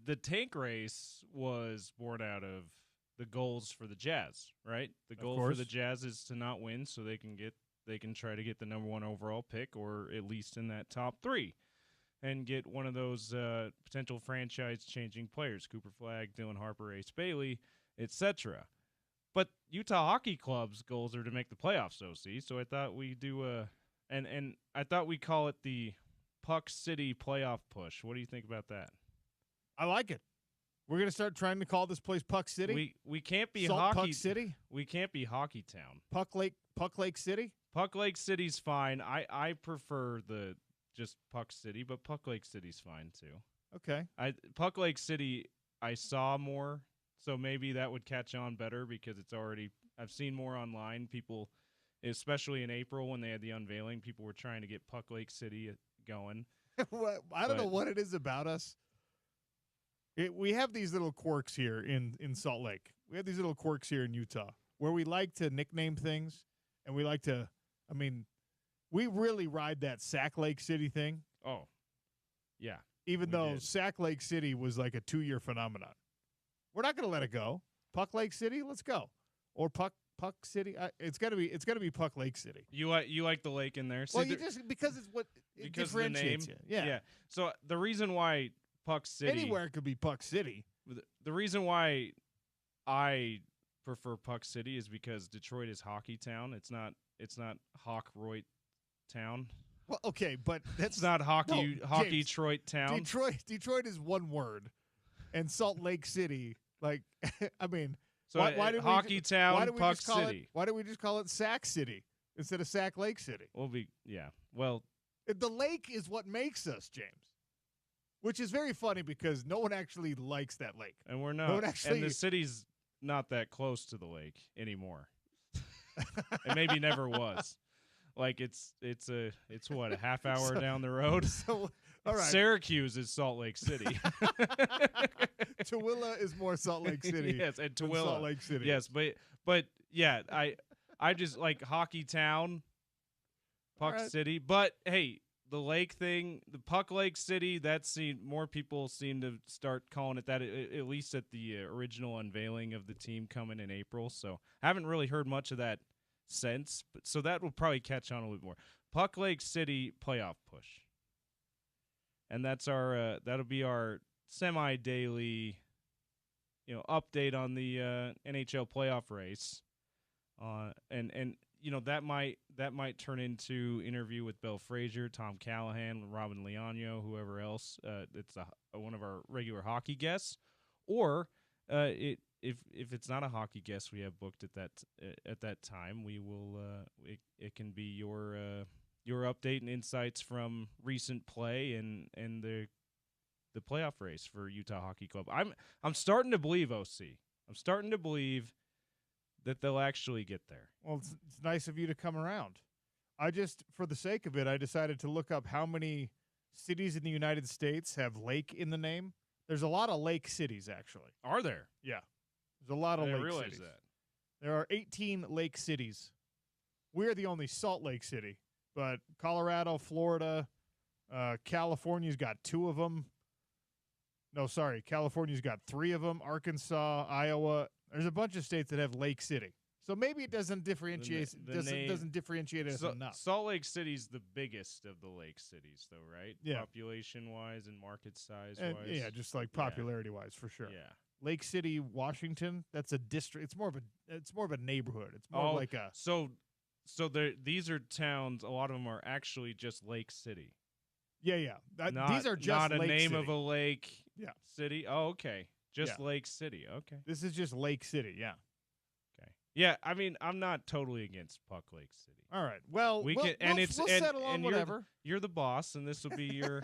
the tank race was born out of the goals for the Jazz, right? The goal for the Jazz is to not win, so they can try to get the number 1 overall pick, or at least in that top 3, and get one of those potential franchise-changing players: Cooper Flagg, Dylan Harper, Ace Bailey, etc. But Utah Hockey Club's goals are to make the playoffs, OC. So I thought we do and I thought we call it the Puck City playoff push. What do you think about that? I like it. We're gonna start trying to call this place Puck City. We can't be Salt Hockey Puck City. We can't be Hockey Town. Puck Lake City. Puck Lake City's fine. I prefer the just Puck City, but Puck Lake City's fine too. Okay. Puck Lake City I saw more, so maybe that would catch on better because I've seen more online. People, especially in April when they had the unveiling, people were trying to get Puck Lake City going. I don't know what it is about us. We have these little quirks here in Salt Lake. We have these little quirks here in Utah where we like to nickname things, and we like to, we really ride that Sac Lake City thing. Oh, yeah. Even though Sac Lake City was like a 2-year phenomenon. We're not going to let it go. Puck Lake City, let's go. Or Puck City. It's got to be Puck Lake City. You like the lake in there? Well, because it's what it differentiates you. Yeah. So the reason why Puck City, anywhere could be Puck City. The reason why I prefer Puck City is because Detroit is Hockey Town. It's not Hawk-Roy Town. Well, okay, but that's not Hockey Detroit Town. Detroit is one word, and Salt Lake City, like, So why did Hockey Town, Puck City. Why don't we just call it Sac City instead of Sac Lake City? Well, the lake is what makes us, James, which is very funny because no one actually likes that lake, and we're not. And the city's not that close to the lake anymore. It maybe never was. Like it's what, a half hour down the road. So all right, Syracuse is Salt Lake City. Tooele is more Salt Lake City. Yes, and Tooele, Salt Lake City. Yes, but yeah, I just like Hockey Town, Puck City. But hey, the lake thing, the Puck Lake City, more people seem to start calling it that, at least at the original unveiling of the team coming in April. So I haven't really heard much of that since, but so that will probably catch on a little bit more. Puck Lake City playoff push, and that's our that'll be our semi-daily, update on the NHL playoff race, and that might turn into interview with Bill Frazier, Tom Callahan, Robin Leonio, whoever else. It's one of our regular hockey guests, or If it's not a hockey guest we have booked at that time, we will. It can be your update and insights from recent play and the playoff race for Utah Hockey Club. I'm starting to believe, OC. I'm starting to believe that they'll actually get there. Well, it's nice of you to come around. For the sake of it, I decided to look up how many cities in the United States have lake in the name. There's a lot of lake cities, actually. Are there? Yeah. There's a lot of lake cities. I realize that. There are 18 lake cities. We're the only Salt Lake City, but Colorado, Florida, California's got 2 of them. No, sorry, California's got 3 of them. Arkansas, Iowa. There's a bunch of states that have Lake City. So maybe it doesn't differentiate. Doesn't differentiate us enough. Salt Lake City's the biggest of the lake cities, though, right? Yeah. Population-wise and market size-wise. Yeah, just like popularity-wise, for sure. Yeah. Lake City, Washington. That's a district. It's more of a neighborhood. It's more like a. So these are towns. A lot of them are actually just Lake City. Yeah. These are just not a Lake name City. of a lake. Yeah. City. Oh, okay. Just Lake City. Okay. This is just Lake City. Yeah. Okay. Yeah. I mean, I'm not totally against Puck Lake City. All right. Well, we'll settle on whatever. You're the boss, and this will be your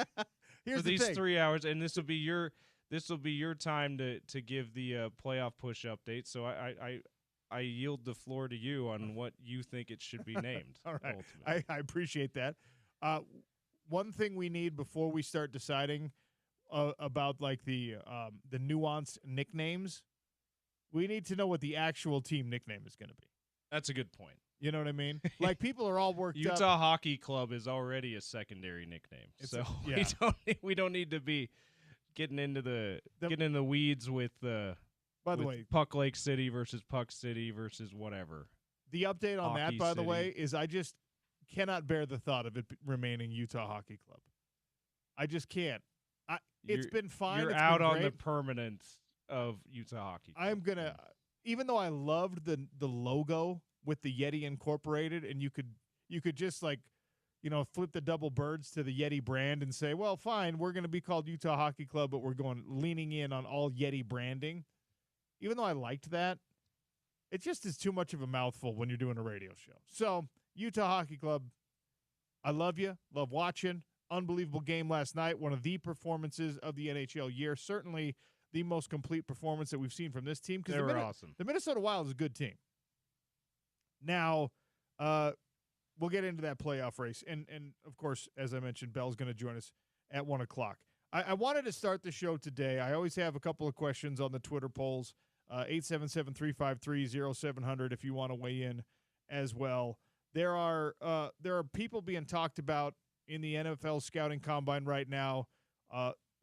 Here's for the these thing. 3 hours, and this will be your time to give the playoff push update. So I yield the floor to you on what you think it should be named. All right. I appreciate that. One thing we need before we start deciding about like the nuanced nicknames, we need to know what the actual team nickname is going to be. That's a good point. You know what I mean? Like people are all worked up. Utah Hockey Club is already a secondary nickname, we don't need to be getting into the weeds with by the way, Puck Lake City versus Puck City versus whatever. The update on Hockey that, by the City. way, is I just cannot bear the thought of it remaining Utah Hockey Club. I just can't. It's been fine. You're it's out been on great. the permanence of Utah Hockey Club. I'm gonna, even though I loved the logo with the Yeti incorporated, and you could just like, flip the double birds to the Yeti brand and say, well, fine, we're gonna be called Utah Hockey Club, but we're leaning in on all Yeti branding. Even though I liked that, it just is too much of a mouthful when you're doing a radio show. So, Utah Hockey Club, I love you. Love watching. Unbelievable game last night. One of the performances of the NHL year. Certainly the most complete performance that we've seen from this team. They were awesome. The Minnesota Wild is a good team. Now, we'll get into that playoff race. And of course, as I mentioned, Bell's going to join us at 1 o'clock. I wanted to start the show today. I always have a couple of questions on the Twitter polls. 877-353-0700 if you want to weigh in as well. There are people being talked about in the NFL scouting combine right now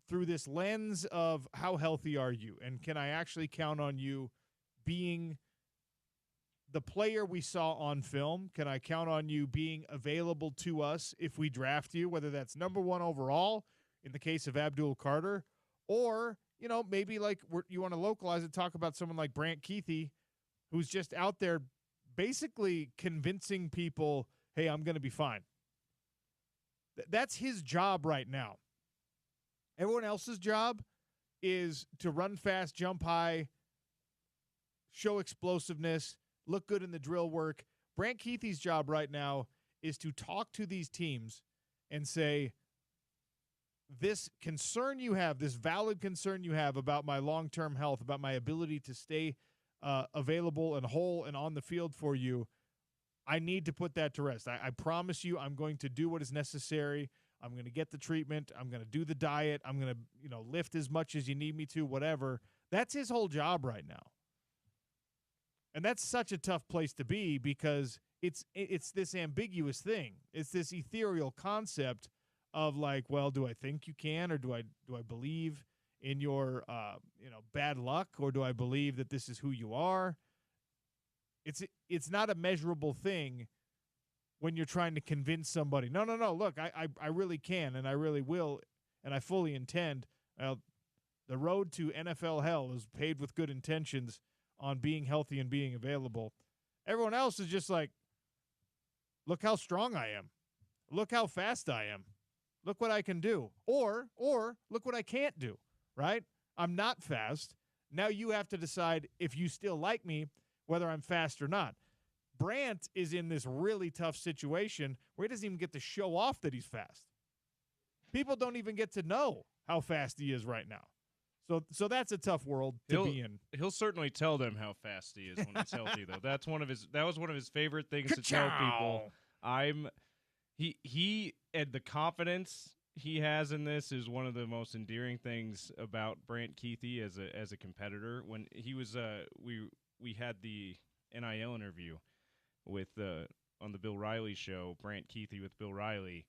through this lens of how healthy are you, and can I actually count on you being the player we saw on film? Can I count on you being available to us if we draft you, whether that's number 1 overall in the case of Abdul Carter, or maybe like you want to localize it, talk about someone like Brant Keithy, who's just out there basically convincing people, hey, I'm going to be fine. That's his job right now. Everyone else's job is to run fast, jump high, show explosiveness, look good in the drill work. Brant Keithy's job right now is to talk to these teams and say, this concern you have, this valid concern you have about my long-term health, about my ability to stay available and whole and on the field for you, I need to put that to rest. I promise you I'm going to do what is necessary. I'm going to get the treatment. I'm going to do the diet. I'm going to, lift as much as you need me to, whatever. That's his whole job right now. And that's such a tough place to be because it's this ambiguous thing. It's this ethereal concept of like, well, do I think you can, or do I believe in your bad luck, or do I believe that this is who you are? It's not a measurable thing when you're trying to convince somebody. No, look, I really can, and I really will, and I fully intend. The road to NFL hell is paved with good intentions on being healthy and being available. Everyone else is just like, look how strong I am. Look how fast I am. Look what I can do. Or look what I can't do, right? I'm not fast. Now you have to decide if you still like me, whether I'm fast or not. Brant is in this really tough situation where he doesn't even get to show off that he's fast. People don't even get to know how fast he is right now. So that's a tough world to be in. He'll certainly tell them how fast he is when he's healthy, though. That was one of his favorite things to tell people. He and the confidence he has in this is one of the most endearing things about Brant Keithy as a competitor. When he was we had the NIL interview with on the Bill Riley show, Brant Keithy with Bill Riley,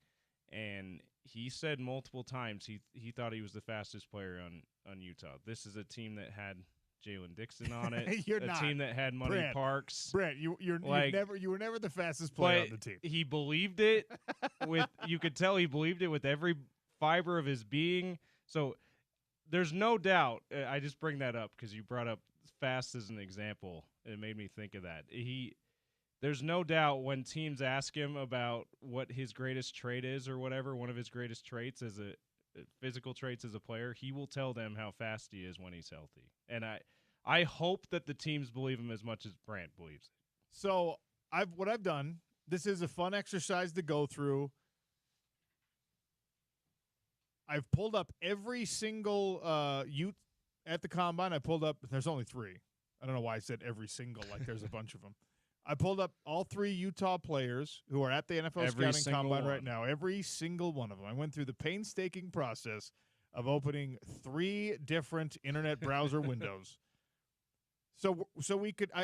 and he said multiple times he thought he was the fastest player on Utah. This is a team that had Jalen Dixon on it. You're a not. team that had Money Brant, Parks. Brant, you were never the fastest player on the team. He believed it you could tell he believed it with every fiber of his being. So there's no doubt. I just bring that up because you brought up fast as an example. It made me think of that. There's no doubt when teams ask him about what his greatest trait is or whatever, one of his greatest traits as a physical traits as a player, he will tell them how fast he is when he's healthy. And I hope that the teams believe him as much as Brant believes it. So what I've done, this is a fun exercise to go through. I've pulled up every single Ute at the combine. There's only 3. I don't know why I said every single, like there's a bunch of them. I pulled up all 3 Utah players who are at the NFL scouting combine right now. Every single one of them. I went through the painstaking process of opening 3 different internet browser windows. So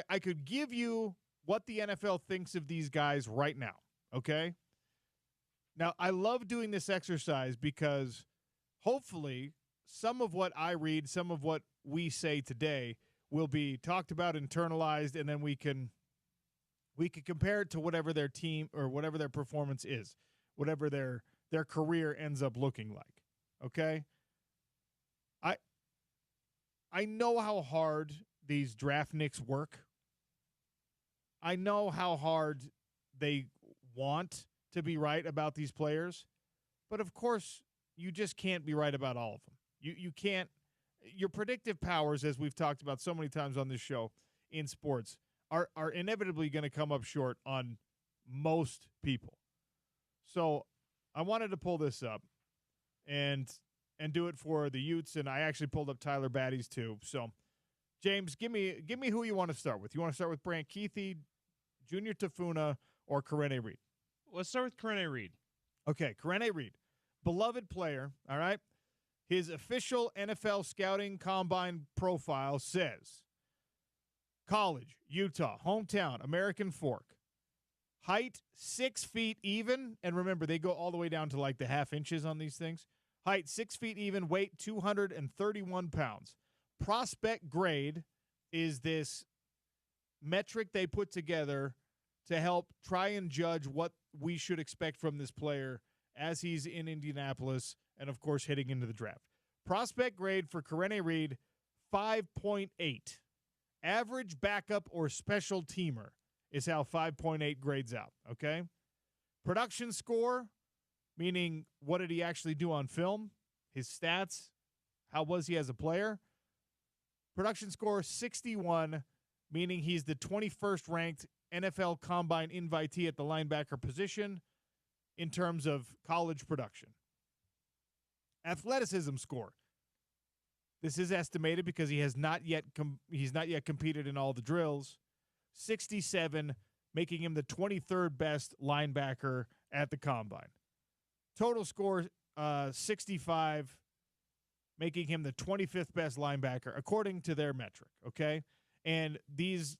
I could give you what the NFL thinks of these guys right now, okay? Now, I love doing this exercise because hopefully some of what I read, some of what we say today will be talked about, internalized, and then we can compare it to whatever their team or whatever their performance is, whatever their career ends up looking like. Okay? I know how hard these draft nicks work. I know how hard they want to be right about these players, but of course, you just can't be right about all of them. You can't. Your predictive powers, as we've talked about so many times on this show in sports, are inevitably going to come up short on most people. So I wanted to pull this up and do it for the Utes, and I actually pulled up Tyler Batty's too. So, James, give me who you want to start with. You want to start with Brant Keithy, Junior Tafuna, or Karene Reed? Let's start with Karene Reed. Okay, Karene Reed, beloved player, all right? His official NFL scouting combine profile says college, Utah, hometown, American Fork. Height, 6 feet even. And remember, they go all the way down to like the half inches on these things. Height, 6 feet even. Weight, 231 pounds. Prospect grade is this metric they put together to help try and judge what we should expect from this player as he's in Indianapolis and, of course, heading into the draft. Prospect grade for Karene Reed, 5.8. Average backup or special teamer is how 5.8 grades out, okay? Production score, meaning what did he actually do on film, his stats, how was he as a player? Production score, 61, meaning he's the 21st ranked NFL Combine invitee at the linebacker position in terms of college production. Athleticism score. This is estimated because he has not yet competed in all the drills. 67, making him the 23rd best linebacker at the Combine. Total score, 65, making him the 25th best linebacker, according to their metric, okay? And these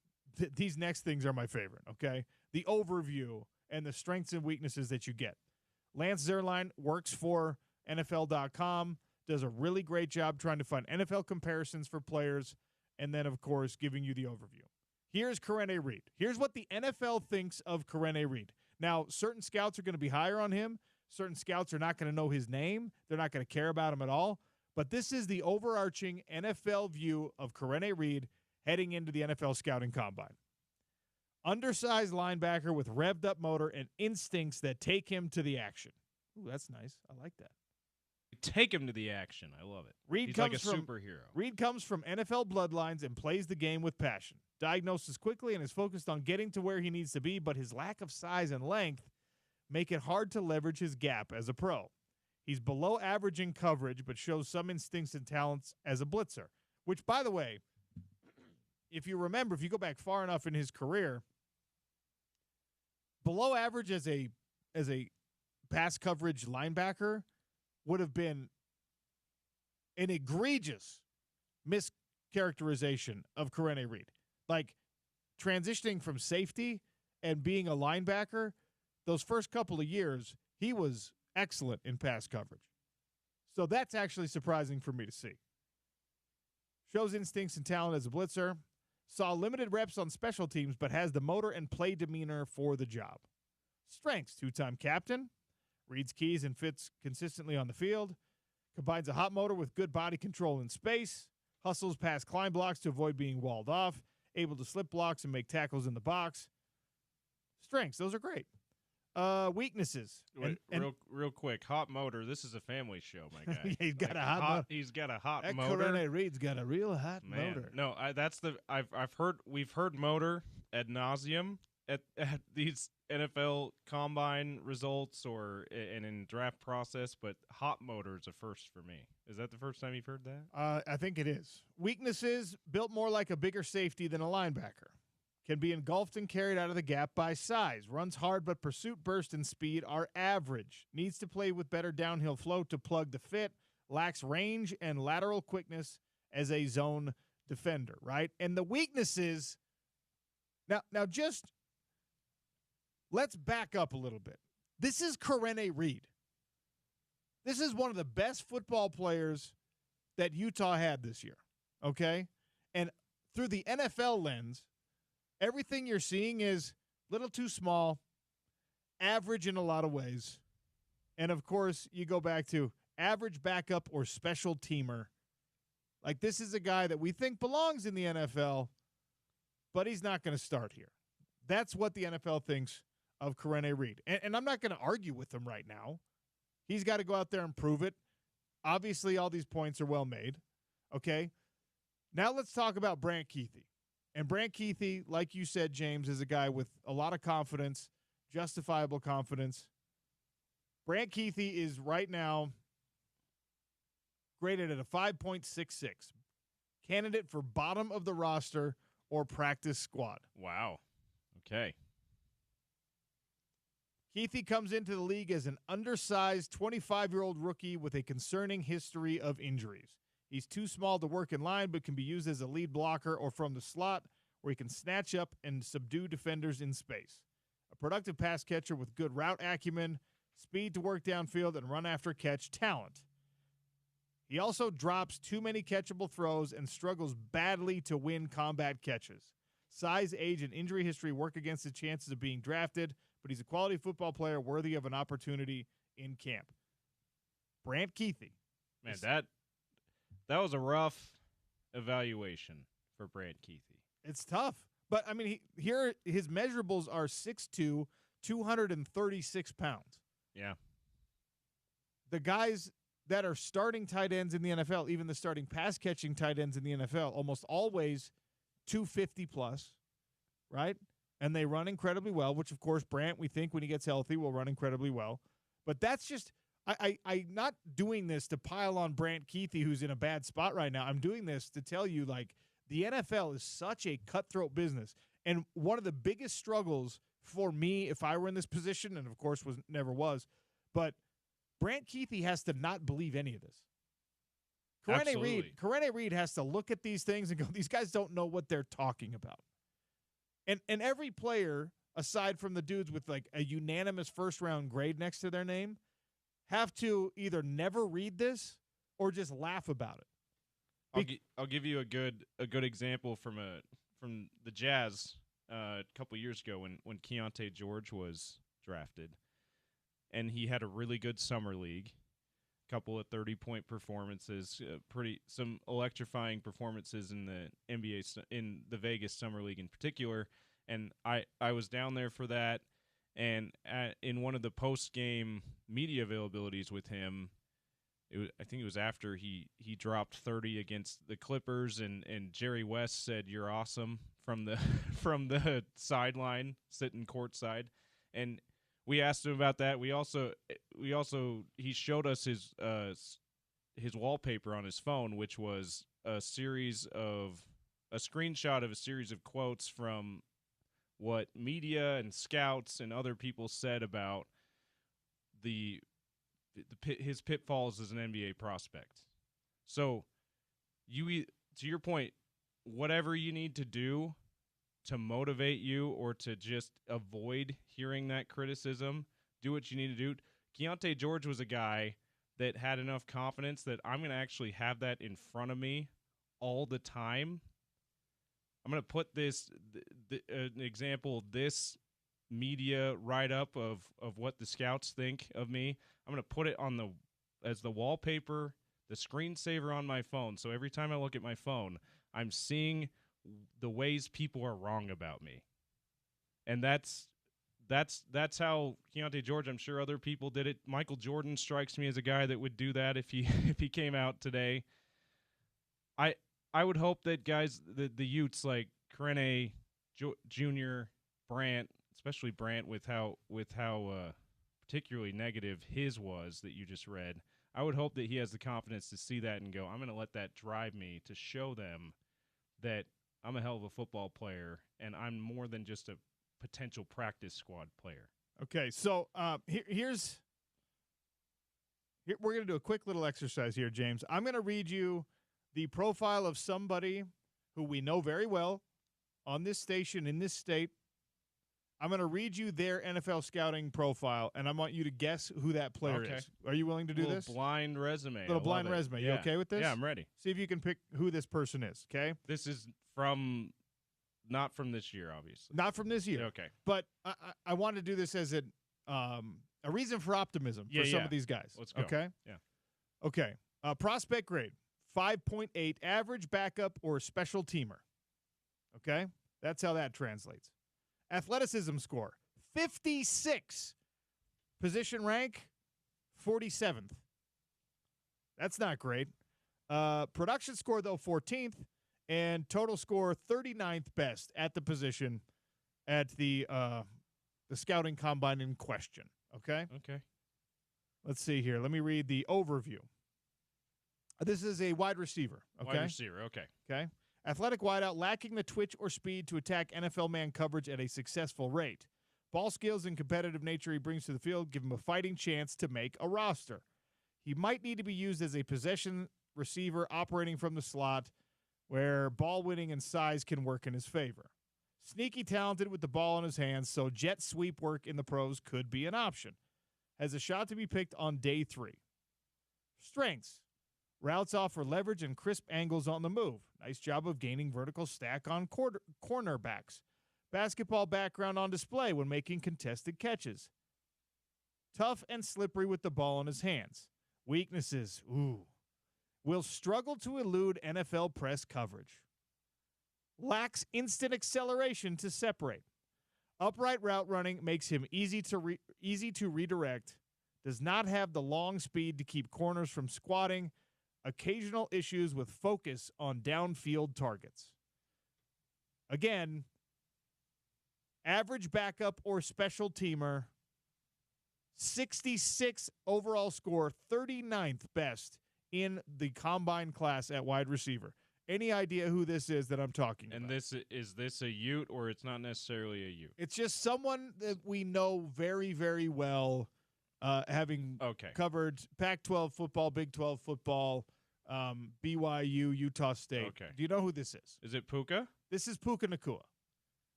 next things are my favorite, okay? The overview and the strengths and weaknesses that you get. Lance Zierlein works for NFL.com, does a really great job trying to find NFL comparisons for players, and then, of course, giving you the overview. Here's Karene Reed. Here's what the NFL thinks of Karene Reed. Now, certain scouts are going to be higher on him. Certain scouts are not going to know his name. They're not going to care about him at all. But this is the overarching NFL view of Karene Reed heading into the NFL Scouting Combine. Undersized linebacker with revved-up motor and instincts that take him to the action. Ooh, that's nice. I like that. Take him to the action. I love it. He's like a superhero. Reed comes from NFL bloodlines and plays the game with passion. Diagnoses quickly and is focused on getting to where he needs to be, but his lack of size and length make it hard to leverage his gap as a pro. He's below average in coverage, but shows some instincts and talents as a blitzer, which, by the way, if you remember, if you go back far enough in his career, below average as a pass coverage linebacker would have been an egregious mischaracterization of Karene Reed. Like, transitioning from safety and being a linebacker, those first couple of years, he was excellent in pass coverage. So that's actually surprising for me to see. Shows instincts and talent as a blitzer. Saw limited reps on special teams, but has the motor and play demeanor for the job. Strengths, 2-time captain. Reads keys and fits consistently on the field. Combines a hot motor with good body control in space. Hustles past climb blocks to avoid being walled off. Able to slip blocks and make tackles in the box. Strengths, those are great. Weaknesses. Real quick, hot motor. This is a family show, my guy. He's got a hot motor. He's got a hot that motor. Karene Reed's got a real hot motor. No, we've heard motor ad nauseum at these NFL combine results or in draft process, but hot motor is a first for me. Is that the first time you've heard that? I think it is. Weaknesses, built more like a bigger safety than a linebacker. Can be engulfed and carried out of the gap by size. Runs hard, but pursuit, burst, and speed are average. Needs to play with better downhill flow to plug the fit. Lacks range and lateral quickness as a zone defender, right? And the weaknesses, now just let's back up a little bit. This is Karene Reed. This is one of the best football players that Utah had this year, okay? And through the NFL lens, everything you're seeing is a little too small, average in a lot of ways. And, of course, you go back to average backup or special teamer. Like, this is a guy that we think belongs in the NFL, but he's not going to start here. That's what the NFL thinks of Karene Reed. And I'm not going to argue with him right now. He's got to go out there and prove it. Obviously, all these points are well made. Okay? Now let's talk about Brant Kuithe. And Brant Kuithe, like you said, James, is a guy with a lot of confidence, justifiable confidence. Brant Kuithe is right now graded at a 5.66. Candidate for bottom of the roster or practice squad. Wow. Okay. Kuithe comes into the league as an undersized 25-year-old rookie with a concerning history of injuries. He's too small to work in line, but can be used as a lead blocker or from the slot, where he can snatch up and subdue defenders in space. A productive pass catcher with good route acumen, speed to work downfield, and run after catch talent. He also drops too many catchable throws and struggles badly to win combat catches. Size, age, and injury history work against his chances of being drafted, but he's a quality football player worthy of an opportunity in camp. Brant Kuithe. Man, that was a rough evaluation for Brant Kuithe. It's tough. But, I mean, here his measurables are 6'2", 236 pounds. Yeah. The guys that are starting tight ends in the NFL, even the starting pass-catching tight ends in the NFL, almost always 250 plus, right? And they run incredibly well, which, of course, Brant, we think when he gets healthy, will run incredibly well. But that's just I'm not doing this to pile on Brant Kuithe, who's in a bad spot right now. I'm doing this to tell you, like, the NFL is such a cutthroat business. And one of the biggest struggles for me, if I were in this position, and of course never was, but Brant Kuithe has to not believe any of this. Karene Reed has to look at these things and go, these guys don't know what they're talking about. And every player, aside from the dudes with like a unanimous first-round grade next to their name, have to either never read this or just laugh about it. I'll give you a good example from the Jazz a couple years ago when Keontae George was drafted, and he had a really good summer league, couple of 30-point performances, some electrifying performances in the NBA, in the Vegas Summer League in particular, and I was down there for that, and in one of the post-game media availabilities with him, I think it was after he dropped 30 against the Clippers, and Jerry West said, "You're awesome," from the sideline, sitting courtside, and we asked him about that. We also he showed us his wallpaper on his phone, which was a screenshot of a series of quotes from what media and scouts and other people said about his pitfalls as an NBA prospect. So to your point, whatever you need to do to motivate you or to just avoid hearing that criticism, do what you need to do. Keontae George was a guy that had enough confidence that I'm going to actually have that in front of me all the time. I'm going to put an example, this media write-up of what the scouts think of me. I'm going to put it as the wallpaper, the screensaver on my phone. So every time I look at my phone, I'm seeing the ways people are wrong about me. And that's how Keontae George, I'm sure other people did it. Michael Jordan strikes me as a guy that would do that if he came out today. I would hope that guys, the Utes like Karene Jr., Brant, especially Brant with how particularly negative his was that you just read, I would hope that he has the confidence to see that and go, I'm going to let that drive me to show them that I'm a hell of a football player, and I'm more than just a potential practice squad player. Okay, so we're going to do a quick little exercise here, James. I'm going to read you the profile of somebody who we know very well on this station in this state. I'm going to read you their NFL scouting profile, and I want you to guess who that player is. Are you willing to do this? Blind resume. Little blind resume. You okay with this? Yeah, I'm ready. See if you can pick who this person is, okay? This is not from this year, obviously. Not from this year. Okay. But I want to do this as a reason for optimism for some of these guys. Let's go. Okay? Yeah. Okay. Prospect grade, 5.8, average, backup, or special teamer. Okay? That's how that translates. Athleticism score, 56. Position rank, 47th. That's not great. Production score, though, 14th. And total score, 39th best at the position at the scouting combine in question. Okay? Okay. Let's see here. Let me read the overview. This is a wide receiver. Okay? Wide receiver, okay. Okay. Athletic wideout, lacking the twitch or speed to attack NFL man coverage at a successful rate. Ball skills and competitive nature he brings to the field give him a fighting chance to make a roster. He might need to be used as a possession receiver operating from the slot where ball winning and size can work in his favor. Sneaky talented with the ball in his hands, so jet sweep work in the pros could be an option. Has a shot to be picked on day 3. Strengths. Routes offer leverage and crisp angles on the move. Nice job of gaining vertical stack on cornerbacks. Basketball background on display when making contested catches. Tough and slippery with the ball in his hands. Weaknesses. Will struggle to elude NFL press coverage. Lacks instant acceleration to separate. Upright route running makes him easy to redirect. Does not have the long speed to keep corners from squatting. Occasional issues with focus on downfield targets. Again, average backup or special teamer, 66 overall score, 39th best in the combine class at wide receiver. Any idea who this is that I'm talking about? And is this a Ute, or it's not necessarily a Ute? It's just someone that we know very, very well, having covered Pac-12 football, Big 12 football, BYU, Utah State. Okay. Do you know who this is? Is it Puka? This is Puka Nacua.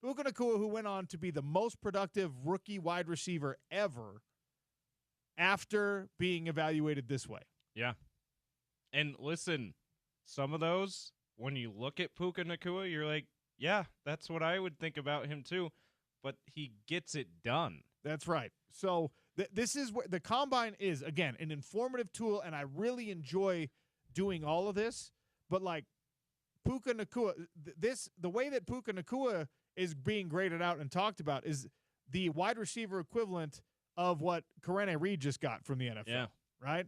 Puka Nacua, who went on to be the most productive rookie wide receiver ever after being evaluated this way. Yeah. And listen, some of those, when you look at Puka Nacua, you're like, yeah, that's what I would think about him too. But he gets it done. That's right. So this is where the combine is, again, an informative tool, and I really enjoy doing all of this. But like Puka Nacua, the way that Puka Nacua is being graded out and talked about is the wide receiver equivalent of what Karene Reed just got from the NFL, right?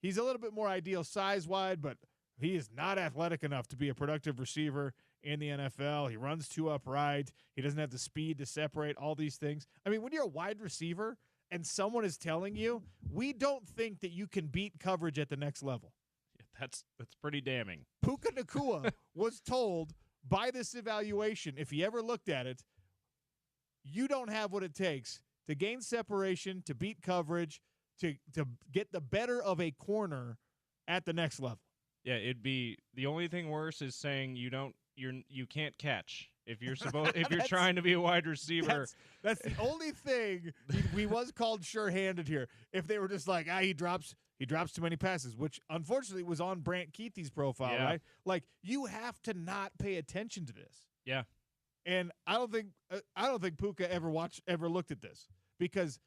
He's a little bit more ideal size-wide, but he is not athletic enough to be a productive receiver in the NFL. He runs too upright. He doesn't have the speed to separate all these things. I mean, when you're a wide receiver and someone is telling you, we don't think that you can beat coverage at the next level. Yeah, that's pretty damning. Puka Nacua was told by this evaluation, if he ever looked at it, you don't have what it takes to gain separation, to beat coverage, to get the better of a corner at the next level. Yeah, it'd be the only thing worse is saying you can't catch if you're trying to be a wide receiver. That's the only thing he was called sure-handed here. If they were just like, he drops too many passes, which unfortunately was on Brant Keithy's profile, right? Like, you have to not pay attention to this. Yeah. And I don't think Puka ever looked at this, because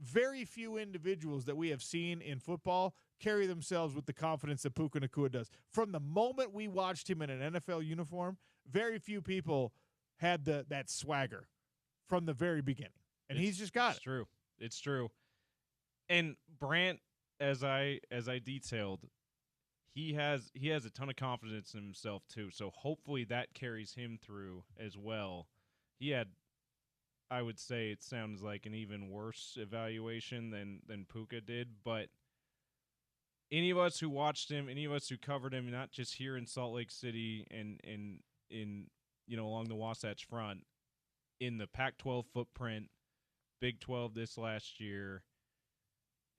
very few individuals that we have seen in football carry themselves with the confidence that Puka Nacua does. From the moment we watched him in an NFL uniform, very few people had that swagger from the very beginning. And he's just got it. It's true. It's true. And Brant, as I detailed, he has a ton of confidence in himself too. So hopefully that carries him through as well. He had, I would say, it sounds like an even worse evaluation than Puka did, but any of us who watched him, any of us who covered him, not just here in Salt Lake City and in along the Wasatch Front, in the Pac-12 footprint, Big 12 this last year,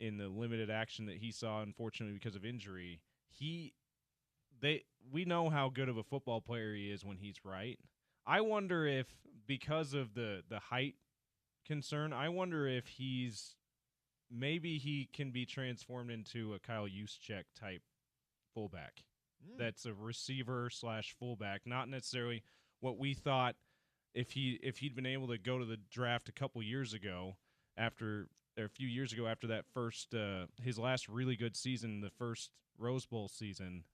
in the limited action that he saw, unfortunately because of injury, we know how good of a football player he is when he's right. I wonder if because of the height concern, I wonder if maybe he can be transformed into a Kyle Juszczyk type fullback. That's a receiver / fullback, not necessarily what we thought if he'd been able to go to the draft a couple years ago a few years ago after that first his last really good season, the first Rose Bowl season,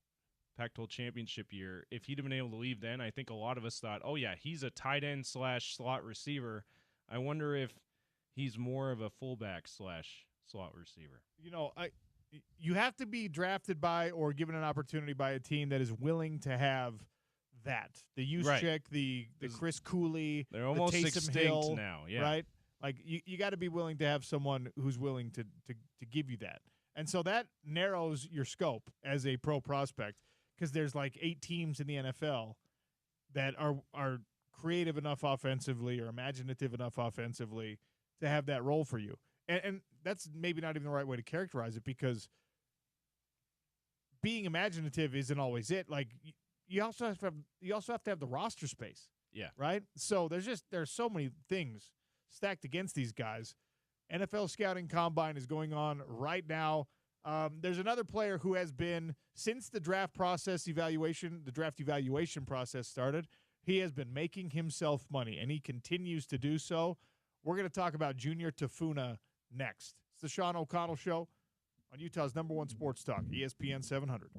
Pac-12 championship year. If he'd have been able to leave then, I think a lot of us thought, oh yeah, he's a tight end / slot receiver. I wonder if he's more of a fullback / slot receiver. You have to be drafted by or given an opportunity by a team that is willing to have that. The Juszczyk, the Chris Cooley, they're almost the Taysom extinct Hill, now, yeah. Right? Like you got to be willing to have someone who's willing to give you that. And so that narrows your scope as a pro prospect because there's like 8 teams in the NFL that are creative enough offensively or imaginative enough offensively to have that role for you. And that's maybe not even the right way to characterize it because being imaginative isn't always it. Like you also have to have the roster space. Yeah. Right? So there's so many things stacked against these guys. NFL scouting combine is going on right now. There's another player who has been since the draft evaluation process started, he has been making himself money and he continues to do so. We're going to talk about Junior Tafuna next. It's the Sean O'Connell Show on Utah's #1 sports talk, ESPN 700.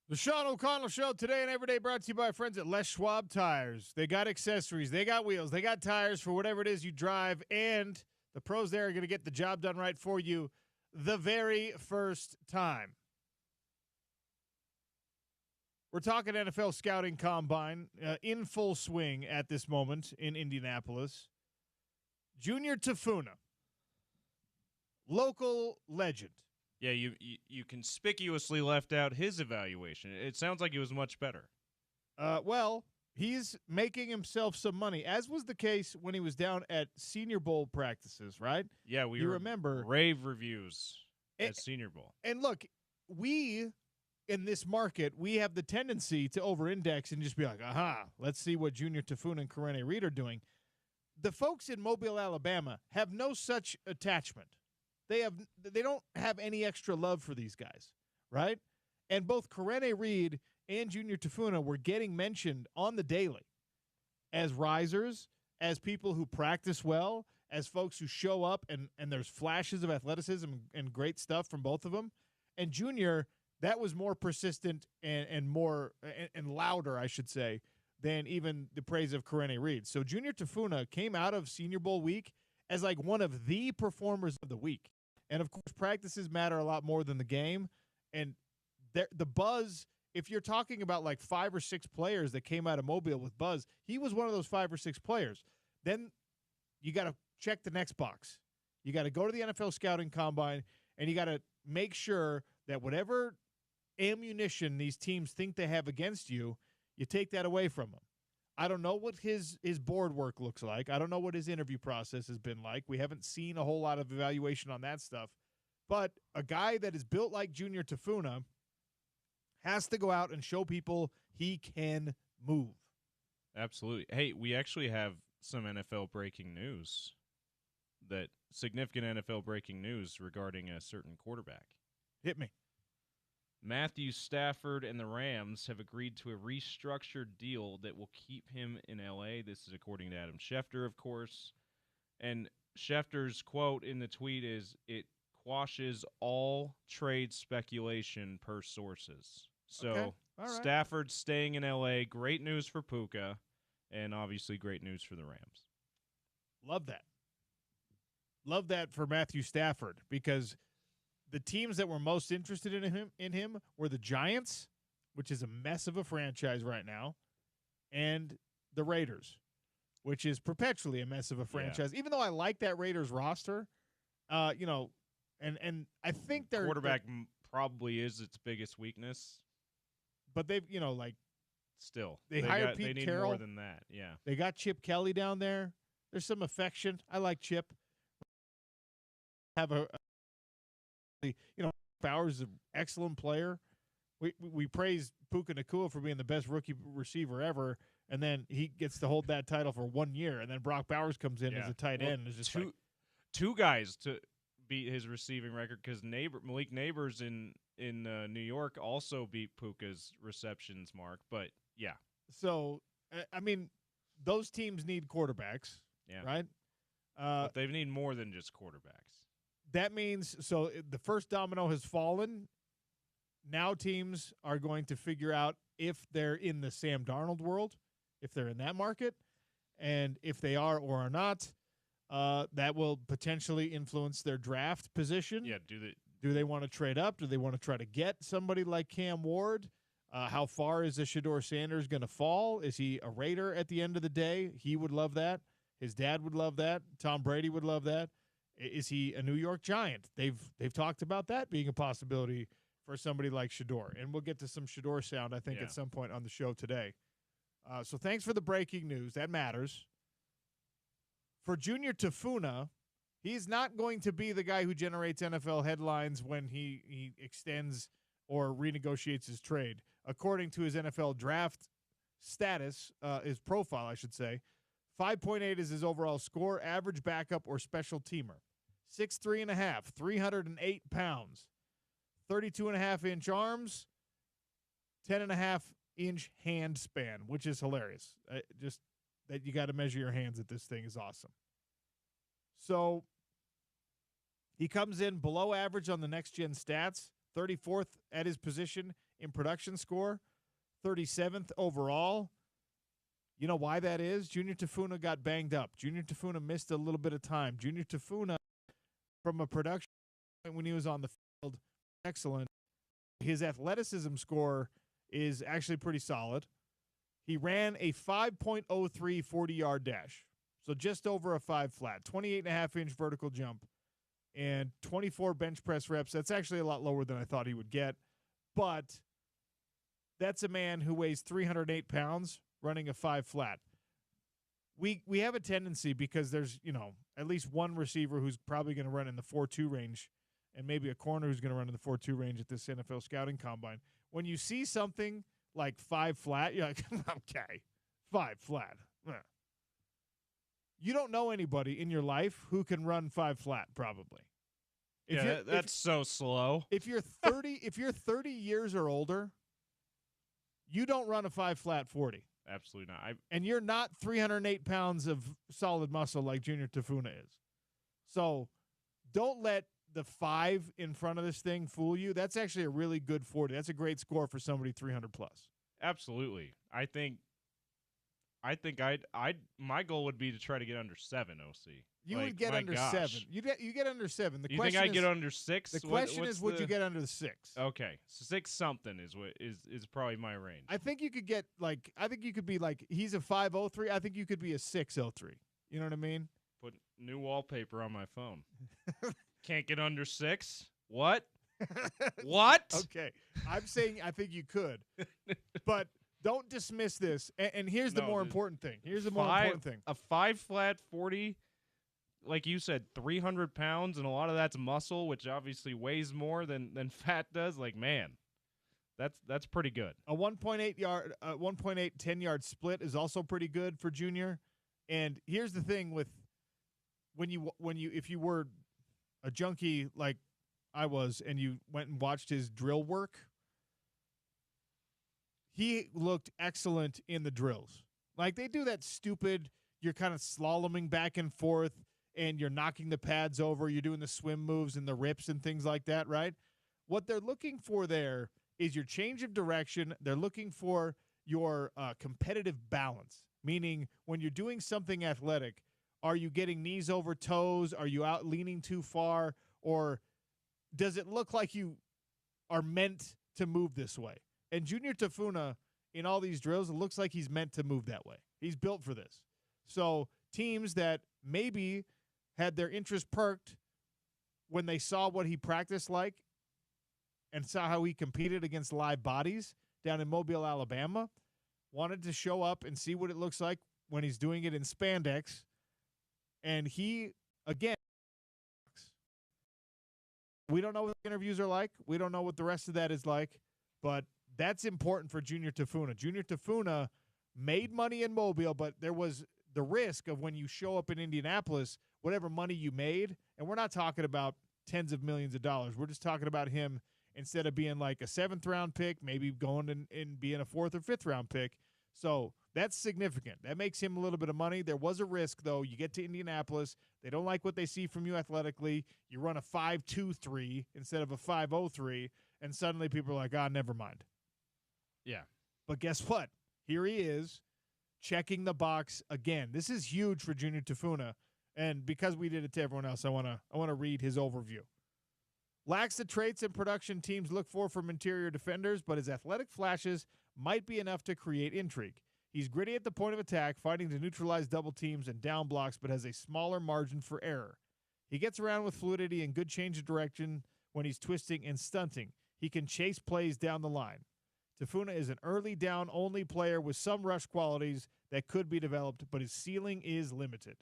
The Sean O'Connell Show today and every day brought to you by our friends at Les Schwab Tires. They got accessories, they got wheels, they got tires for whatever it is you drive, and the pros there are going to get the job done right for you the very first time. We're talking NFL Scouting Combine in full swing at this moment in Indianapolis. Junior Tafuna, local legend. Yeah, you conspicuously left out his evaluation. It sounds like it was much better. Well, he's making himself some money, as was the case when he was down at Senior Bowl practices, right? Yeah, you remember rave reviews at Senior Bowl. And look, we in this market, we have the tendency to over-index and just be like, aha, let's see what Junior Tafuna and Karene Reed are doing. The folks in Mobile, Alabama have no such attachment. They don't have any extra love for these guys, right? And both Karene Reed and Junior Tafuna were getting mentioned on the daily as risers, as people who practice well, as folks who show up and there's flashes of athleticism and great stuff from both of them. And Junior, that was more persistent and more and louder, I should say, than even the praise of Karene Reed. So Junior Tafuna came out of Senior Bowl week as like one of the performers of the week. And, of course, practices matter a lot more than the game. And the buzz, if you're talking about like 5 or 6 players that came out of Mobile with buzz, he was one of those 5 or 6 players. Then you got to check the next box. You got to go to the NFL Scouting Combine, and you got to make sure that whatever ammunition these teams think they have against you, you take that away from them. I don't know what his board work looks like. I don't know what his interview process has been like. We haven't seen a whole lot of evaluation on that stuff. But a guy that is built like Junior Tafuna has to go out and show people he can move. Absolutely. Hey, we actually have some NFL breaking news, significant NFL breaking news regarding a certain quarterback. Hit me. Matthew Stafford and the Rams have agreed to a restructured deal that will keep him in L.A. This is according to Adam Schefter, of course. And Schefter's quote in the tweet is, "It quashes all trade speculation per sources." So okay. All right. Stafford staying in L.A., great news for Puka, and obviously great news for the Rams. Love that. Love that for Matthew Stafford, because the teams that were most interested in him were the Giants, which is a mess of a franchise right now, and the Raiders, which is perpetually a mess of a franchise. Yeah. Even though I like that Raiders roster, and I think their quarterback probably is its biggest weakness. But they've, still they hired Pete they need Carroll. More than that. Yeah, they got Chip Kelly down there. There's some affection. I like Chip. Have Bowers is an excellent player. We praise Puka Nacua for being the best rookie receiver ever, and then he gets to hold that title for 1 year, and then Brock Bowers comes in as a tight end. Is just two guys to beat his receiving record, because Malik Neighbors in New York also beat Puka's receptions mark. But yeah, so I mean, those teams need quarterbacks, right? But they need more than just quarterbacks. That means, so the first domino has fallen. Now teams are going to figure out if they're in the Sam Darnold world, if they're in that market, and if they are or are not, that will potentially influence their draft position. Yeah, do they want to trade up? Do they want to try to get somebody like Cam Ward? How far is the Shedeur Sanders going to fall? Is he a Raider at the end of the day? He would love that. His dad would love that. Tom Brady would love that. Is he a New York Giant? They've talked about that being a possibility for somebody like Shedeur. And we'll get to some Shedeur sound, I think, at some point on the show today. So thanks for the breaking news. That matters. For Junior Tafuna, he's not going to be the guy who generates NFL headlines when he extends or renegotiates his trade. According to his NFL draft status, his profile, I should say, 5.8 is his overall score, average backup or special teamer. 6'3.5", 308 pounds, 32.5-inch arms, 10.5-inch hand span, which is hilarious. Just that you got to measure your hands at this thing is awesome. So he comes in below average on the next-gen stats, 34th at his position in production score, 37th overall. You know why that is? Junior Tafuna got banged up. Junior Tafuna missed a little bit of time. Junior Tafuna, from a production point when he was on the field, excellent. His athleticism score is actually pretty solid. He ran a 5.03 40-yard dash, so just over a 5 flat, 28.5-inch vertical jump, and 24 bench press reps. That's actually a lot lower than I thought he would get, but that's a man who weighs 308 pounds running a 5 flat. We have a tendency, because there's, at least one receiver who's probably going to run in the 4.2 range and maybe a corner who's going to run in the 4.2 range at this NFL scouting combine. When you see something like 5 flat, you're like, okay, 5 flat. You don't know anybody in your life who can run 5 flat, probably. That's so slow. If you're 30 years or older, you don't run a 5 flat 40. Absolutely not. And you're not 308 pounds of solid muscle like Junior Tafuna is. So don't let the 5 in front of this thing fool you. That's actually a really good 40. That's a great score for somebody 300 plus. Absolutely. I think my goal would be to try to get under 7 OC. You would get under 7. You get under 7. You think I get under 6? The question is, would you get under the 6? Okay, so 6 something is probably my range. I think you could get you could be he's a 503. I think you could be a 603. You know what I mean? Put new wallpaper on my phone. Can't get under 6. What? What? Okay, I'm saying I think you could, but don't dismiss this. And here's the more important thing. A 5 flat 40. Like you said, 300 pounds, and a lot of that's muscle, which obviously weighs more than fat does. Like, man, that's pretty good. A 1.8 10-yard split is also pretty good for Junior. And here's the thing with if you were a junkie like I was and you went and watched his drill work, he looked excellent in the drills. Like, they do that stupid, you're kind of slaloming back and forth, and you're knocking the pads over, you're doing the swim moves and the rips and things like that, right? What they're looking for there is your change of direction. They're looking for your competitive balance, meaning when you're doing something athletic, are you getting knees over toes? Are you out leaning too far? Or does it look like you are meant to move this way? And Junior Tafuna, in all these drills, it looks like he's meant to move that way. He's built for this. So teams that maybe had their interest perked when they saw what he practiced like and saw how he competed against live bodies down in Mobile, Alabama, wanted to show up and see what it looks like when he's doing it in spandex. And he, again, we don't know what the interviews are like. We don't know what the rest of that is like, but that's important for Junior Tafuna. Junior Tafuna made money in Mobile, but there was the risk of when you show up in Indianapolis, whatever money you made, and we're not talking about tens of millions of dollars. We're just talking about him, instead of being like a 7th-round pick, maybe going and being a 4th or 5th-round pick. So that's significant. That makes him a little bit of money. There was a risk, though. You get to Indianapolis. They don't like what they see from you athletically. You run a 5.23 instead of a 5.03, and suddenly people are like, never mind. Yeah. But guess what? Here he is, checking the box again. This is huge for Junior Tafuna, and because we did it to everyone else, I want to read his overview. Lacks the traits and production teams look for from interior defenders, but his athletic flashes might be enough to create intrigue. He's gritty at the point of attack, fighting to neutralize double teams and down blocks, but has a smaller margin for error. He gets around with fluidity and good change of direction when he's twisting and stunting. He can chase plays down the line. Tafuna is an early down-only player with some rush qualities that could be developed, but his ceiling is limited.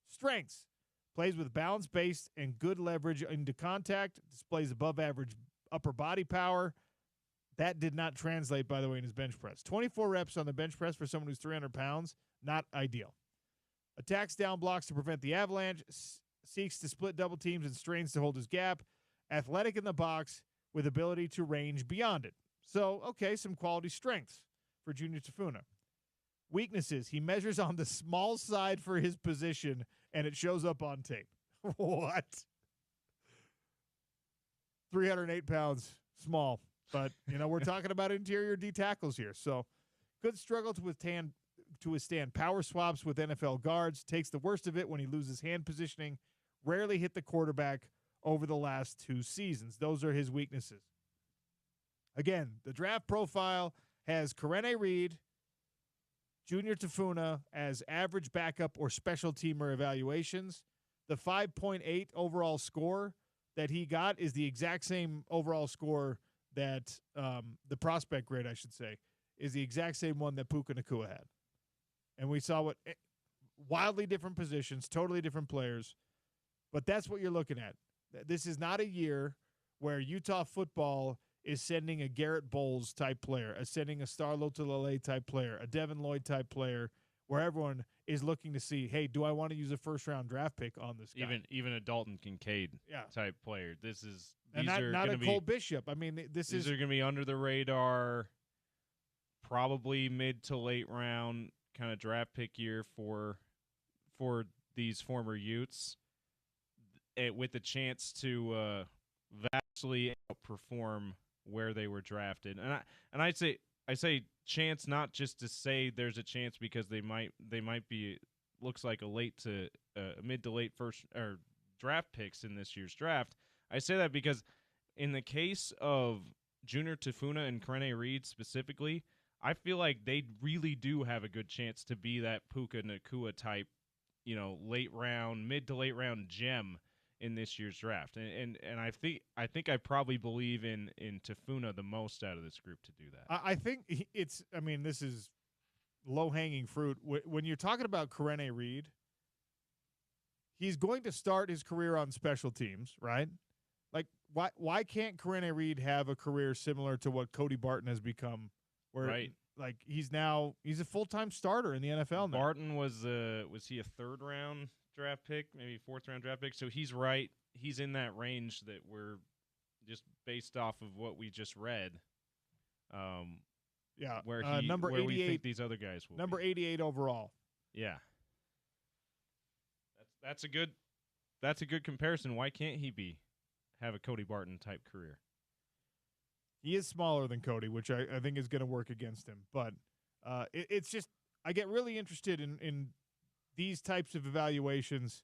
Strengths: plays with balance based and good leverage into contact, displays above-average upper body power. That did not translate, by the way, in his bench press. 24 reps on the bench press for someone who's 300 pounds, not ideal. Attacks down blocks to prevent the avalanche, seeks to split double teams and strains to hold his gap. Athletic in the box with ability to range beyond it. So, okay, some quality strengths for Junior Tafuna. Weaknesses: he measures on the small side for his position, and it shows up on tape. What? 308 pounds, small. But, we're talking about interior D tackles here. So could struggle to withstand power swaps with NFL guards. Takes the worst of it when he loses hand positioning. Rarely hit the quarterback over the last 2 seasons. Those are his weaknesses. Again, the draft profile has Karene Reed, Junior Tafuna as average backup or special teamer evaluations. The 5.8 overall score that he got is the exact same overall score that the prospect grade, I should say, is the exact same one that Puka Nacua had. And we saw what wildly different positions, totally different players. But that's what you're looking at. This is not a year where Utah football is sending a Garrett Bowles type player, sending a Starlo Tulele type player, a Devin Lloyd type player, where everyone is looking to see, hey, do I want to use a first-round draft pick on this guy? Even a Dalton Kincaid type player. Not a Cole Bishop. I mean, these are going to be under the radar, probably mid to late round kind of draft pick year for these former Utes, with the chance to vastly outperform where they were drafted. And I say chance not just to say there's a chance because they might be, looks like a mid to late first or draft picks in this year's draft. I say that because in the case of Junior Tafuna and Karene Reed specifically, I feel like they really do have a good chance to be that Puka Nacua type, mid to late round gem in this year's draft. And I think I probably believe in Tafuna the most out of this group to do that. I think this is low-hanging fruit. When you're talking about Karene Reed, he's going to start his career on special teams, right? Like, why can't Karene Reed have a career similar to what Cody Barton has become? Where, right. Like, he's a full-time starter in the NFL now. Barton was he a third-round draft pick, maybe fourth-round draft pick? So he's right. He's in that range that we're just based off of what we just read. Number 88, we think these other guys will number be. 88 overall. Yeah. That's a good comparison. Why can't he have a Cody Barton type career? He is smaller than Cody, which I think is going to work against him. But it's just, I get really interested in these types of evaluations.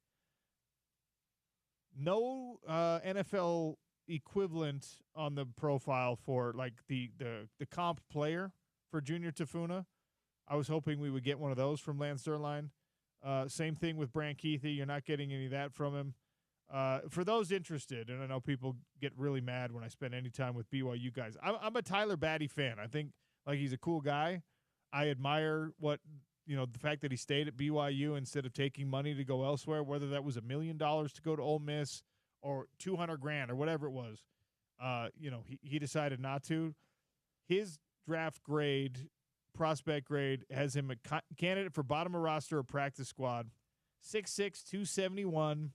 No NFL equivalent on the profile for like the comp player for Junior Tafuna. I was hoping we would get one of those from Lance Zierlein. Same thing with Brant Keithy. You're not getting any of that from him. For those interested, and I know people get really mad when I spend any time with BYU guys, I'm a Tyler Batty fan. I think he's a cool guy. I admire the fact that he stayed at BYU instead of taking money to go elsewhere, whether that was $1 million to go to Ole Miss or $200,000 or whatever it was. He decided not to. His draft grade, prospect grade, has him a candidate for bottom of roster or practice squad, 6'6", 271.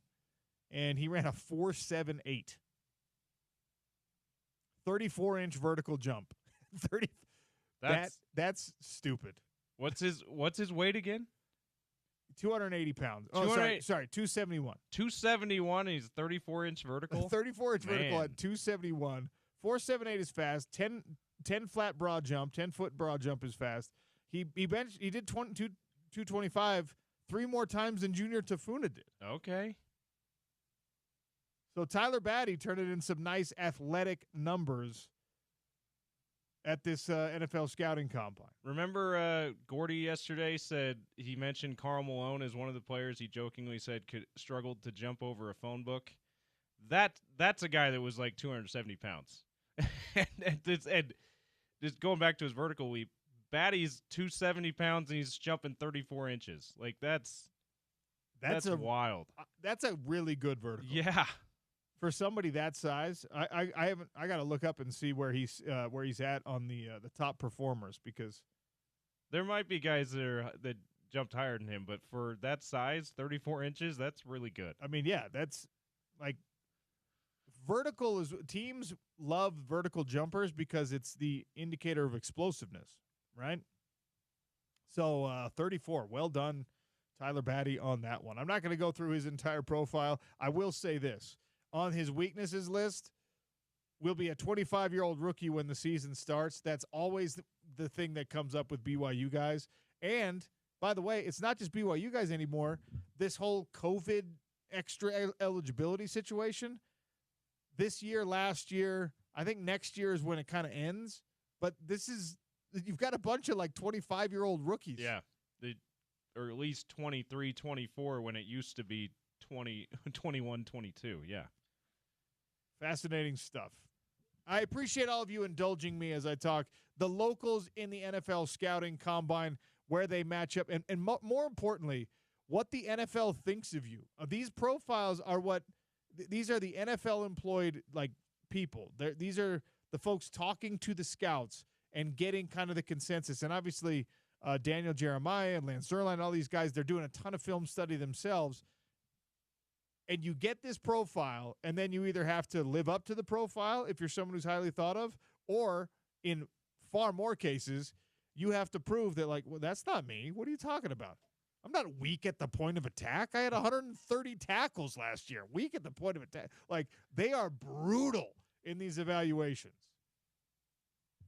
And he ran a 4.78, 34-inch vertical jump. 30. That's stupid. What's his weight again? 280 pounds. Oh, sorry, 271. 271. He's 34-inch vertical. 34-inch vertical at 271. 4.78 is fast. 10 flat broad jump. 10-foot broad jump is fast. He did 225 3 more times than Junior Tafuna did. Okay. So Tyler Batty turned it in some nice athletic numbers at this NFL scouting combine. Remember Gordy yesterday said he mentioned Karl Malone as one of the players he jokingly said struggled to jump over a phone book. That's a guy that was like 270 pounds. and just going back to his vertical leap, Batty's 270 pounds and he's jumping 34 inches. Like that's wild. That's a really good vertical. Yeah. For somebody that size, I got to look up and see where he's at on the top performers, because there might be guys that jumped higher than him, but for that size, 34 inches, that's really good. I mean, yeah, that's like vertical is teams love vertical jumpers because it's the indicator of explosiveness, right? So 34, well done, Tyler Batty on that one. I'm not going to go through his entire profile. I will say this. On his weaknesses list, will be a 25-year-old rookie when the season starts. That's always the thing that comes up with BYU guys. And, by the way, it's not just BYU guys anymore. This whole COVID extra eligibility situation, this year, last year, I think next year is when it kind of ends. But you've got a bunch of like 25-year-old rookies. Yeah, or at least 23, 24 when it used to be 20, 21, 22. Yeah. Fascinating stuff. I appreciate all of you indulging me as I talk. The locals in the NFL scouting combine, where they match up, and more importantly, what the NFL thinks of you. These profiles are these are the NFL employed like people. These are the folks talking to the scouts and getting kind of the consensus. And obviously, Daniel Jeremiah and Lance Zierlein, all these guys, they're doing a ton of film study themselves. And you get this profile, and then you either have to live up to the profile if you're someone who's highly thought of, or in far more cases, you have to prove that, like, well, that's not me. What are you talking about? I'm not weak at the point of attack. I had 130 tackles last year. Weak at the point of attack. Like, they are brutal in these evaluations.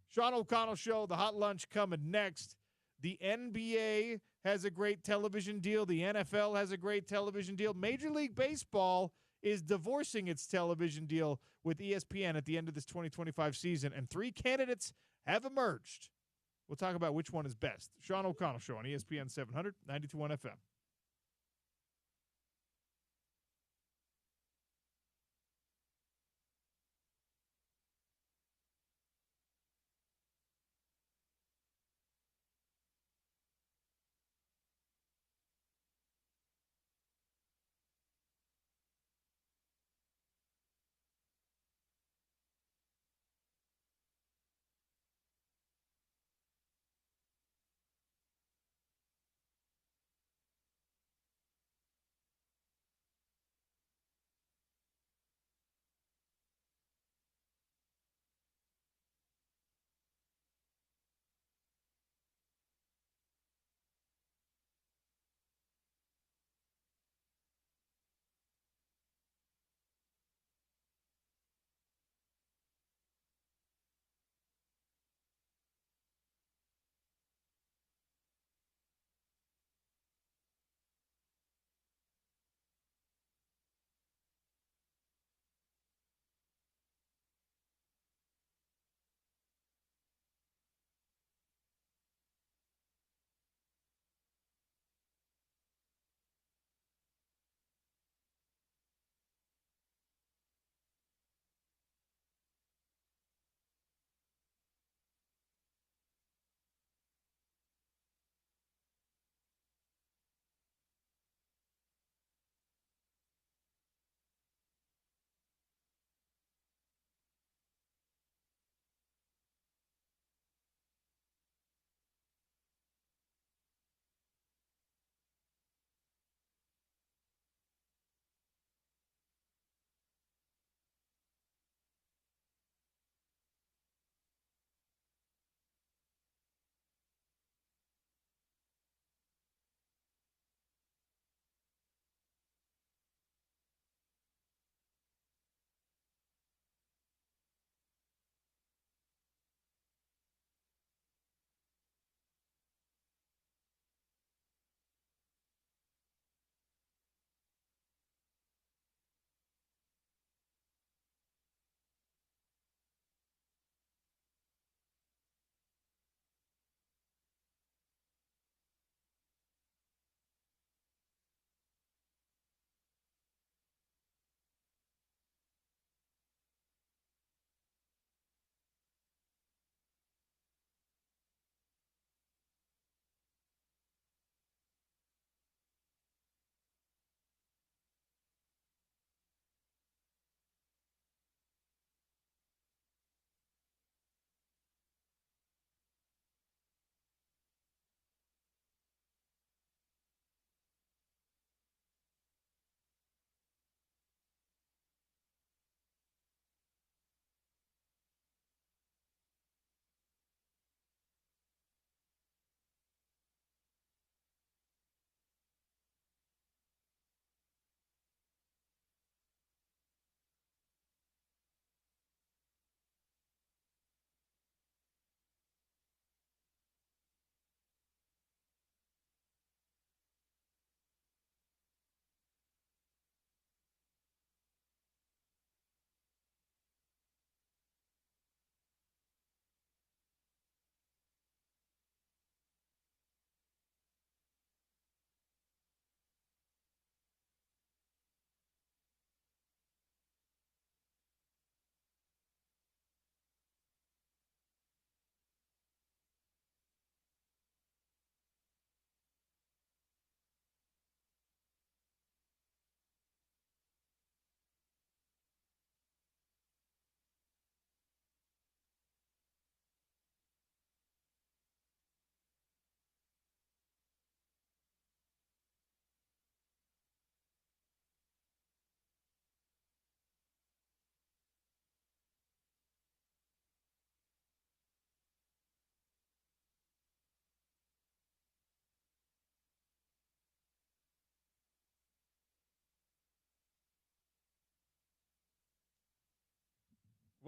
Sean O'Connell Show, the Hot Lunch coming next. The NBA has a great television deal. The NFL has a great television deal. Major League Baseball is divorcing its television deal with ESPN at the end of this 2025 season, and 3 candidates have emerged. We'll talk about which one is best. Sean O'Connell Show on ESPN 700, 92.1 FM.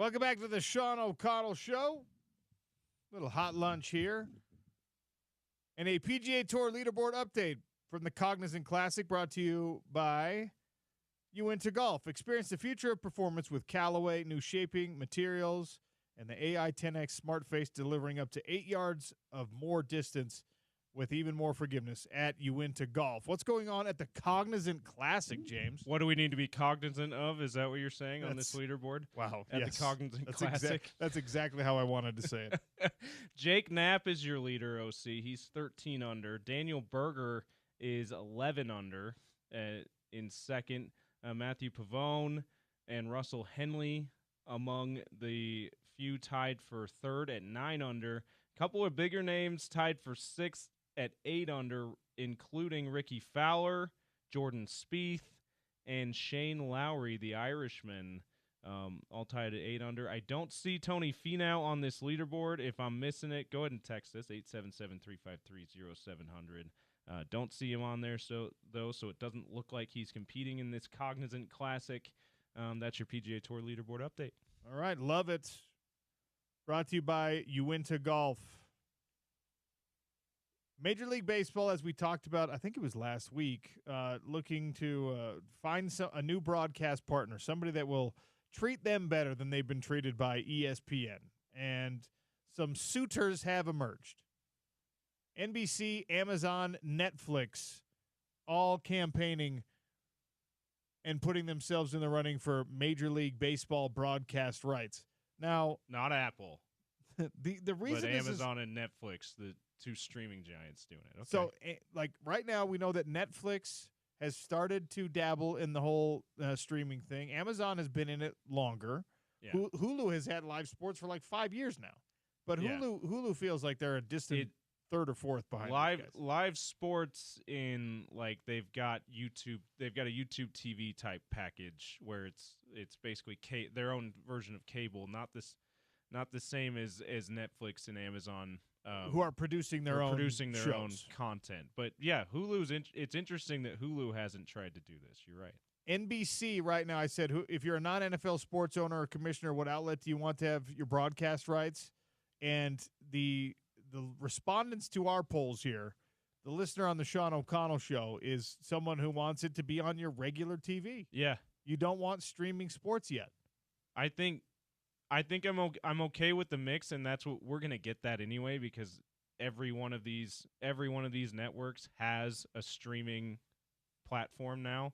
Welcome back to the Sean O'Connell Show. Little hot lunch here. And a PGA Tour leaderboard update from the Cognizant Classic brought to you by Uinta Golf. Experience the future of performance with Callaway, new shaping, materials, and the AI 10X Smart Face delivering up to 8 yards of more distance with even more forgiveness at Uinta Golf. What's going on at the Cognizant Classic, James? What do we need to be cognizant of? Is that what you're saying on this leaderboard? Wow. At yes. the Cognizant Classic? That's exactly how I wanted to say it. Jake Knapp is your leader, OC. He's 13 under. Daniel Berger is 11 under in second. Matthew Pavone and Russell Henley among the few tied for third at 9 under. A couple of bigger names tied for sixth at 8 under, including Ricky Fowler, Jordan Spieth, and Shane Lowry, the Irishman, all tied at 8 under. I don't see Tony Finau on this leaderboard. If I'm missing it, go ahead and text us, 877-353-0700. Don't see him on there, so it doesn't look like he's competing in this Cognizant Classic. That's your PGA Tour leaderboard update. All right, love it. Brought to you by Uinta Golf. Major League Baseball, as we talked about, I think it was last week, looking to find a new broadcast partner, somebody that will treat them better than they've been treated by ESPN. And some suitors have emerged. NBC, Amazon, Netflix, all campaigning and putting themselves in the running for Major League Baseball broadcast rights. Now, not Apple. the reason but this Amazon and Netflix, the two streaming giants doing it. Okay. So, like right now, we know that Netflix has started to dabble in the whole streaming thing. Amazon has been in it longer. Yeah. Hulu has had live sports for like 5 years now, but Hulu feels like they're a distant third or fourth behind. Live sports in like they've got a YouTube TV type package where it's basically their own version of cable, not the same as Netflix and Amazon. Who are producing their own content. But yeah, it's interesting that Hulu hasn't tried to do this. You're right. NBC right now, I said, if you're a non-NFL sports owner or commissioner, what outlet do you want to have your broadcast rights? And the respondents to our polls here, the listener on the Sean O'Connell Show is someone who wants it to be on your regular TV. Yeah. You don't want streaming sports yet. I think I'm okay with the mix, and that's what we're gonna get that anyway, because every one of these networks has a streaming platform now.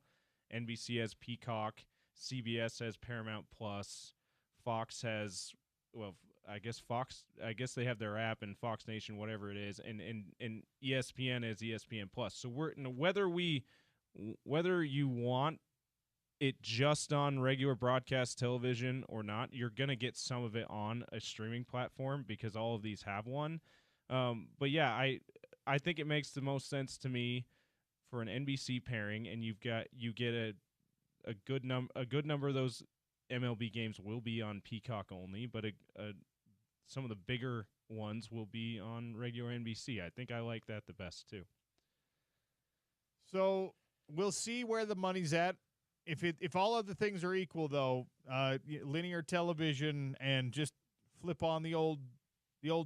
NBC has Peacock, CBS has Paramount Plus, Fox has I guess they have their app, and Fox Nation, whatever it is, and ESPN has ESPN Plus. So whether you want it just on regular broadcast television or not, you're going to get some of it on a streaming platform because all of these have one. But yeah, I think it makes the most sense to me for an NBC pairing, and you get a good number of those MLB games will be on Peacock only, but some of the bigger ones will be on regular NBC. I think I like that the best too. So we'll see where the money's at. If all other things are equal, though, linear television and just flip on the old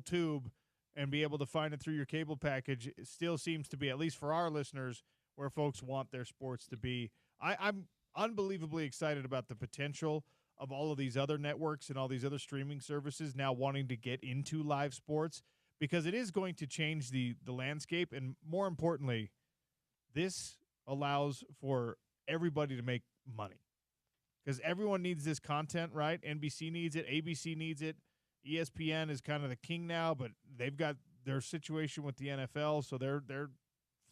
tube and be able to find it through your cable package, it still seems to be, at least for our listeners, where folks want their sports to be. I'm unbelievably excited about the potential of all of these other networks and all these other streaming services now wanting to get into live sports, because it is going to change the landscape. And more importantly, this allows for everybody to make money, because everyone needs this content, right? NBC needs it, ABC needs it, ESPN is kind of the king now, but they've got their situation with the NFL, so they're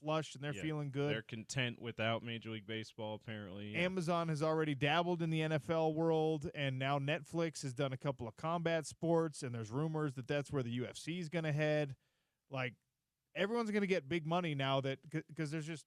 flush and they're feeling good. They're content without Major League Baseball, apparently. Yeah. Amazon has already dabbled in the NFL world, and now Netflix has done a couple of combat sports, and there's rumors that that's where the UFC is going to head. Like, everyone's going to get big money now, that because there's just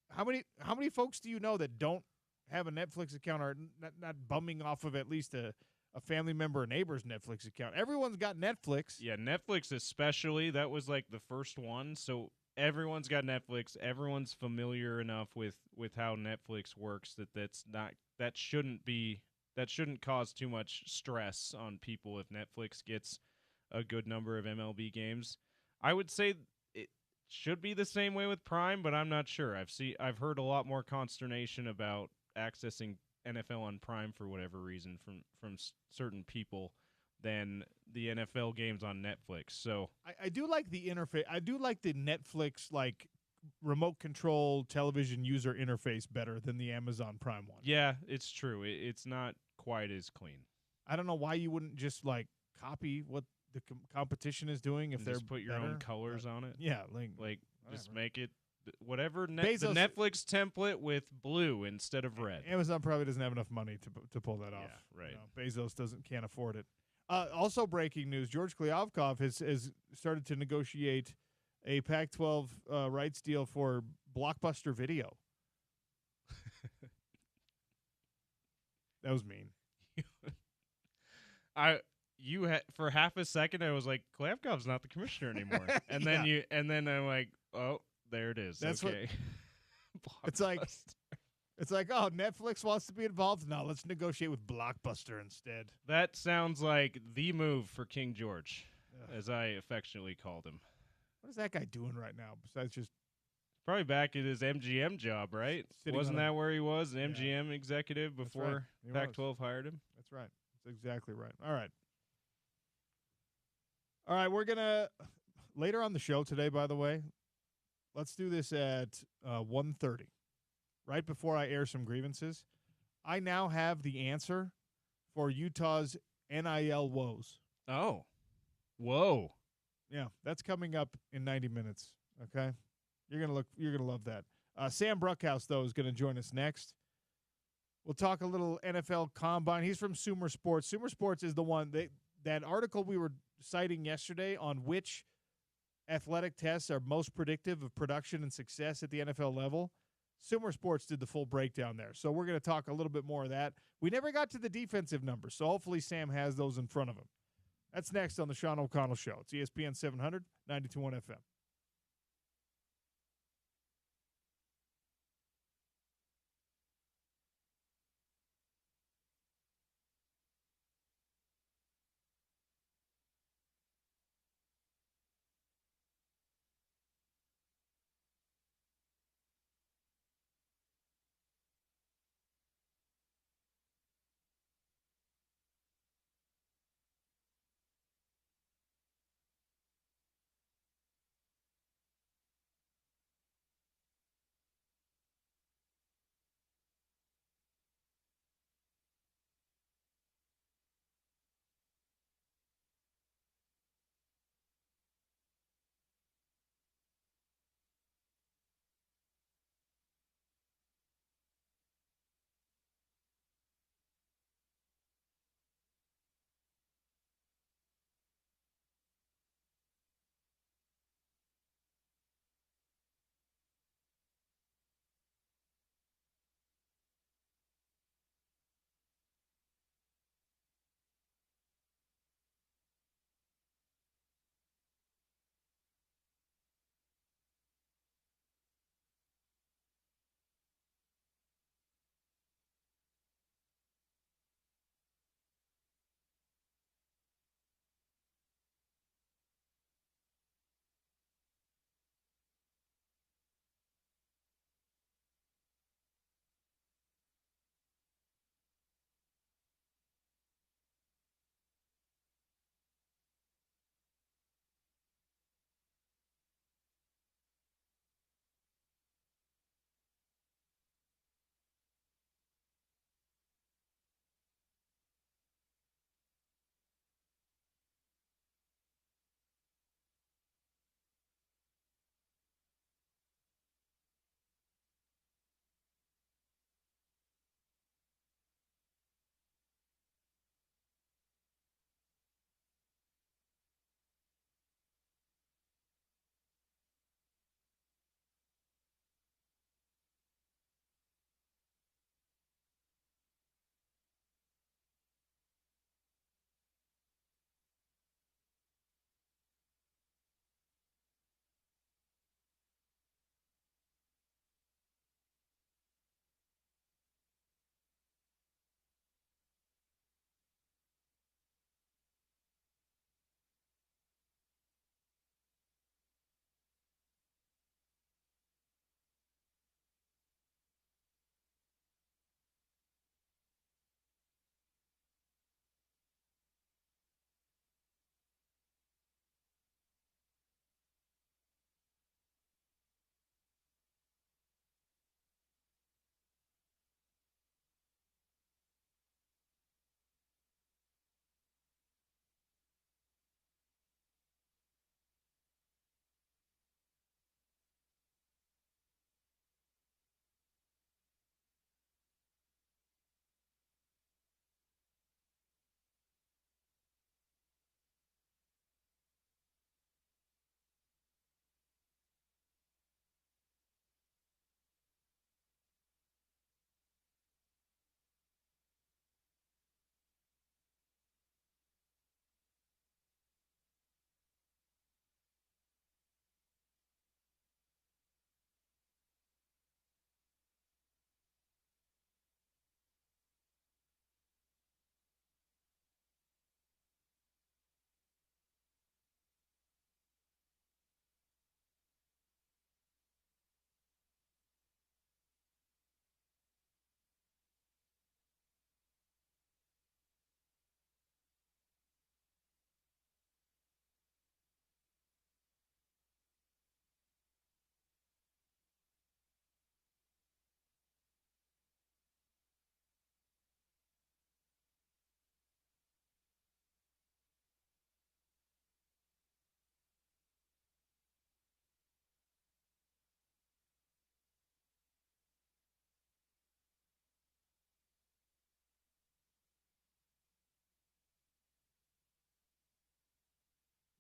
how many folks do you know that don't have a Netflix account or not bumming off of at least a family member or neighbor's Netflix account? Everyone's got Netflix. Yeah, Netflix especially. That was like the first one. So everyone's got Netflix. Everyone's familiar enough with how Netflix works that that shouldn't be that shouldn't cause too much stress on people if Netflix gets a good number of MLB games. I would say it should be the same way with Prime, but I'm not sure. I've heard a lot more consternation about accessing NFL on Prime for whatever reason from certain people than the NFL games on Netflix. So I do like the interface. I do like the Netflix like remote control television user interface better than the Amazon Prime one. yeah, it's true. It's not quite as clean. I don't know why you wouldn't just like copy what the competition is doing if And they're just put your better, own colors on it. Yeah, Like just whatever. make it whatever the Bezos- Netflix template with blue instead of red. Amazon probably doesn't have enough money to pull that off. Yeah, right. Bezos can't afford it. Also, breaking news: George Kliavkov has started to negotiate a Pac-12 rights deal for Blockbuster Video. That was mean. For half a second I was like, Klavkov's not the commissioner anymore, and then I'm like, oh, there it is. That's okay. It's like, oh, Netflix wants to be involved. Now let's negotiate with Blockbuster instead. That sounds like the move for King George, Ugh. as I affectionately called him. What is that guy doing right now besides just Probably back at his MGM job, right? Sitting Wasn't on a- that where he was, an Yeah. MGM executive That's before right. He was. Pac-12 hired him? That's right. That's exactly right. All right. All right, we're going to later on the show today, by the way, let's do this at 1:30. Right before I air some grievances. I now have the answer for Utah's NIL woes. Oh. Whoa. Yeah, that's coming up in 90 minutes, okay? You're going to love that. Sam Bruckhouse though is going to join us next. We'll talk a little NFL Combine. He's from Sumer Sports. Sumer Sports is the one that article we were citing yesterday on which athletic tests are most predictive of production and success at the NFL level. Sumer Sports did the full breakdown there. So we're going to talk a little bit more of that. We never got to the defensive numbers, so hopefully Sam has those in front of him. That's next on the Sean O'Connell Show. It's ESPN 700, 92.1 FM.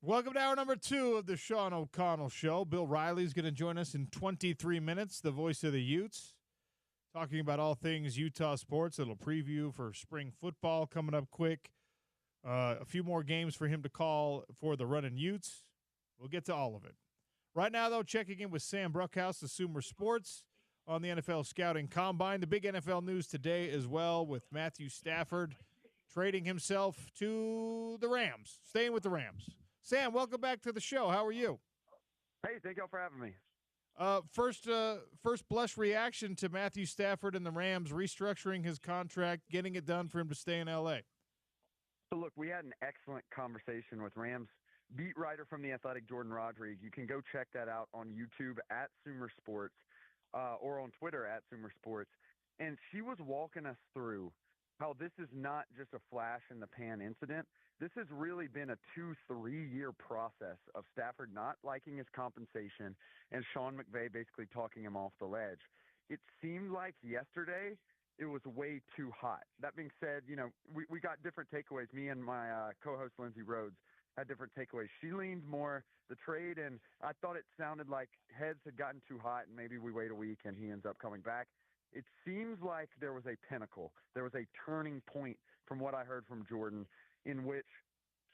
Welcome to hour number 2 of the Sean O'Connell Show. Bill Riley's going to join us in 23 minutes, the voice of the Utes, talking about all things Utah sports. A little preview for spring football coming up quick. A few more games for him to call for the Runnin' Utes. We'll get to all of it. Right now, though, checking in with Sam Bruckhouse of Sumer Sports on the NFL Scouting Combine. The big NFL news today as well, with Matthew Stafford trading himself to the Rams, staying with the Rams. Sam, welcome back to the show. How are you? Hey, thank y'all for having me. First blush reaction to Matthew Stafford and the Rams restructuring his contract, getting it done for him to stay in L.A. So, look, we had an excellent conversation with Rams beat writer from The Athletic, Jordan Rodriguez. You can go check that out on YouTube at Sumer Sports or on Twitter at Sumer Sports. And she was walking us through how this is not just a flash-in-the-pan incident. This has really been a 2-3 year process of Stafford not liking his compensation and Sean McVay basically talking him off the ledge. It seemed like yesterday it was way too hot. That being said, we got different takeaways. Me and my co-host Lindsey Rhodes had different takeaways. She leaned more the trade, and I thought it sounded like heads had gotten too hot, and maybe we wait a week and he ends up coming back. It seems like there was a pinnacle. There was a turning point from what I heard from Jordan, in which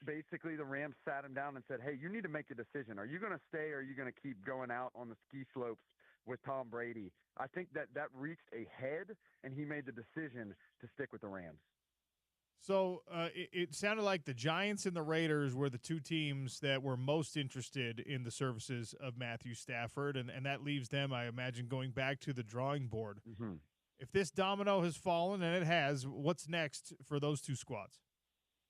basically the Rams sat him down and said, hey, you need to make a decision. Are you going to stay, or are you going to keep going out on the ski slopes with Tom Brady? I think that reached a head, and he made the decision to stick with the Rams. So it sounded like the Giants and the Raiders were the two teams that were most interested in the services of Matthew Stafford, and that leaves them, I imagine, going back to the drawing board. Mm-hmm. If this domino has fallen, and it has, what's next for those two squads?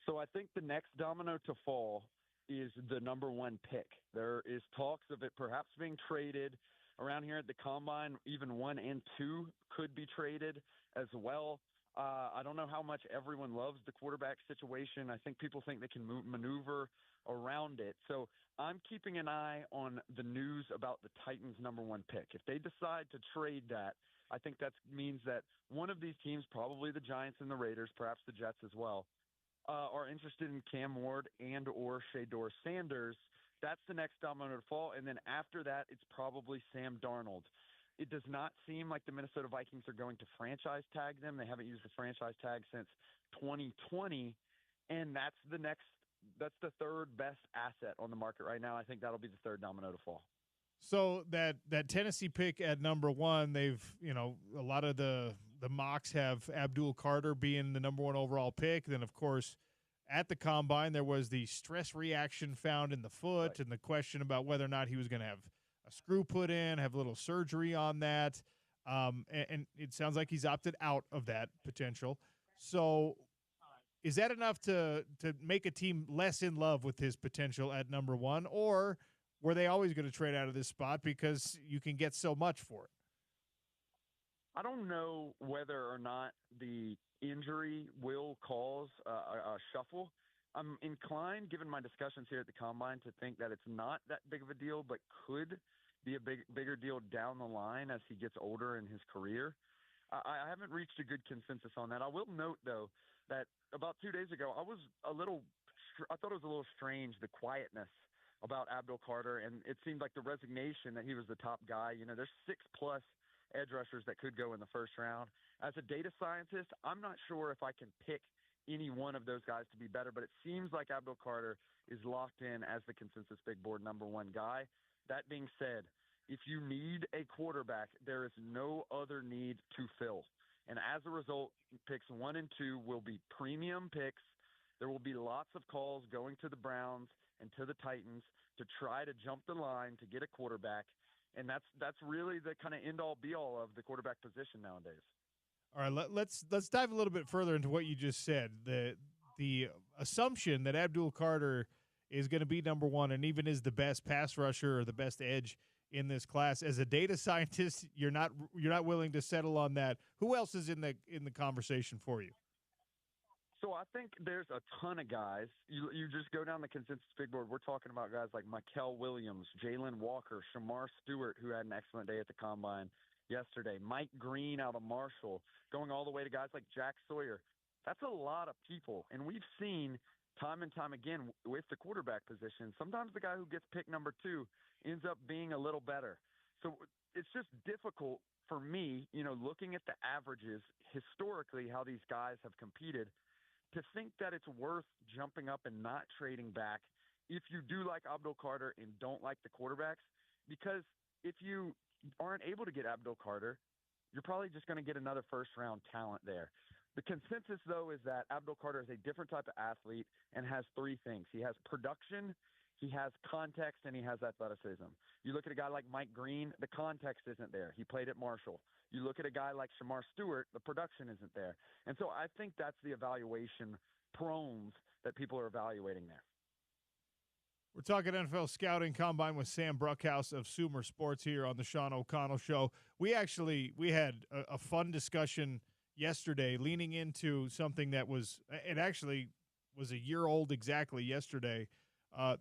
So I think the next domino to fall is the number 1 pick. There is talks of it perhaps being traded around here at the Combine. Even 1 and 2 could be traded as well. I don't know how much everyone loves the quarterback situation. I think people think they can maneuver around it. So I'm keeping an eye on the news about the Titans' number 1 pick. If they decide to trade that, I think that means that one of these teams, probably the Giants and the Raiders, perhaps the Jets as well, are interested in Cam Ward and or Shedeur Sanders. That's the next domino to fall. And then after that, it's probably Sam Darnold. It does not seem like the Minnesota Vikings are going to franchise tag them. They haven't used the franchise tag since 2020, and that's the third best asset on the market right now. I think that'll be the third domino to fall. So that Tennessee pick at number 1, they've, a lot of the mocks have Abdul Carter being the number 1 overall pick. Then, of course, at the Combine, there was the stress reaction found in the foot, right, and the question about whether or not he was going to have a screw put in, have a little surgery on that. And it sounds like he's opted out of that potential. So is that enough to make a team less in love with his potential at number 1, or were they always going to trade out of this spot because you can get so much for it? I don't know whether or not the injury will cause a shuffle. I'm inclined, given my discussions here at the Combine, to think that it's not that big of a deal, but could be a bigger deal down the line as he gets older in his career. I haven't reached a good consensus on that. I will note, though, that about 2 days ago, I thought it was a little strange, the quietness about Abdul Carter, and it seemed like the resignation that he was the top guy. There's 6+ edge rushers that could go in the first round. As a data scientist, I'm not sure if I can pick any one of those guys to be better, but it seems like Abdul Carter is locked in as the consensus big board number 1 guy. That being said, if you need a quarterback, there is no other need to fill. And as a result, picks 1 and 2 will be premium picks. There will be lots of calls going to the Browns and to the Titans to try to jump the line to get a quarterback. And that's really the kind of end-all, be-all of the quarterback position nowadays. All right, let's dive a little bit further into what you just said. The assumption that Abdul Carter is going to be number 1 and even is the best pass rusher or the best edge in this class. As a data scientist, you're not willing to settle on that. Who else is in the conversation for you? So I think there's a ton of guys. You just go down the consensus big board. We're talking about guys like Mykal Williams, Jalen Walker, Shamar Stewart, who had an excellent day at the Combine yesterday, Mike Green out of Marshall, going all the way to guys like Jack Sawyer. That's a lot of people, and we've seen time and time again with the quarterback position, sometimes the guy who gets picked number 2 ends up being a little better. So it's just difficult for me, looking at the averages historically, how these guys have competed, to think that it's worth jumping up and not trading back if you do like Abdul Carter and don't like the quarterbacks. Because if you aren't able to get Abdul Carter, you're probably just going to get another first-round talent there. The consensus, though, is that Abdul Carter is a different type of athlete and has 3 things. He has production, he has context, and he has athleticism. You look at a guy like Mike Green, the context isn't there. He played at Marshall. You look at a guy like Shamar Stewart, the production isn't there. And so I think that's the evaluation pros that people are evaluating there. We're talking NFL Scouting Combine with Sam Bruckhouse of Sumer Sports here on the Sean O'Connell Show. We had a fun discussion yesterday leaning into something that was a year old exactly yesterday.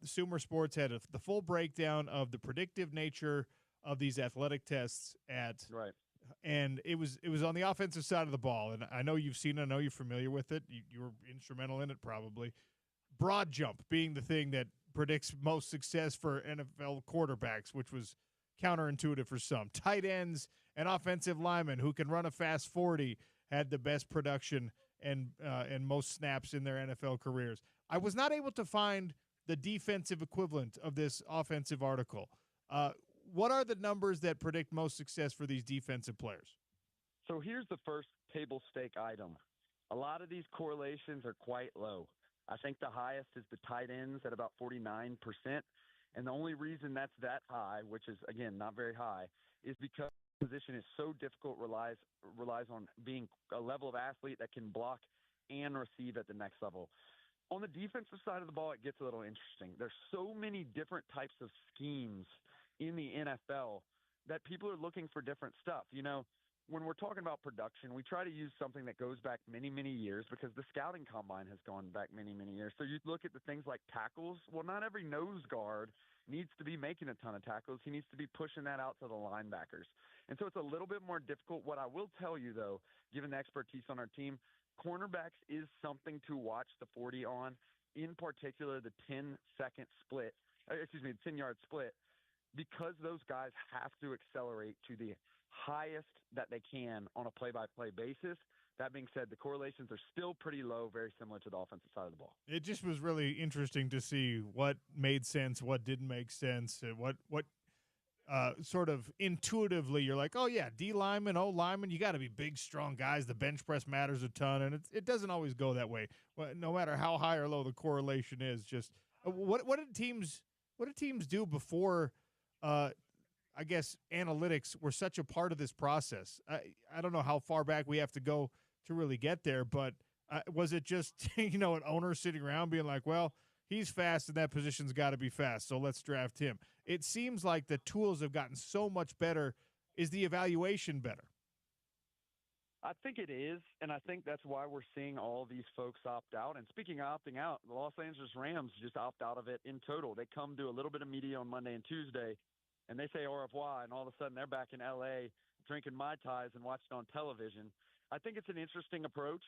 Sumer Sports had the full breakdown of the predictive nature of these athletic tests right. And it was on the offensive side of the ball. And I know you've seen it. I know you're familiar with it. You were instrumental in it probably. Broad jump being the thing that predicts most success for NFL quarterbacks, which was counterintuitive for some. Tight ends and offensive linemen who can run a fast 40 had the best production and most snaps in their NFL careers. I was not able to find the defensive equivalent of this offensive article. What are the numbers that predict most success for these defensive players? So here's the first table stake item. A lot of these correlations are quite low. I think the highest is the tight ends at about 49%. And the only reason that's that high, which is, again, not very high, is because the position is so difficult, relies on being a level of athlete that can block and receive at the next level. On the defensive side of the ball, it gets a little interesting. There's so many different types of schemes in the NFL that people are looking for different stuff. When we're talking about production, we try to use something that goes back many, many years because the scouting combine has gone back many, many years. So you look at the things like tackles. Well, not every nose guard needs to be making a ton of tackles. He needs to be pushing that out to the linebackers. And so it's a little bit more difficult. What I will tell you, though, given the expertise on our team, cornerbacks is something to watch the 40 on, in particular the 10-second split, the 10-yard split, because those guys have to accelerate to the highest that they can on a play-by-play basis. That being said, the correlations are still pretty low, very similar to the offensive side of the ball. It just was really interesting to see what made sense, what didn't make sense, and what sort of intuitively you're like, oh, yeah, D lineman, O lineman, you got to be big, strong guys. The bench press matters a ton, and it doesn't always go that way. No matter how high or low the correlation is, just what did teams do before I guess analytics were such a part of this process? I don't know how far back we have to go to really get there, but was it just, an owner sitting around being like, well, he's fast and that position's got to be fast, so let's draft him? It seems like the tools have gotten so much better. Is the evaluation better? I think it is, and I think that's why we're seeing all these folks opt out. And speaking of opting out, the Los Angeles Rams just opt out of it in total. They come do a little bit of media on Monday and Tuesday, and they say au revoir, and all of a sudden they're back in L.A. drinking Mai Tais and watching on television. I think it's an interesting approach.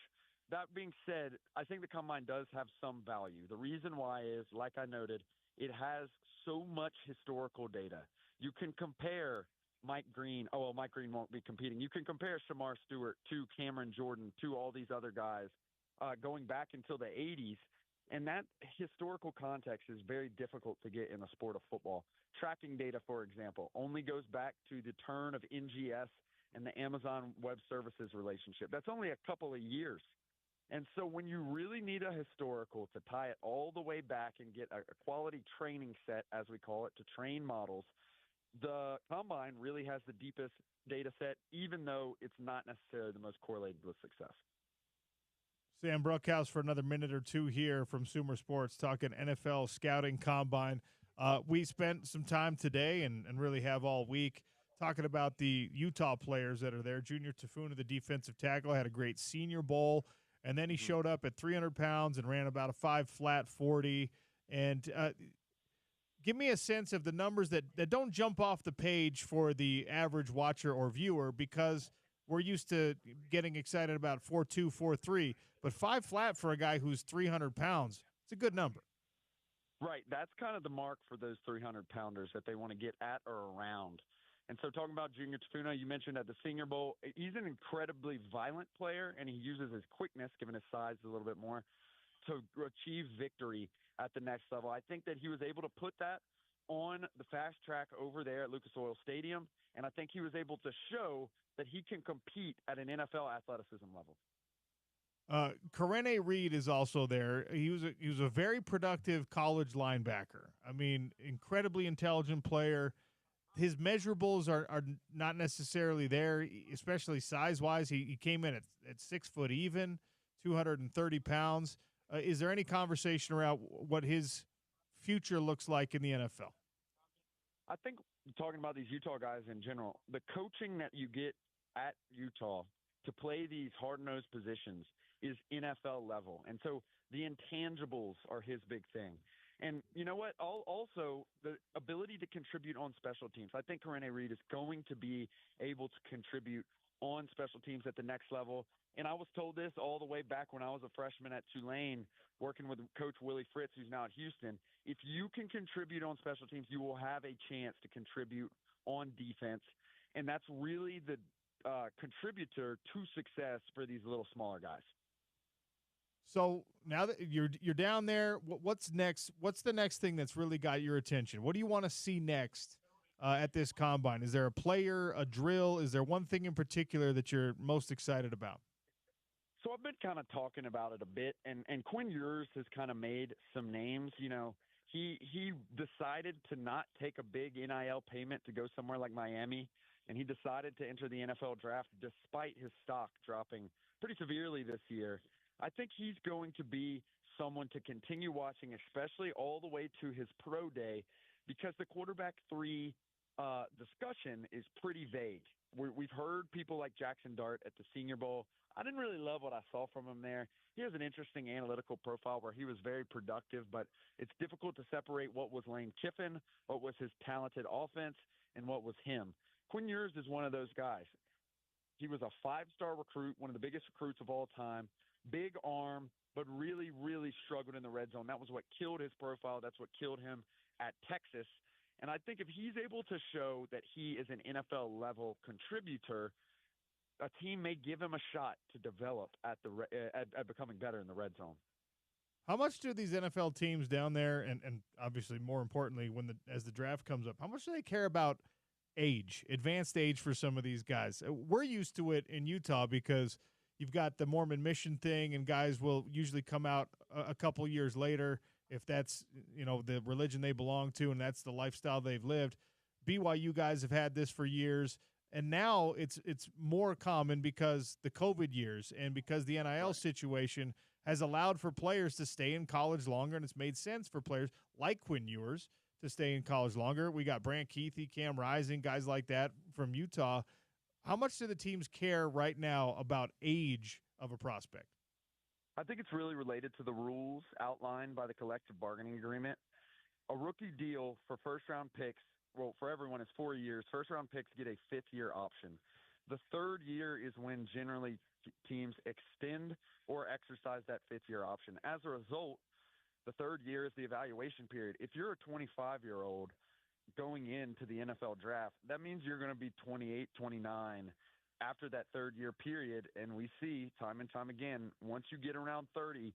That being said, I think the Combine does have some value. The reason why is, like I noted, it has so much historical data. You can compare Mike Green. Oh, well, Mike Green won't be competing. You can compare Shamar Stewart to Cameron Jordan to all these other guys going back until the 80s. And that historical context is very difficult to get in the sport of football. Tracking data, for example, only goes back to the turn of NGS and the Amazon Web Services relationship. That's only a couple of years. And so when you really need a historical to tie it all the way back and get a quality training set, as we call it, to train models, the Combine really has the deepest data set, even though it's not necessarily the most correlated with success. Sam Bruckhouse for another minute or two here from Sumer Sports talking NFL Scouting Combine. We spent some time today and really have all week talking about the Utah players that are there. Junior Tafuna, the defensive tackle, had a great Senior Bowl, and then he showed up at 300 pounds and ran about a 5 40. And give me a sense of the numbers that don't jump off the page for the average watcher or viewer, because we're used to getting excited about 4.2, 4.3, but 5 flat for a guy who's 300 pounds. It's a good number. Right. That's kind of the mark for those 300-pounders that they want to get at or around. And so talking about Junior Tafuna, you mentioned at the Senior Bowl, he's an incredibly violent player, and he uses his quickness, given his size a little bit more, to achieve victory at the next level. I think that he was able to put that on the fast track over there at Lucas Oil Stadium, and I think he was able to show that he can compete at an NFL athleticism level. Karene Reed is also there. He was a very productive college linebacker. I mean, incredibly intelligent player. His measurables are not necessarily there, especially size-wise. He came in at 6 foot even, 230 pounds. Is there any conversation around what his future looks like in the NFL? I think talking about these Utah guys in general, the coaching that you get at Utah to play these hard-nosed positions is NFL level. And so the intangibles are his big thing. And you know what? Also, the ability to contribute on special teams. I think Karene Reed is going to be able to contribute on special teams at the next level. And I was told this all the way back when I was a freshman at Tulane, working with Coach Willie Fritz, who's now at Houston. If you can contribute on special teams, you will have a chance to contribute on defense. And that's really the contributor to success for these little smaller guys. So now that you're down there, what's next? What's the next thing that's really got your attention? What do you want to see next at this combine? Is there a player, a drill? Is there one thing in particular that you're most excited about? So I've been kind of talking about it a bit, and Quinn Ewers has kind of made some names. You know, he decided to not take a big NIL payment to go somewhere like Miami, and he decided to enter the NFL draft despite his stock dropping pretty severely this year. I think he's going to be someone to continue watching, especially all the way to his pro day, because the quarterback 3 discussion is pretty vague. We've heard people like Jackson Dart at the Senior Bowl. I didn't really love what I saw from him there. He has an interesting analytical profile where he was very productive, but it's difficult to separate what was Lane Kiffin, what was his talented offense, and what was him. Quinn Ewers is one of those guys. He was a 5-star recruit, one of the biggest recruits of all time. Big arm, but really, really struggled in the red zone. That was what killed his profile. That's what killed him at Texas. And I think if he's able to show that he is an NFL-level contributor, a team may give him a shot to develop at becoming better in the red zone. How much do these NFL teams down there, and obviously more importantly, as the draft comes up, how much do they care about age, advanced age for some of these guys? We're used to it in Utah because – you've got the Mormon mission thing, and guys will usually come out a couple years later if that's, the religion they belong to and that's the lifestyle they've lived. BYU guys have had this for years, and now it's more common because the COVID years and because the NIL situation has allowed for players to stay in college longer, and it's made sense for players like Quinn Ewers to stay in college longer. We got Brant Keithy, Cam Rising, guys like that from Utah. How much do the teams care right now about age of a prospect? I think it's really related to the rules outlined by the collective bargaining agreement. A rookie deal for first-round picks, well, for everyone, is 4 years. First-round picks get a 5th-year option. The 3rd year is when generally teams extend or exercise that 5th-year option. As a result, the 3rd year is the evaluation period. If you're a 25-year-old going into the NFL draft, that means you're going to be 28, 29 after that 3rd year period. And we see time and time again, once you get around 30,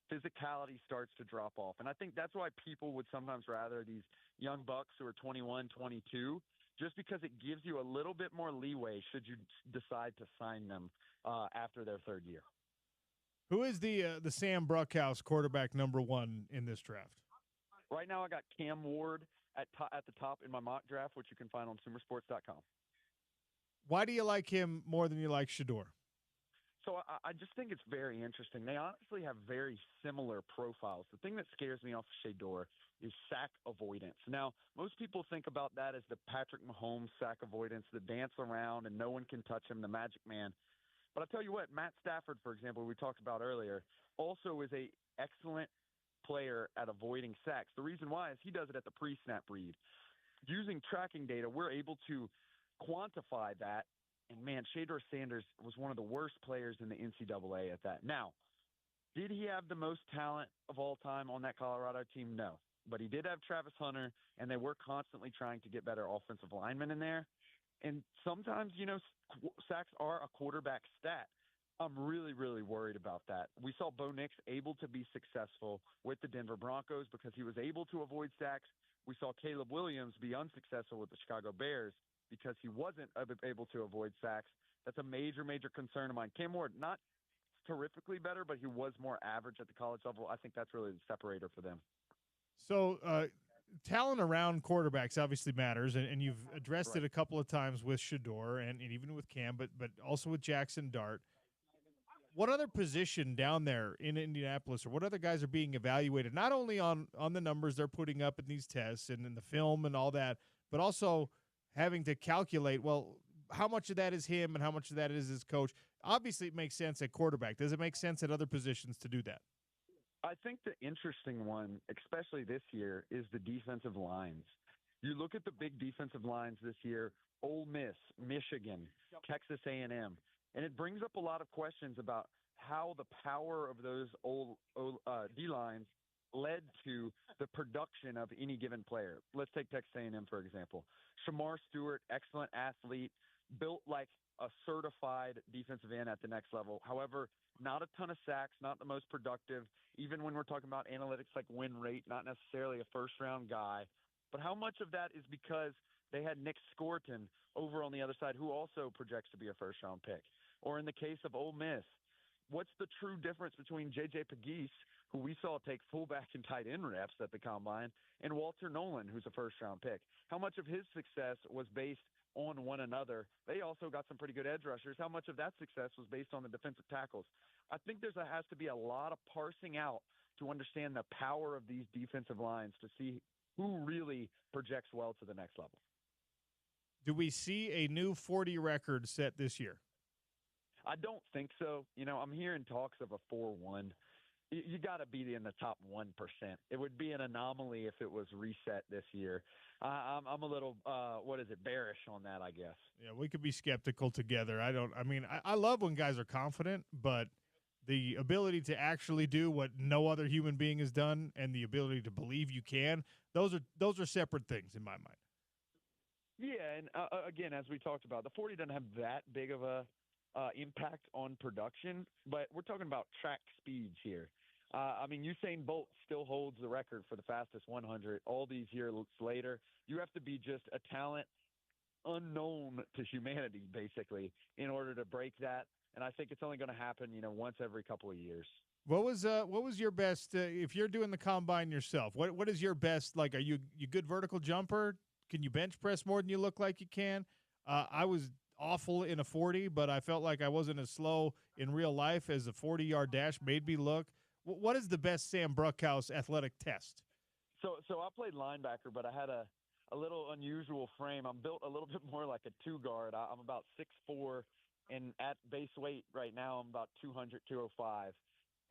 physicality starts to drop off. And I think that's why people would sometimes rather these young bucks who are 21, 22, just because it gives you a little bit more leeway should you decide to sign them after their 3rd year. Who is the Sam Bruckhouse quarterback number 1 in this draft? Right now I got Cam Ward at the top in my mock draft, which you can find on Sumersports.com. Why do you like him more than you like Shedeur? So I just think it's very interesting. They honestly have very similar profiles. The thing that scares me off of Shedeur is sack avoidance. Now, most people think about that as the Patrick Mahomes sack avoidance, the dance around and no one can touch him, the magic man. But I'll tell you what, Matt Stafford, for example, we talked about earlier, also is a excellent player at avoiding sacks. The reason why is he does it at the pre-snap read. Using tracking data, we're able to quantify that. And, man, Shedeur Sanders was one of the worst players in the NCAA at that. Now, Did he have the most talent of all time on that Colorado team? No. But he did have Travis Hunter, and they were constantly trying to get better offensive linemen in there. And sometimes, sacks are a quarterback stat. I'm really, really worried about that. We saw Bo Nix able to be successful with the Denver Broncos because he was able to avoid sacks. We saw Caleb Williams be unsuccessful with the Chicago Bears because he wasn't able to avoid sacks. That's a major, major concern of mine. Cam Ward, not terrifically better, but he was more average at the college level. I think that's really the separator for them. So talent around quarterbacks obviously matters, and you've addressed it a couple of times with Shedeur and even with Cam, but also with Jackson Dart. What other position down there in Indianapolis, or what other guys are being evaluated, not only on the numbers they're putting up in these tests and in the film and all that, but also having to calculate, well, how much of that is him and how much of that is his coach? Obviously, it makes sense at quarterback. Does it make sense at other positions to do that? I think the interesting one, especially this year, is the defensive lines. You look at the big defensive lines this year, Ole Miss, Michigan, Texas A&M, and it brings up a lot of questions about how the power of those old D-lines led to the production of any given player. Let's take Texas A&M, for example. Shamar Stewart, excellent athlete, built like a certified defensive end at the next level. However, not a ton of sacks, not the most productive. Even when we're talking about analytics like win rate, not necessarily a first-round guy. But how much of that is because they had Nick Scorton over on the other side, who also projects to be a first-round pick? Or in the case of Ole Miss, what's the true difference between J.J. Pegues, who we saw take fullback and tight end reps at the Combine, and Walter Nolan, who's a first-round pick? How much of his success was based on one another? They also got some pretty good edge rushers. How much of that success was based on the defensive tackles? I think has to be a lot of parsing out to understand the power of these defensive lines to see who really projects well to the next level. Do we see a new 40 record set this year? I don't think so. I'm hearing talks of a 4-1. You got to be in the top 1%. It would be an anomaly if it was reset this year. I'm a little, bearish on that, I guess. Yeah, we could be skeptical together. I love when guys are confident, but the ability to actually do what no other human being has done and the ability to believe you can, those are separate things in my mind. Yeah, and again, as we talked about, the 40 doesn't have that big of a impact on production, but we're talking about track speeds here. Usain Bolt still holds the record for the fastest 100 all these years later. You have to be just a talent unknown to humanity, basically, in order to break that. And I think it's only going to happen, once every couple of years. What was your best if you're doing the combine yourself? What is your best? Like, are you good vertical jumper? Can you bench press more than you look like you can? I was awful in a 40, but I felt like I wasn't as slow in real life as a 40-yard dash made me look. What is the best Sam Bruckhouse athletic test? So I played linebacker, but I had a little unusual frame. I'm built a little bit more like a two-guard. I'm about 6'4", and at base weight right now I'm about 200, 205.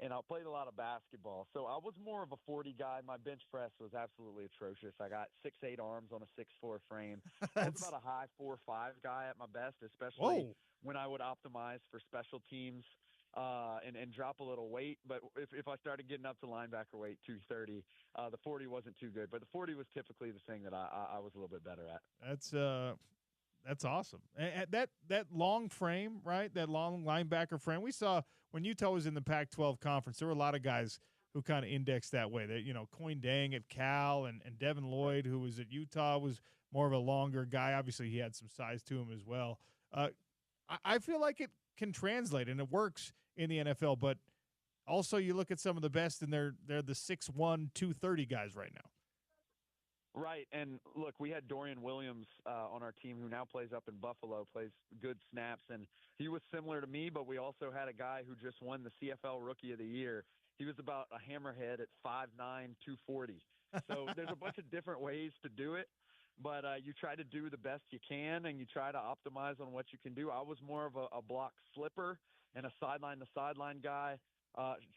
And I played a lot of basketball. So I was more of a 40 guy. My bench press was absolutely atrocious. I got 6'8" arms on a 6'4" frame. I was about a high 4'5" guy at my best, especially when I would optimize for special teams and drop a little weight. But if I started getting up to linebacker weight, 230, the 40 wasn't too good. But the 40 was typically the thing that I was a little bit better at. That's awesome. And that long frame, right? That long linebacker frame. We saw when Utah was in the Pac-12 conference, there were a lot of guys who kind of indexed that way. That Coin Dang at Cal and Devin Lloyd, who was at Utah, was more of a longer guy. Obviously, he had some size to him as well. I feel like it can translate and it works in the NFL, but also you look at some of the best and they're the 6'1", 230 guys right now. Right, and look, we had Dorian Williams on our team who now plays up in Buffalo, plays good snaps, and he was similar to me, but we also had a guy who just won the CFL Rookie of the Year. He was about a hammerhead at 5'9", 240. So there's a bunch of different ways to do it, but you try to do the best you can, and you try to optimize on what you can do. I was more of a block slipper and a sideline-to-sideline guy.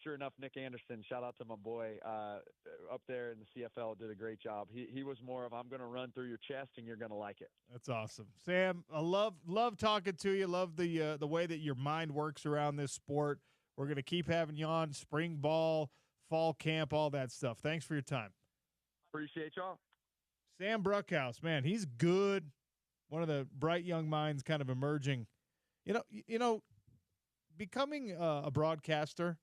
Sure enough, Nick Anderson, shout out to my boy up there in the CFL, did a great job. He was more of, I'm going to run through your chest and you're going to like it. That's awesome. Sam, I love talking to you. Love the way that your mind works around this sport. We're going to keep having you on spring ball, fall camp, all that stuff. Thanks for your time. Appreciate y'all. Sam Bruckhouse, man, he's good. One of the bright young minds kind of emerging. You know, becoming a broadcaster,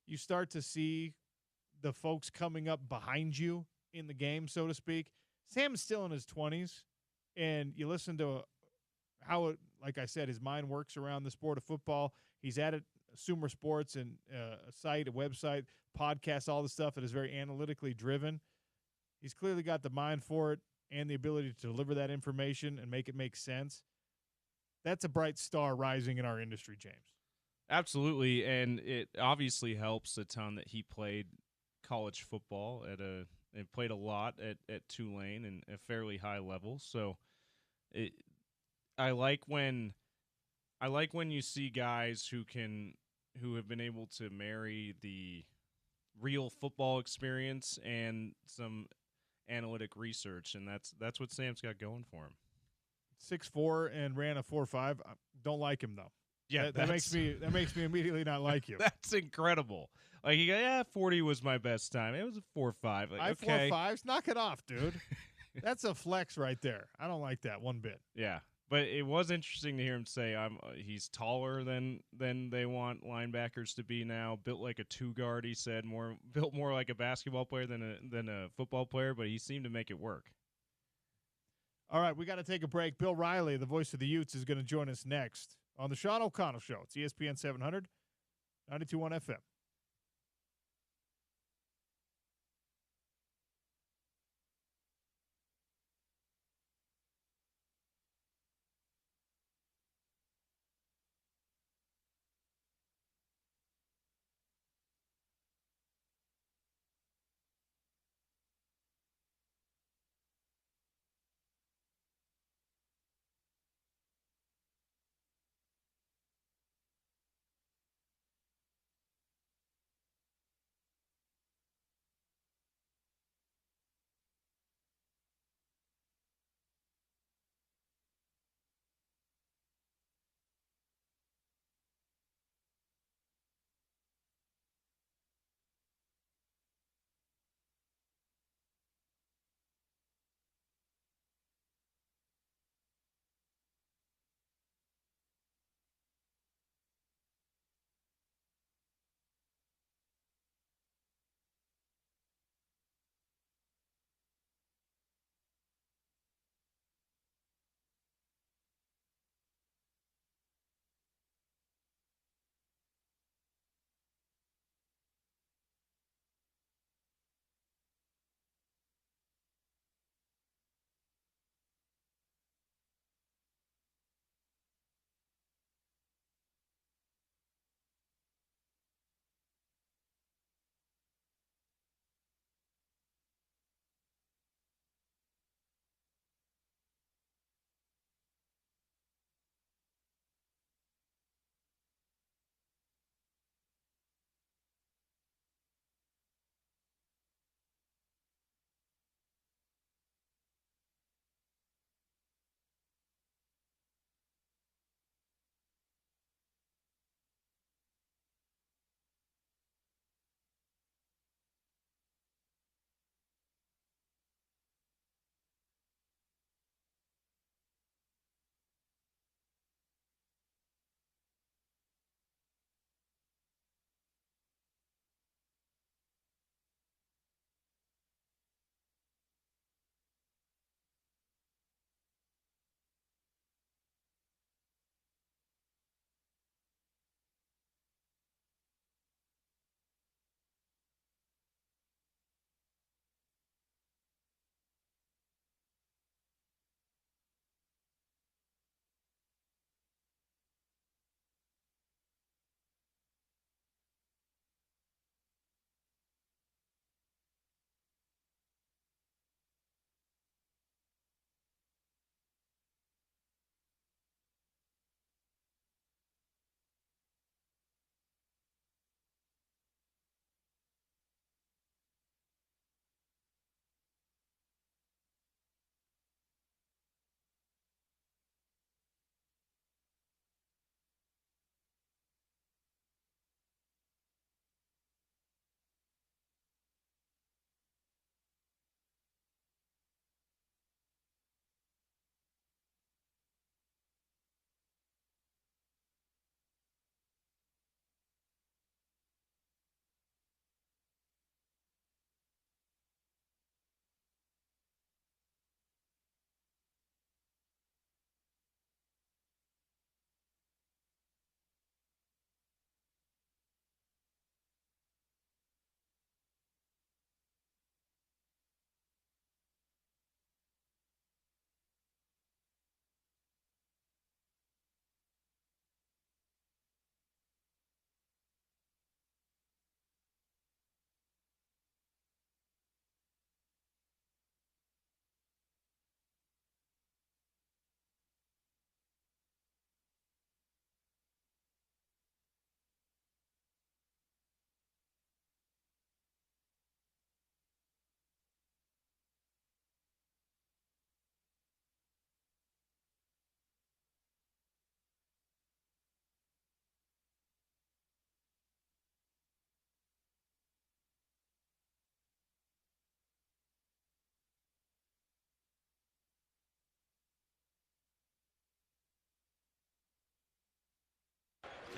you start to see the folks coming up behind you in the game, so to speak. Sam's still in his 20s, and you listen to how, like I said, his mind works around the sport of football. He's at it, Sumer Sports, and a site, a website, podcasts, all the stuff that is very analytically driven. He's clearly got the mind for it and the ability to deliver that information and make it make sense. That's a bright star rising in our industry, James. Absolutely, and it obviously helps a ton that he played college football and played a lot at Tulane and a fairly high level. So I like when you see guys who have been able to marry the real football experience and some analytic research, and that's what Sam's got going for him. 6'4" and ran a 4.5. Don't like him though. Yeah, that makes me immediately not like you. That's incredible. Like, 40 was my best time. It was a 4.5. Like, okay. 4.5s. Knock it off, dude. That's a flex right there. I don't like that one bit. Yeah, but it was interesting to hear him say he's taller than they want linebackers to be now. Built like a 2-guard, he said. Built more like a basketball player than a football player, but he seemed to make it work. All right, we got to take a break. Bill Riley, the voice of the Utes, is going to join us next on the Sean O'Connell Show. It's ESPN 700, 92.1 FM.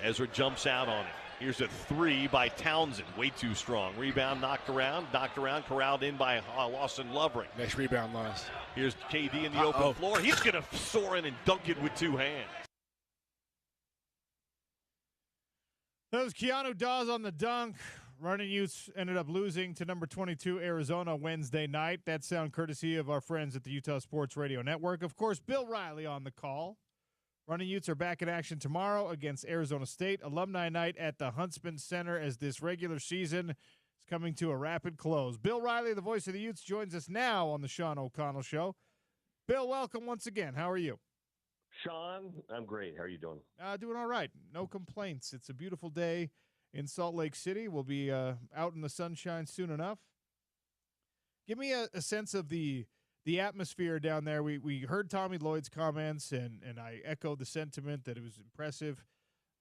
Ezra jumps out on it. Here's a three by Townsend. Way too strong. Rebound knocked around, corralled in by Lawson Lovering. Nice rebound, Loss. Here's KD in the open floor. He's going to soar in and dunk it with two hands. That was Keanu Dawes on the dunk. Running Utes ended up losing to number 22 Arizona Wednesday night. That sound courtesy of our friends at the Utah Sports Radio Network. Of course, Bill Riley on the call. Running Utes are back in action tomorrow against Arizona State. Alumni night at the Huntsman Center as this regular season is coming to a rapid close. Bill Riley, the voice of the Utes, joins us now on the Sean O'Connell Show. Bill, welcome once again. How are you? Sean, I'm great. How are you doing? Doing all right. No complaints. It's a beautiful day in Salt Lake City. We'll be out in the sunshine soon enough. Give me a sense of the atmosphere down there. We heard Tommy Lloyd's comments, and I echoed the sentiment that it was impressive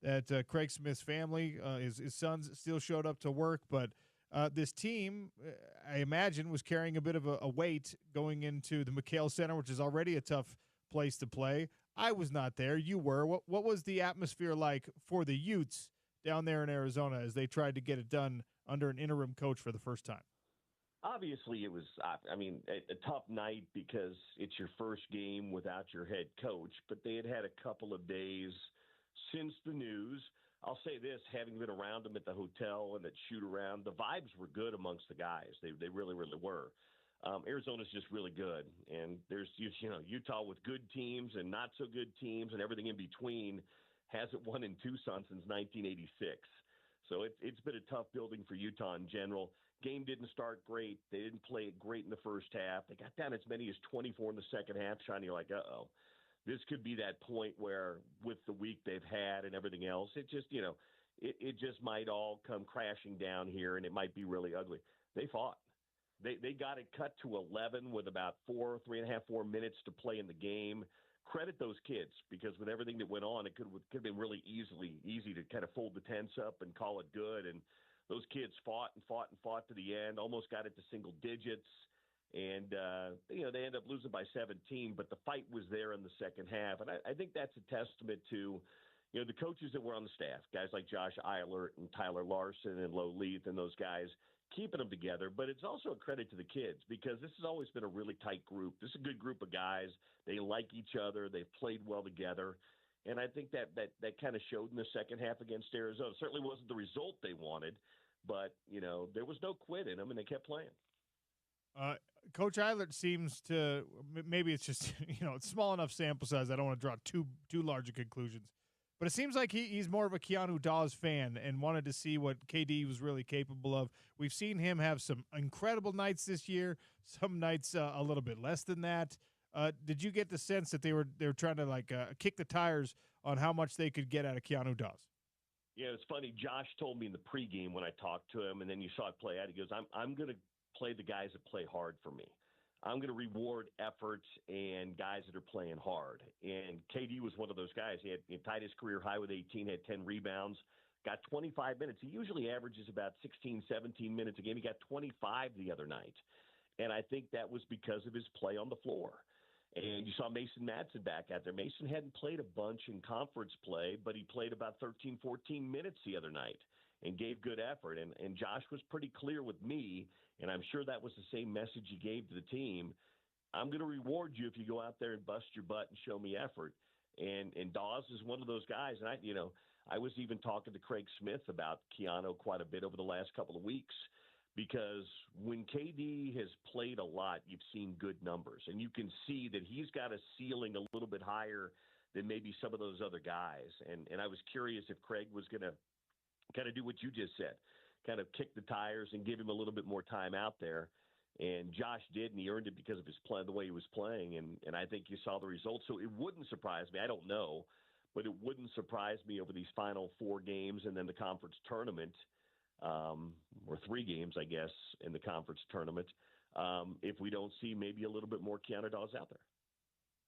that Craig Smith's family, his sons, still showed up to work. But this team, I imagine, was carrying a bit of a weight going into the McHale Center, which is already a tough place to play. I was not there. You were. What was the atmosphere like for the Utes down there in Arizona as they tried to get it done under an interim coach for the first time? Obviously, it was, a tough night because it's your first game without your head coach, but they had a couple of days since the news. I'll say this, having been around them at the hotel and that shoot around, the vibes were good amongst the guys. They really, really were. Arizona's just really good, and there's Utah with good teams and not so good teams and everything in between hasn't won in Tucson since 1986. So it's been a tough building for Utah in general. Game didn't start great. They didn't play it great in the first half. They got down as many as 24 in the second half. Sean, you're like, uh-oh. This could be that point where with the week they've had and everything else, it just, it just might all come crashing down here, and it might be really ugly. They fought. They got it cut to 11 with about 4 minutes to play in the game. Credit those kids, because with everything that went on, it could have been really easy to kind of fold the tents up and call it good. And those kids fought to the end, almost got it to single digits. And, they ended up losing by 17, but the fight was there in the second half. And I think that's a testament to, the coaches that were on the staff, guys like Josh Eilert and Tyler Larson and Lo Leith and those guys, keeping them together. But it's also a credit to the kids, because this has always been a really tight group. This is a good group of guys. They like each other. They've played well together. And I think that kind of showed in the second half against Arizona. It certainly wasn't the result they wanted, but, there was no quit in them, and they kept playing. Coach Eilert seems to, maybe it's just, it's small enough sample size. I don't want to draw too large of conclusions. But it seems like he's more of a Keanu Dawes fan and wanted to see what KD was really capable of. We've seen him have some incredible nights this year, some nights a little bit less than that. Did you get the sense that they were trying to kick the tires on how much they could get out of Keanu Dawes? Yeah, it's funny. Josh told me in the pregame when I talked to him, and then you saw it play out. He goes, I'm going to play the guys that play hard for me. I'm going to reward efforts and guys that are playing hard. And KD was one of those guys. He tied his career high with 18, had 10 rebounds, got 25 minutes. He usually averages about 16, 17 minutes a game. He got 25 the other night. And I think that was because of his play on the floor. And you saw Mason Madsen back out there. Mason hadn't played a bunch in conference play, but he played about 13, 14 minutes the other night and gave good effort. And Josh was pretty clear with me, and I'm sure that was the same message he gave to the team. I'm going to reward you if you go out there and bust your butt and show me effort. And Dawes is one of those guys. And I was even talking to Craig Smith about Keanu quite a bit over the last couple of weeks, because when KD has played a lot, you've seen good numbers, and you can see that he's got a ceiling a little bit higher than maybe some of those other guys. And I was curious if Craig was going to kind of do what you just said, kind of kick the tires and give him a little bit more time out there. And Josh did, and he earned it because of his play, the way he was playing. And I think you saw the results. So it wouldn't surprise me. I don't know, but it wouldn't surprise me over these final 4 games and then the conference tournament, or 3 games, I guess, in the conference tournament, if we don't see maybe a little bit more Keanu Dawes out there.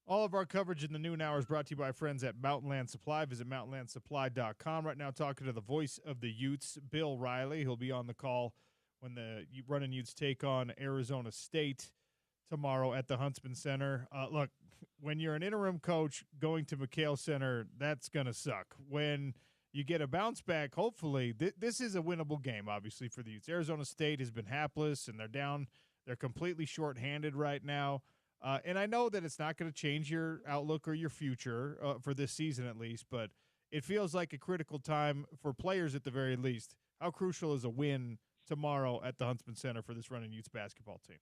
All of our coverage in the noon hour is brought to you by friends at Mountain Land Supply. Visit mountainlandsupply.com. Right now, talking to the voice of the Utes, Bill Riley. He'll be on the call when the Running Utes take on Arizona State tomorrow at the Huntsman Center. Look, when you're an interim coach going to McHale Center, that's going to suck. When You get a bounce back. Hopefully, this is a winnable game, obviously, for the Utes. Arizona State has been hapless, and they're down. They're completely shorthanded right now. And I know that it's not going to change your outlook or your future for this season, at least, but it feels like a critical time for players at the very least. How crucial is a win tomorrow at the Huntsman Center for this running Utes basketball team?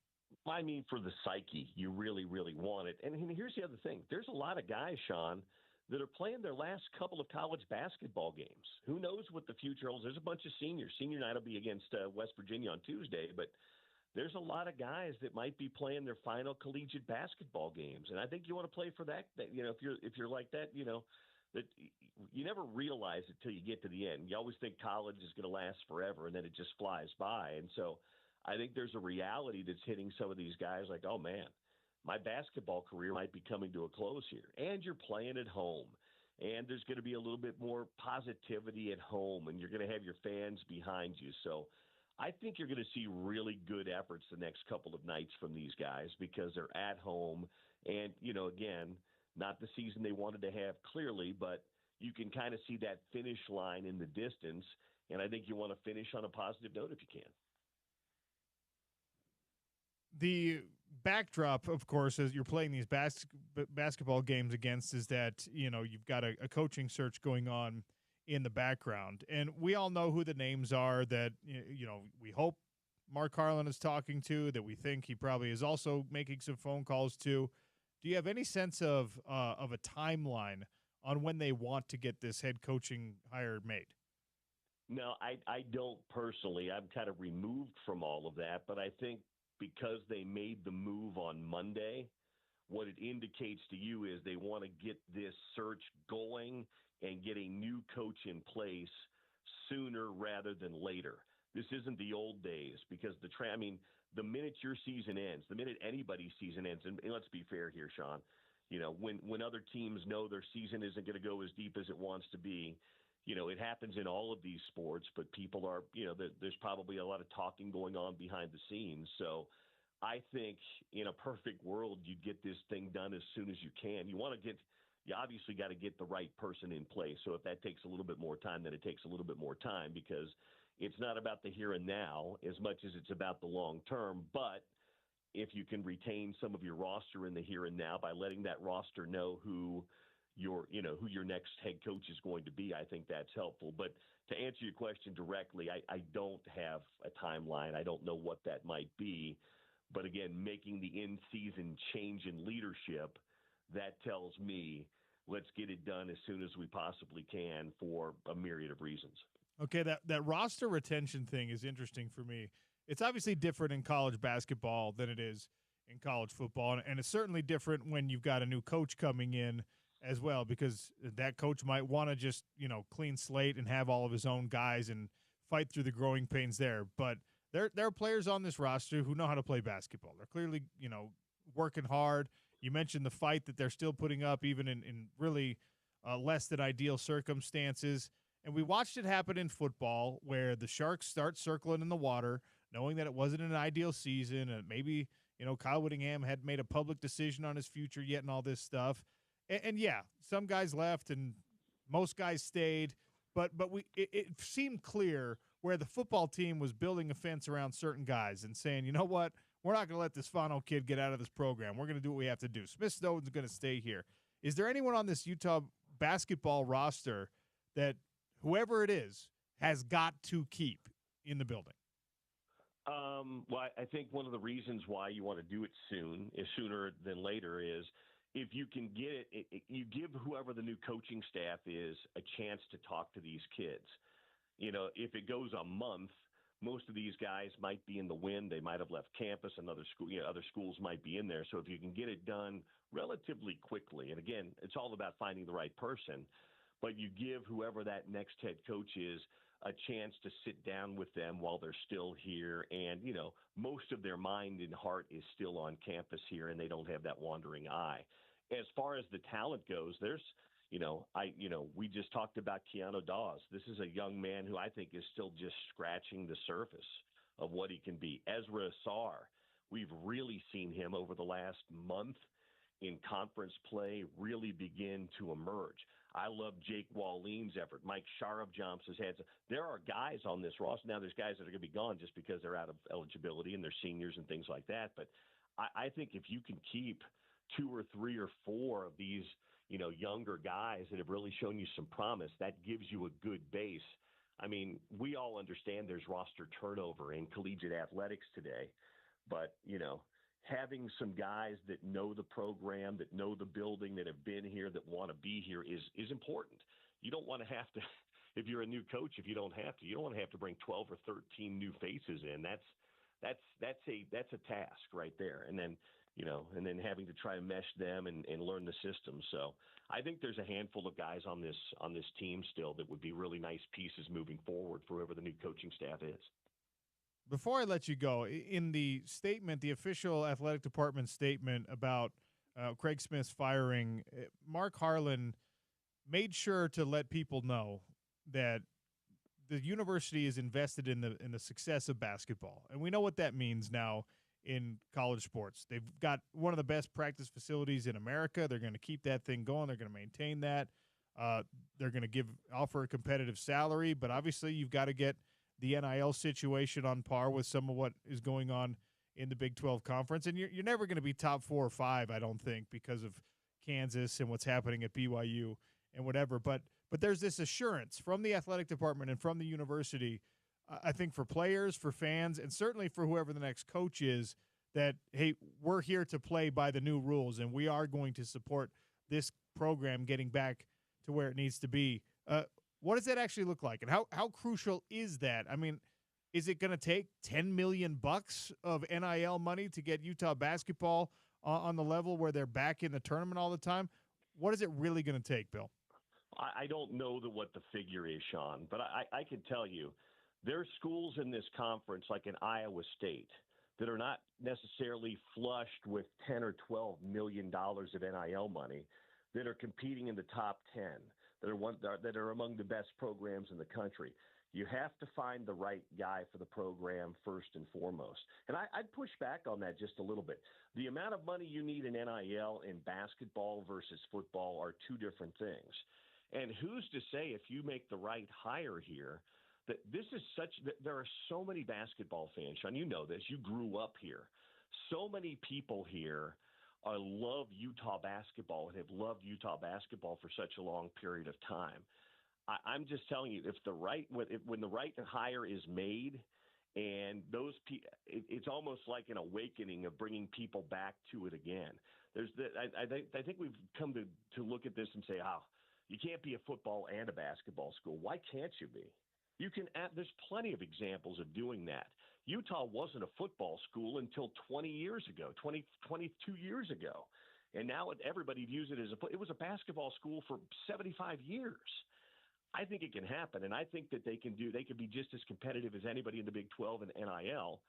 I mean, for the psyche, you really, really want it. And here's the other thing. There's a lot of guys, Sean, that are playing their last couple of college basketball games. Who knows what the future holds? There's a bunch of seniors. Senior night will be against West Virginia on Tuesday, but there's a lot of guys that might be playing their final collegiate basketball games. And I think you want to play for that, if you're like that, that you never realize it till you get to the end. You always think college is going to last forever, and then it just flies by. And so I think there's a reality that's hitting some of these guys like, oh, man, my basketball career might be coming to a close here. And you're playing at home. And there's going to be a little bit more positivity at home, and you're going to have your fans behind you. So I think you're going to see really good efforts the next couple of nights from these guys because they're at home. And, again, not the season they wanted to have clearly, but you can kind of see that finish line in the distance. And I think you want to finish on a positive note if you can. The backdrop, of course, as you're playing these basketball games against is that, you've got a coaching search going on in the background. And we all know who the names are that, we hope Mark Harlan is talking to, that we think he probably is also making some phone calls to. Do you have any sense of a timeline on when they want to get this head coaching hire made? No, I don't personally. I'm kind of removed from all of that, but I think because they made the move on Monday, what it indicates to you is they want to get this search going and get a new coach in place sooner rather than later. This isn't the old days because the minute your season ends, the minute anybody's season ends, and let's be fair here, Sean, when other teams know their season isn't going to go as deep as it wants to be, it happens in all of these sports, but people are, there's probably a lot of talking going on behind the scenes. So I think in a perfect world, you'd get this thing done as soon as you can. You obviously got to get the right person in place. So if that takes a little bit more time, then it takes a little bit more time because it's not about the here and now as much as it's about the long term. But if you can retain some of your roster in the here and now by letting that roster know who your next head coach is going to be, I think that's helpful. But to answer your question directly, I don't have a timeline. I don't know what that might be. But again, making the in-season change in leadership, that tells me let's get it done as soon as we possibly can for a myriad of reasons. Okay, that roster retention thing is interesting for me. It's obviously different in college basketball than it is in college football, and it's certainly different when you've got a new coach coming in as well, because that coach might want to just, clean slate and have all of his own guys and fight through the growing pains there. But there are players on this roster who know how to play basketball. They're clearly, working hard. You mentioned the fight that they're still putting up even in really less than ideal circumstances. And we watched it happen in football where the Sharks start circling in the water, knowing that it wasn't an ideal season. And maybe, Kyle Whittingham had made a public decision on his future yet and all this stuff. And yeah, some guys left and most guys stayed. But it seemed clear where the football team was building a fence around certain guys and saying, you know what, we're not going to let this Fano kid get out of this program. We're going to do what we have to do. Smith Snowden's going to stay here. Is there anyone on this Utah basketball roster that whoever it is has got to keep in the building? Well, I think one of the reasons why you want to do it sooner than later is if you can get it, you give whoever the new coaching staff is a chance to talk to these kids. If it goes a month, most of these guys might be in the wind. They might have left campus. Other schools might be in there. So if you can get it done relatively quickly, and again, it's all about finding the right person, but you give whoever that next head coach is a chance to sit down with them while they're still here. And, most of their mind and heart is still on campus here, and they don't have that wandering eye. As far as the talent goes, there's, we just talked about Keanu Dawes. This is a young man who I think is still just scratching the surface of what he can be. Ezra Sarr, we've really seen him over the last month in conference play really begin to emerge. I love Jake Wallin's effort. Mike Sharabjamps has had. There are guys on this roster. Now there's guys that are going to be gone just because they're out of eligibility and they're seniors and things like that. But I think if you can keep 2 or 3 or 4 of these, younger guys that have really shown you some promise, that gives you a good base. I mean, we all understand there's roster turnover in collegiate athletics today, but, having some guys that know the program, that know the building, that have been here, that want to be here is important. You don't want to have to, if you're a new coach, you don't want to have to bring 12 or 13 new faces in. That's a task right there. And then having to try to mesh them and learn the system. So I think there's a handful of guys on this team still that would be really nice pieces moving forward for whoever the new coaching staff is. Before I let you go, in the statement, the official athletic department statement about Craig Smith's firing, Mark Harlan made sure to let people know that the university is invested in the success of basketball. And we know what that means now in college sports. They've got one of the best practice facilities in America. They're going to keep that thing going. They're going to maintain that. They're going to offer a competitive salary, but obviously you've got to get the NIL situation on par with some of what is going on in the Big 12 Conference. And you're never going to be top 4 or 5, I don't think, because of Kansas and what's happening at BYU and whatever. But there's this assurance from the athletic department and from the university, I think, for players, for fans, and certainly for whoever the next coach is, that, hey, we're here to play by the new rules, and we are going to support this program getting back to where it needs to be. What does that actually look like, and how crucial is that? I mean, is it going to take $10 million of NIL money to get Utah basketball on the level where they're back in the tournament all the time? What is it really going to take, Bill? I don't know what the figure is, Sean, but I can tell you there are schools in this conference, like in Iowa State, that are not necessarily flushed with $10 or $12 million of NIL money, that are competing in the top 10. That are among the best programs in the country. You have to find the right guy for the program first and foremost. And I'd push back on that just a little bit. The amount of money you need in NIL in basketball versus football are two different things. And who's to say if you make the right hire here that this is there are so many basketball fans, Sean, you know this, you grew up here. So many people here love Utah basketball and have loved Utah basketball for such a long period of time. I'm just telling you, when the right hire is made, and it's almost like an awakening of bringing people back to it again. I think we've come to look at this and say, you can't be a football and a basketball school. Why can't you be? You can. There's plenty of examples of doing that. Utah wasn't a football school until 22 years ago. And now everybody views it as it was a basketball school for 75 years. I think it can happen. And I think that they can be just as competitive as anybody in the Big 12 and NIL.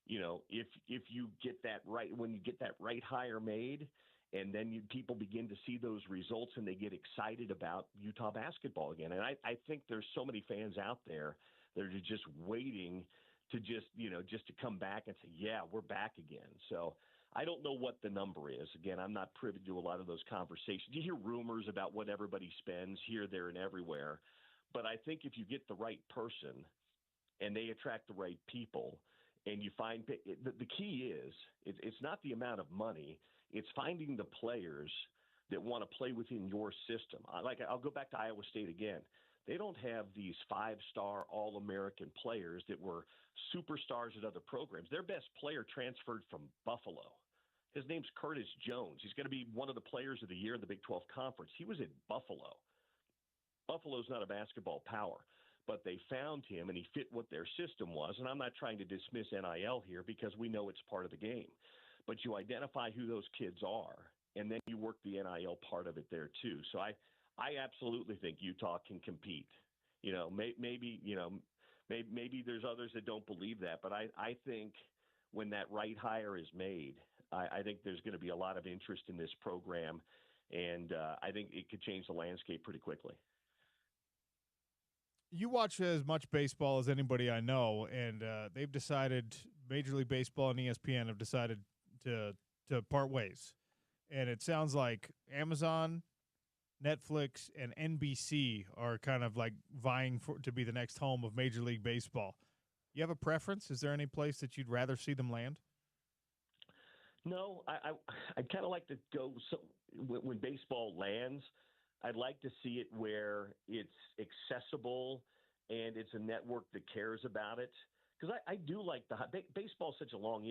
If you get that right, when you get that right hire made, and then people begin to see those results and they get excited about Utah basketball again. And I think there's so many fans out there that are just waiting to just to come back and say, yeah, we're back again. So I don't know what the number is. Again, I'm not privy to a lot of those conversations. You hear rumors about what everybody spends here, there, and everywhere. But I think if you get the right person and they attract the right people, and you find the key is it's not the amount of money. It's finding the players that want to play within your system. I'll go back to Iowa State again. They don't have these 5-star All-American players that were superstars at other programs. Their best player transferred from Buffalo. His name's Curtis Jones. He's going to be one of the players of the year in the Big 12 Conference. He was at Buffalo. Buffalo's not a basketball power, but they found him, and he fit what their system was. And I'm not trying to dismiss NIL here because we know it's part of the game. But you identify who those kids are, and then you work the NIL part of it there too. So I absolutely think Utah can compete. Maybe there's others that don't believe that, but I think when that right hire is made, I think there's going to be a lot of interest in this program, and I think it could change the landscape pretty quickly. You watch as much baseball as anybody I know, and they've decided, Major League Baseball and ESPN have decided to part ways. and it sounds like Amazon, Netflix, and NBC are kind of like vying to be the next home of Major League Baseball. You have a preference? Is there any place that you'd rather see them land? No, I'd kind of like to go. So when baseball lands, I'd like to see it where it's accessible and it's a network that cares about it. Because I do like baseball's such a long.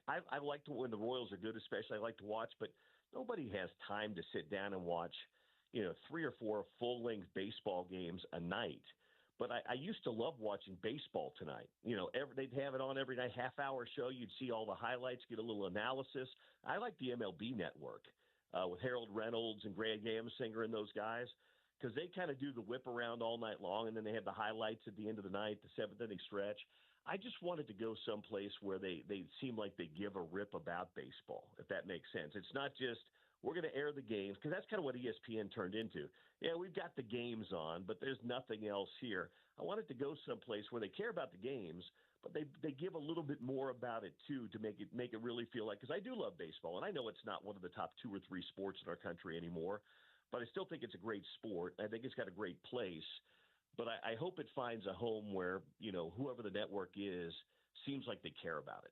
I like to when the Royals are good, especially. I like to watch, but nobody has time to sit down and watch, 3 or 4 full-length baseball games a night. But I used to love watching Baseball Tonight. They'd have it on every night, half-hour show. You'd see all the highlights, get a little analysis. I like the MLB Network with Harold Reynolds and Greg Amsinger and those guys because they kind of do the whip around all night long, and then they have the highlights at the end of the night, the seventh-inning stretch. I just wanted to go someplace where they seem like they give a rip about baseball, if that makes sense. It's not just we're going to air the games, because that's kind of what ESPN turned into. Yeah, we've got the games on, but there's nothing else here. I wanted to go someplace where they care about the games, but they give a little bit more about it too to make it really feel like, because I do love baseball, and I know it's not one of the top 2 or 3 sports in our country anymore, but I still think it's a great sport. I think it's got a great place. But I hope it finds a home where, whoever the network is seems like they care about it.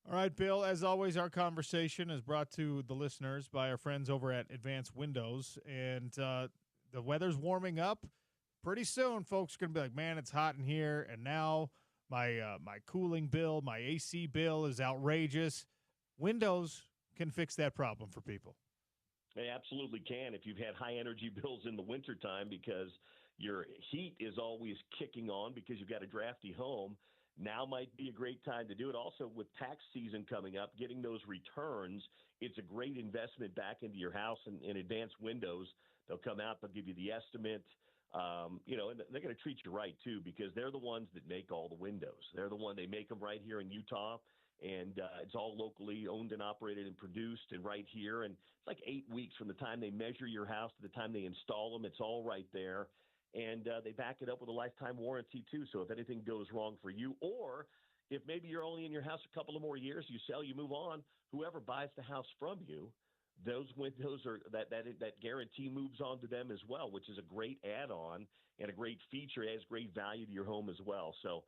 All right, Bill, as always, our conversation is brought to the listeners by our friends over at Advanced Windows. And the weather's warming up. Pretty soon, folks are going to be like, man, it's hot in here. And now my cooling bill, my AC bill is outrageous. Windows can fix that problem for people. They absolutely can if you've had high energy bills in the wintertime because your heat is always kicking on because you've got a drafty home. Now might be a great time to do it. Also, with tax season coming up, getting those returns, it's a great investment back into your house and in Advanced Windows. They'll come out, they'll give you the estimate, and they're going to treat you right too because they're the ones that make all the windows. They make them right here in Utah. And it's all locally owned and operated and produced and right here. And it's like 8 weeks from the time they measure your house to the time they install them. It's all right there. And they back it up with a lifetime warranty, too. So if anything goes wrong for you, or if maybe you're only in your house a couple of more years, you sell, you move on, whoever buys the house from you, those windows are that guarantee moves on to them as well, which is a great add-on and a great feature. It adds great value to your home as well. So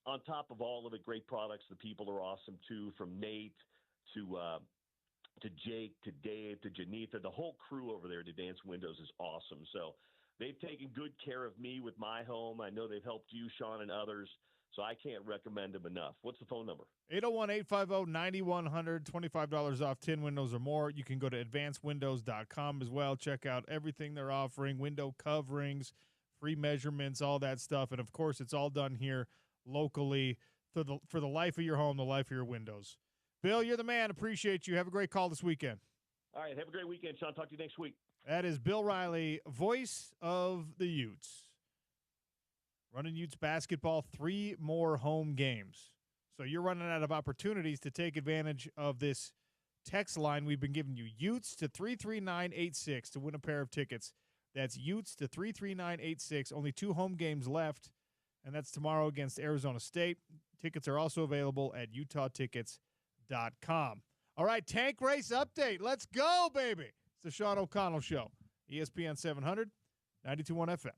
on top of all of it, great products. The people are awesome too, from Nate to Jake to Dave to Janitha. The whole crew over there at Advanced Windows is awesome. So they've taken good care of me with my home. I know they've helped you, Sean, and others. So I can't recommend them enough. What's the phone number? 801-850-9100, $25 off 10 windows or more. You can go to advancedwindows.com as well. Check out everything they're offering, window coverings, free measurements, all that stuff. And, of course, it's all done here locally for the life of your home, the life of your windows. Bill, you're the man. Appreciate you. Have a great call this weekend. All right. Have a great weekend, Sean. Talk to you next week. That is Bill Riley, voice of the Utes. Running Utes basketball, 3 more home games. So you're running out of opportunities to take advantage of this text line we've been giving you. Utes to 33986 to win a pair of tickets. That's Utes to 33986. Only 2 home games left, and that's tomorrow against Arizona State. Tickets are also available at utahtickets.com. All right, tank race update. Let's go, baby. It's the Sean O'Connell Show. ESPN 700, 92.1 FM.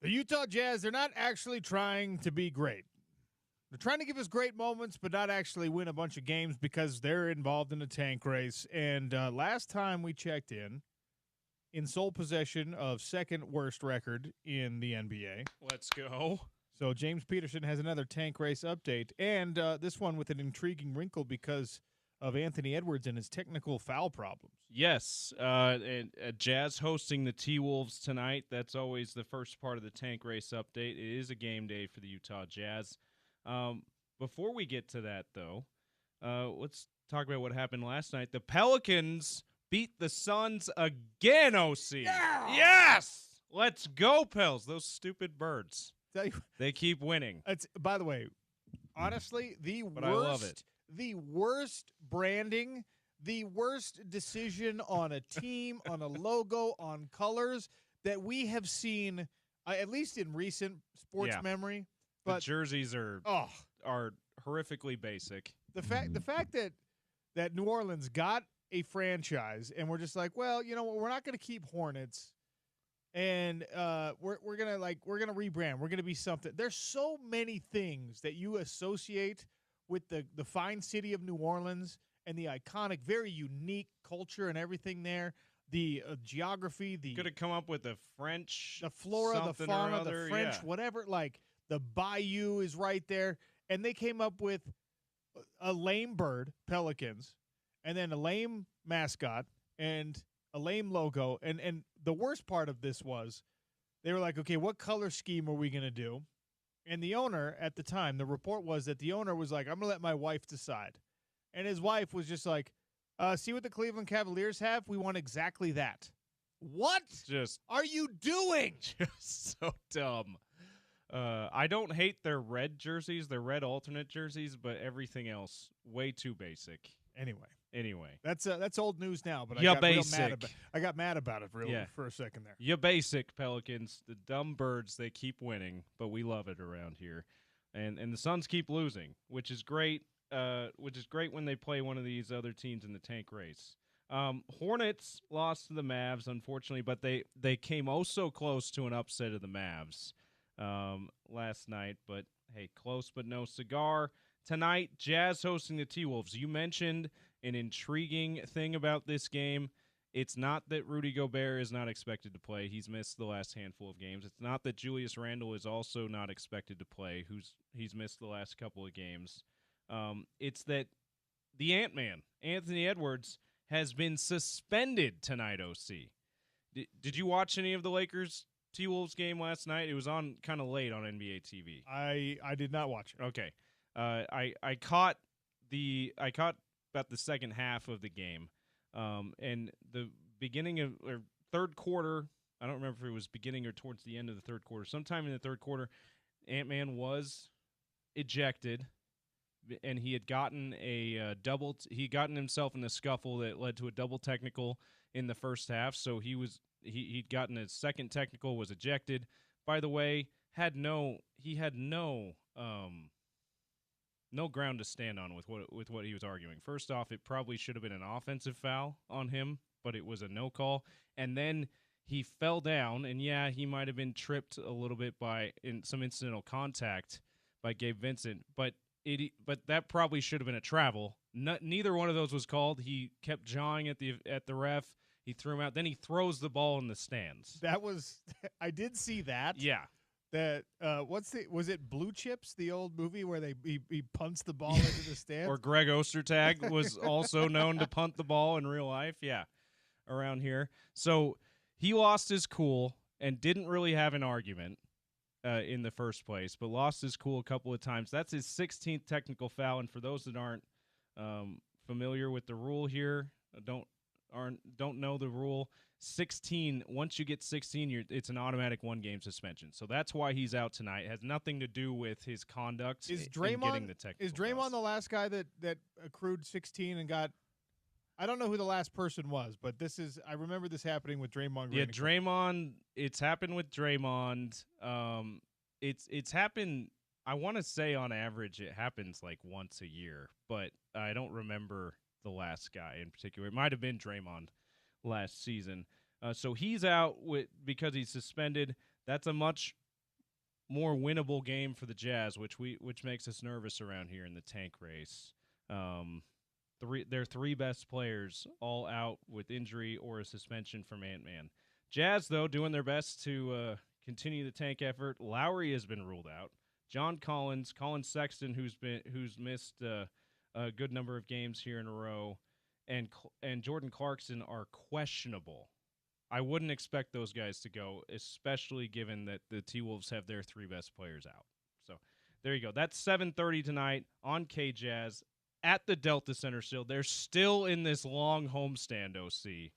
The Utah Jazz, they're not actually trying to be great. They're trying to give us great moments, but not actually win a bunch of games because they're involved in a tank race. And last time we checked in sole possession of second worst record in the NBA. Let's go. So James Peterson has another tank race update, and this one with an intriguing wrinkle because of Anthony Edwards and his technical foul problems. Yes, and Jazz hosting the T-Wolves tonight. That's always the first part of the tank race update. It is a game day for the Utah Jazz. Before we get to that, though, let's talk about what happened last night. The Pelicans beat the Suns again, OC. Yeah! Yes! Let's go, Pels. Those stupid birds. Tell you, They keep winning. it's, by the way, honestly, I love it. The worst branding, the worst decision on a team, on a logo, on colors that we have seen, at least in recent sports memory. The But jerseys are horrifically basic. the fact that New Orleans got a franchise and we're just like, well, you know what, we're not going to keep Hornets. And we're gonna rebrand. We're gonna be something. There's so many things that you associate with the fine city of New Orleans and the iconic, very unique culture and everything there. The geography, the Could have come up with the French, the flora, the something or fauna, other, the French, yeah. whatever. Like the bayou is right there, and they came up with a lame bird, pelicans, and then a lame mascot and a lame logo, and the worst part of this was they were like, okay, what color scheme are we going to do? And the owner at the time, the report was that the owner was like, I'm going to let my wife decide. And his wife was just like, see what the Cleveland Cavaliers have? We want exactly that. What Just are you doing? just so dumb. I don't hate their red jerseys, their red alternate jerseys, but everything else way too basic. Anyway, Anyway, that's old news now. But Yeah, I got real basic. mad about. I got mad about it Yeah. for a second there. you basic Pelicans, the dumb birds, they keep winning, but we love it around here. And the Suns keep losing, which is great. Which is great when they play one of these other teams in the tank race. Hornets lost to the Mavs, unfortunately, but they came oh so close to an upset of the Mavs last night. But hey, close but no cigar. Tonight, Jazz hosting the T-Wolves. You mentioned an intriguing thing about this game. It's not that Rudy Gobert is not expected to play. He's missed the last handful of games. It's not that Julius Randle is also not expected to play. He's missed the last couple of games. It's that the Ant-Man, Anthony Edwards, has been suspended tonight, OC. Did you watch any of the Lakers T-Wolves game last night? It was on kind of late on NBA TV. I did not watch it. Okay. I caught about the second half of the game. And the beginning of or third quarter, I don't remember if it was beginning or towards the end of the third quarter. Sometime in the third quarter, Ant-Man was ejected, and he had gotten he'd gotten himself in a scuffle that led to a double technical in the first half. So he'd gotten a second technical, was ejected. By the way, he had no ground to stand on with what he was arguing. First off, it probably should have been an offensive foul on him, but it was a no call. And then he fell down, and yeah, he might have been tripped a little bit in some incidental contact by Gabe Vincent, but that probably should have been a travel. Neither one of those was called. He kept jawing at the ref. He threw him out. Then he throws the ball in the stands. I did see that. Yeah. That was it Blue Chips, the old movie where he punts the ball into the stands? Or Greg Ostertag was also known to punt the ball in real life. Yeah, around here. So he lost his cool and didn't really have an argument in the first place, but lost his cool a couple of times. That's his 16th technical foul. And for those that aren't familiar with the rule here, don't know the rule, 16, once you get 16, it's an automatic 1-game suspension. So that's why he's out tonight. It has nothing to do with his conduct in getting the technical Is Draymond fouls. the last guy that accrued 16 and got? I don't know who the last person was, but I remember this happening with Draymond Green. Yeah, Draymond. It's happened with Draymond. It's happened. I want to say on average it happens like once a year, but I don't remember the last guy in particular. It might have been Draymond last season. So he's out because he's suspended. That's a much more winnable game for the Jazz, which makes us nervous around here in the tank race. Their three best players all out with injury or a suspension from Ant-Man. Jazz, though, doing their best to continue the tank effort. Lowry has been ruled out. John Collins, Colin Sexton, who's missed a good number of games here in a row, and Jordan Clarkson are questionable. I wouldn't expect those guys to go, especially given that the T-Wolves have their three best players out. So there you go. That's 7:30 tonight on K-Jazz at the Delta Center still. They're still in this long homestand, OC.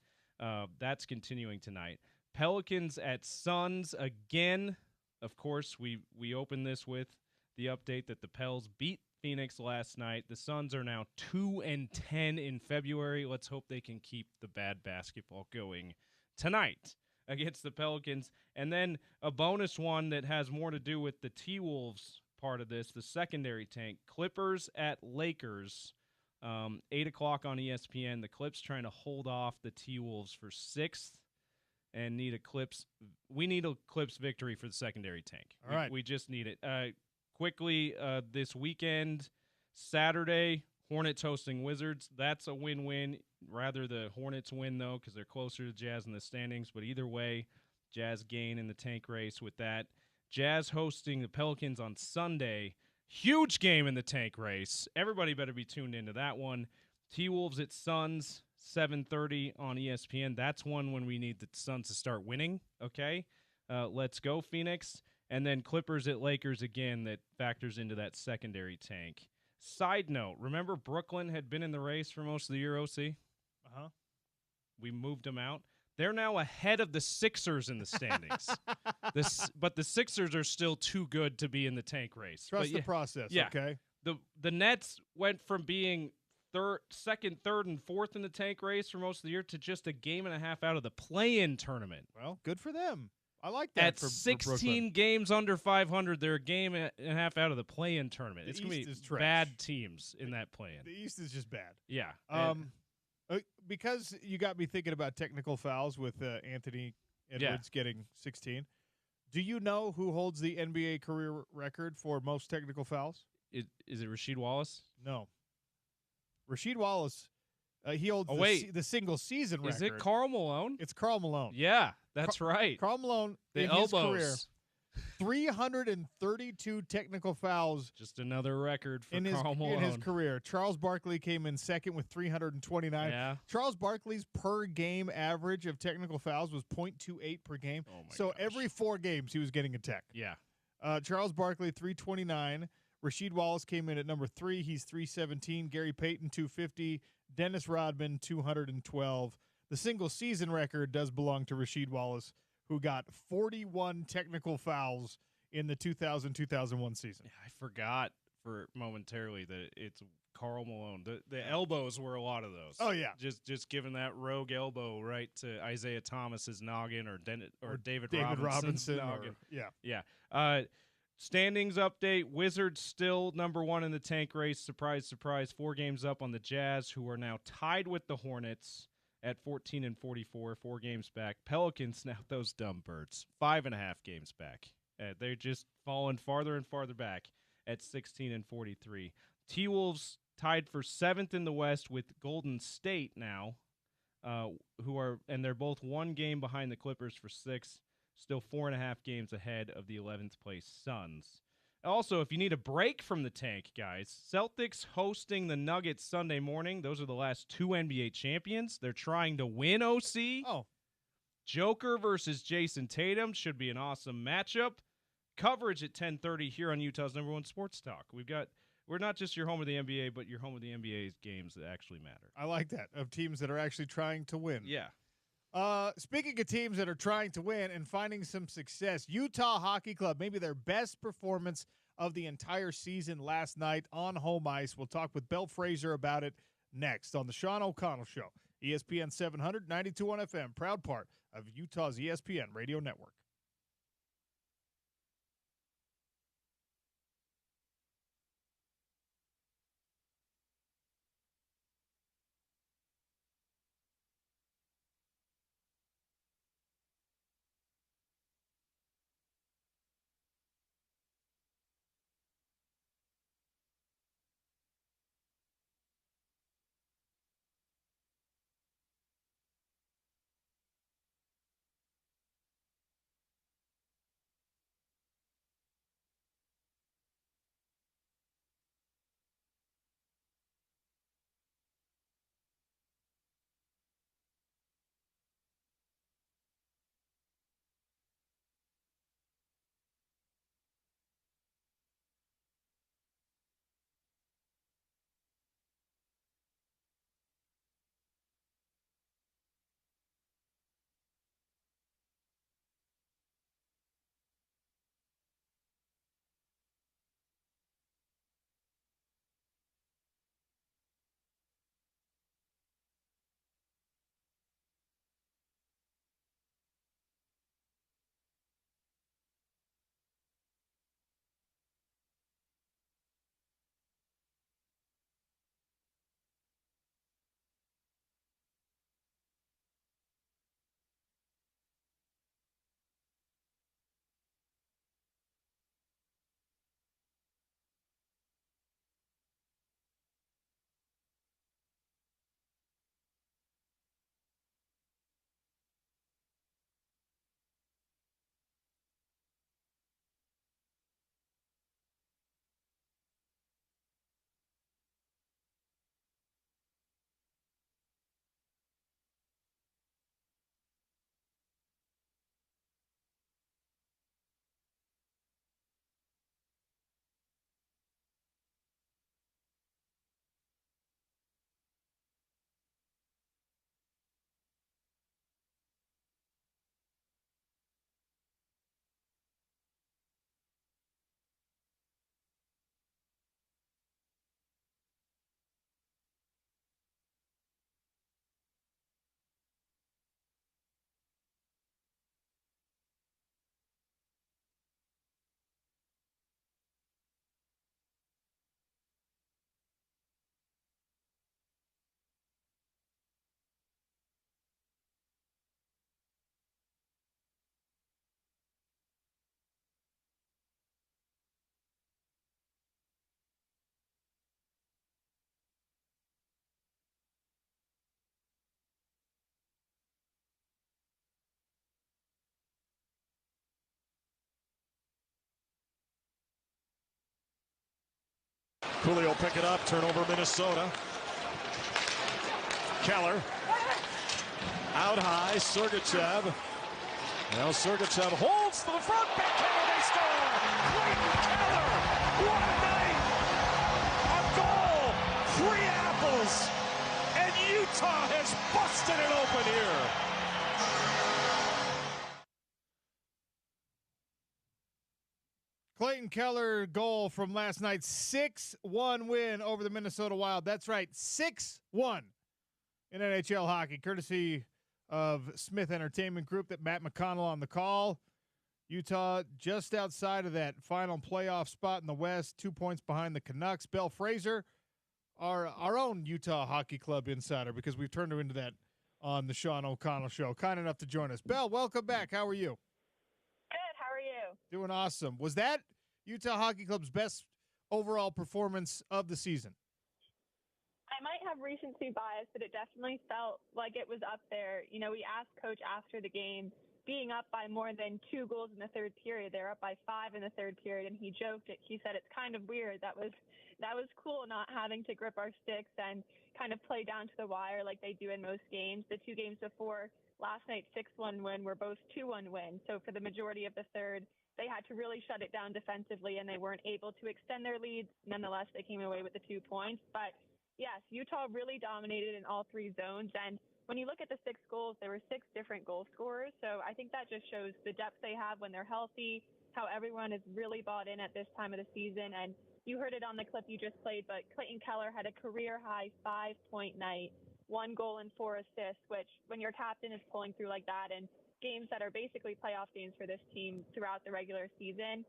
That's continuing tonight. Pelicans at Suns again. Of course, we opened this with the update that the Pels beat Phoenix last night. The Suns are now 2-10 in February. Let's hope they can keep the bad basketball going tonight against the Pelicans. And then a bonus one that has more to do with the T-Wolves part of this, the secondary tank. Clippers at Lakers, 8 o'clock on ESPN. The Clips trying to hold off the T-Wolves for 6th and need a Clips. We need a Clips victory for the secondary tank. All right. We just need it. Quickly, this weekend, Saturday, Hornets hosting Wizards. That's a win-win. Rather the Hornets win, though, because they're closer to Jazz in the standings. But either way, Jazz gain in the tank race with that. Jazz hosting the Pelicans on Sunday. Huge game in the tank race. Everybody better be tuned into that one. T-Wolves at Suns, 7:30 on ESPN. That's one when we need the Suns to start winning. Okay? Let's go, Phoenix. And then Clippers at Lakers again, that factors into that secondary tank. Side note, remember Brooklyn had been in the race for most of the year, OC? Uh-huh. We moved them out. They're now ahead of the Sixers in the standings. But the Sixers are still too good to be in the tank race. Trust the process, okay? The Nets went from being second, third, and fourth in the tank race for most of the year to just a game and a half out of the play-in tournament. Well, good for them. I like that. At 16 games under 500, they're a game and a half out of the play-in tournament. It's going to be bad teams in that play-in. The East is just bad. Yeah. Because you got me thinking about technical fouls with Anthony Edwards getting 16. Do you know who holds the NBA career record for most technical fouls? Is it Rasheed Wallace? No. Rasheed Wallace, he holds the single season record. Is it Karl Malone? It's Karl Malone. Yeah, that's right. Karl Malone, in his career, 332 technical fouls. Just another record for Karl Malone. In his career. Charles Barkley came in second with 329. Yeah. Charles Barkley's per-game average of technical fouls was 0.28 per game. Oh my so gosh. every 4 games he was getting a tech. Yeah. Charles Barkley, 329. Rasheed Wallace came in at number 3. He's 317. Gary Payton, 250. Dennis Rodman, 212. The single-season record does belong to Rasheed Wallace, who got 41 technical fouls in the 2000-2001 season. Yeah, I forgot for momentarily that it's Karl Malone. The elbows were a lot of those. Oh, yeah. Just giving that rogue elbow right to Isaiah Thomas's noggin or David Robinson's noggin. Yeah. Standings update. Wizards still number 1 in the tank race. Surprise, surprise. 4 games up on the Jazz, who are now tied with the Hornets at 14 and 44, 4 games back. Pelicans, now those dumb birds, 5.5 games back. They're just falling farther and farther back at 16 and 43. T-Wolves tied for 7th in the West with Golden State now, and they're both 1 game behind the Clippers for 6th. Still 4.5 games ahead of the 11th place Suns. Also, if you need a break from the tank, guys, Celtics hosting the Nuggets Sunday morning. Those are the last 2 NBA champions. They're trying to win, OC. Oh. Joker versus Jason Tatum should be an awesome matchup. Coverage at 10:30 here on Utah's #1 Sports Talk. We're not just your home of the NBA, but your home of the NBA's games that actually matter. I like that, of teams that are actually trying to win. Yeah. Speaking of teams that are trying to win and finding some success, Utah Hockey Club, maybe their best performance of the entire season last night on home ice. We'll talk with Belle Fraser about it next on the Sean O'Connell Show. ESPN 700, 92.1 FM, proud part of Utah's ESPN radio network. Cooley will pick it up. Turnover, Minnesota. Keller. Out high, Sergachev. Now Sergachev holds to the front. Backhander, they score! Clayton Keller! What a night! A goal! 3 apples! And Utah has busted it open here. Clayton Keller goal from last night's 6-1 win over the Minnesota Wild. That's right, 6-1 in NHL hockey, courtesy of Smith Entertainment Group. That Matt McConnell on the call. Utah just outside of that final playoff spot in the West, 2 points behind the Canucks. Belle Fraser, our own Utah Hockey Club insider, because we've turned her into that on the Sean O'Connell Show. Kind enough to join us. Belle, welcome back. How are you? Good. How are you? Doing awesome. Was that Utah Hockey Club's best overall performance of the season? I might have recency bias, but it definitely felt like it was up there. You know, we asked Coach after the game, being up by more than 2 goals in the third period. They're up by 5 in the third period, and he joked it. He said it's kind of weird. That was cool, not having to grip our sticks and kind of play down to the wire like they do in most games. The 2 games before last night's 6-1 win were both 2-1 wins. So for the majority of the third, they had to really shut it down defensively, and they weren't able to extend their leads. Nonetheless, they came away with the 2 points. But yes, Utah really dominated in all 3 zones. And when you look at the 6 goals, there were 6 different goal scorers. So I think that just shows the depth they have when they're healthy, how everyone is really bought in at this time of the season. And you heard it on the clip you just played, but Clayton Keller had a career-high 5-point night, 1 goal and 4 assists, which when your captain is pulling through like that and games that are basically playoff games for this team throughout the regular season,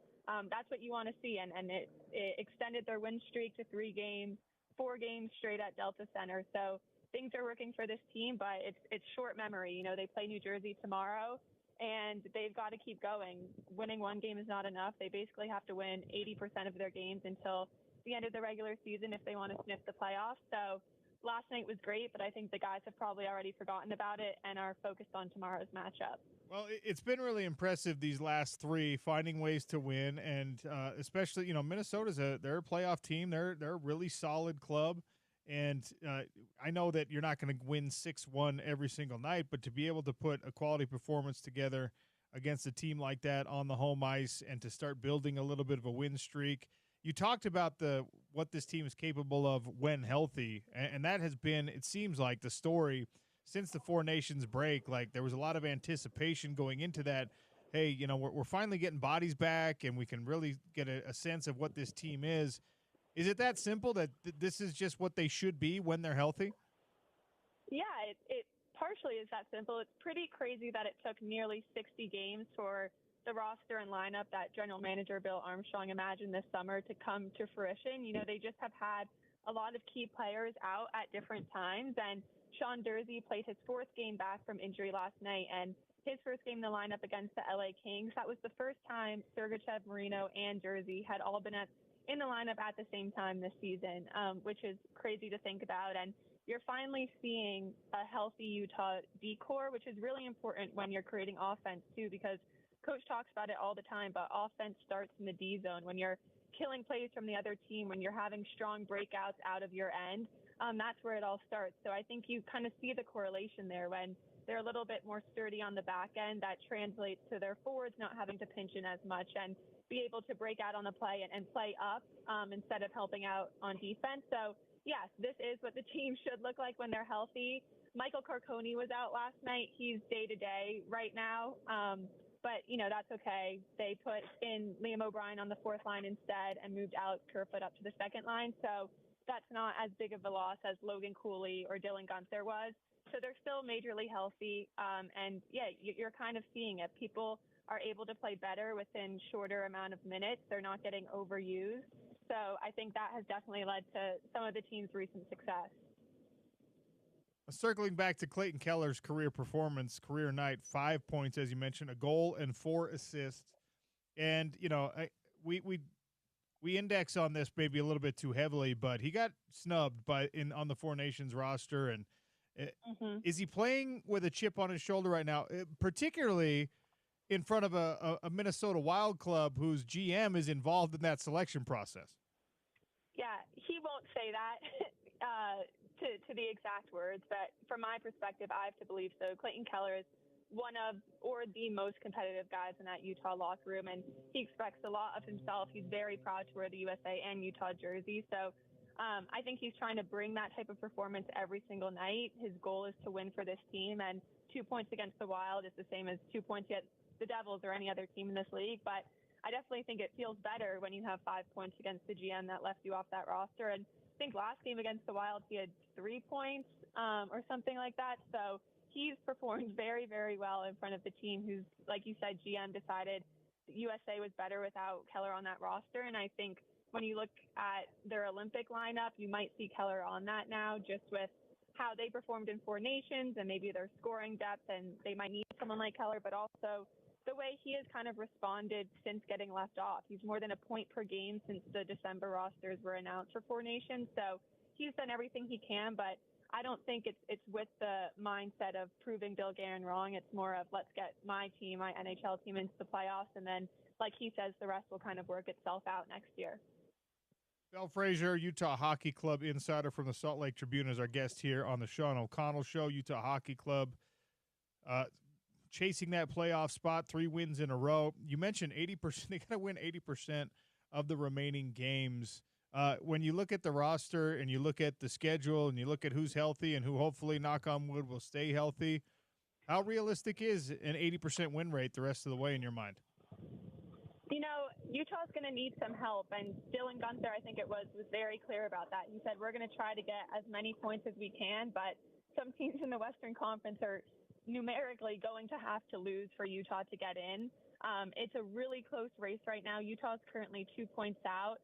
that's what you want to see. And it extended their win streak to 3 games, 4 games straight at Delta Center. So things are working for this team, but it's short memory. You know, they play New Jersey tomorrow, and they've got to keep going. Winning 1 game is not enough. They basically have to win 80% of their games until the end of the regular season if they want to sniff the playoffs. So last night was great, but I think the guys have probably already forgotten about it and are focused on tomorrow's matchup. Well, it's been really impressive these last 3, finding ways to win, and especially, you know, Minnesota's they're a playoff team. They're a really solid club, and I know that you're not going to win 6-1 every single night, but to be able to put a quality performance together against a team like that on the home ice and to start building a little bit of a win streak. You talked about what this team is capable of when healthy, and that has been, it seems like, the story since the 4 Nations break. Like, there was a lot of anticipation going into that. Hey, you know, we're finally getting bodies back, and we can really get a sense of what this team is. Is it that simple that this is just what they should be when they're healthy? Yeah, it partially is that simple. It's pretty crazy that it took nearly 60 games for the roster and lineup that general manager Bill Armstrong imagined this summer to come to fruition. You know, they just have had a lot of key players out at different times, and Sean Durzi played his 4th game back from injury last night, and his first game in the lineup against the LA Kings, that was the first time Sergachev, Marino, and Durzi had all been in the lineup at the same time this season, which is crazy to think about. And you're finally seeing a healthy Utah D-core, which is really important when you're creating offense too, because Coach talks about it all the time, but offense starts in the D zone. When you're killing plays from the other team, when you're having strong breakouts out of your end, that's where it all starts. So I think you kind of see the correlation there. When they're a little bit more sturdy on the back end, that translates to their forwards not having to pinch in as much and be able to break out on the play and play up instead of helping out on defense. So yes, this is what the team should look like when they're healthy. Michael Carcone was out last night. He's day-to-day right now. But, you know, that's okay. They put in Liam O'Brien on the 4th line instead and moved Alex Kerfoot up to the 2nd line. So that's not as big of a loss as Logan Cooley or Dylan Gunther was. So they're still majorly healthy. And, yeah, you're kind of seeing it. People are able to play better within shorter amount of minutes. They're not getting overused. So I think that has definitely led to some of the team's recent success. Circling back to Clayton Keller's career performance, career night, 5 points, as you mentioned, a goal and 4 assists. And, you know, we index on this maybe a little bit too heavily, but he got snubbed on the 4 Nations roster. And is he playing with a chip on his shoulder right now, particularly in front of a Minnesota Wild club whose GM is involved in that selection process? Yeah, he won't say that to the exact words, but from my perspective, I have to believe so. Clayton Keller is one of or the most competitive guys in that Utah locker room, and he expects a lot of himself. He's very proud to wear the USA and Utah jersey, so I think he's trying to bring that type of performance every single night. His goal is to win for this team, and 2 points against the Wild is the same as 2 points against the Devils or any other team in this league, but I definitely think it feels better when you have 5 points against the GM that left you off that roster. And I think last game against the Wild, he had 3 points or something like that. So he's performed very, very well in front of the team who's, like you said, GM decided USA was better without Keller on that roster. And I think when you look at their Olympic lineup, you might see Keller on that now just with how they performed in Four Nations and maybe their scoring depth, and they might need someone like Keller, but also the way he has kind of responded since getting left off. He's more than a point per game since the December rosters were announced for Four Nations. So he's done everything he can, but I don't think it's with the mindset of proving Bill Guerin wrong. It's more of let's get my team, my NHL team into the playoffs. And then, like he says, the rest will kind of work itself out next year. Belle Frazier, Utah Hockey Club insider from the Salt Lake Tribune, is our guest here on the Sean O'Connell Show. Utah Hockey Club chasing that playoff spot, 3 wins in a row. You mentioned 80%. They got to win 80% of the remaining games. When you look at the roster and you look at the schedule and you look at who's healthy and who hopefully, knock on wood, will stay healthy, how realistic is an 80% win rate the rest of the way in your mind? You know, Utah's going to need some help, and Dylan Gunther, I think it was very clear about that. He said, we're going to try to get as many points as we can, but some teams in the Western Conference are numerically going to have to lose for Utah to get in. It's a really close race right now. Utah's currently 2 points out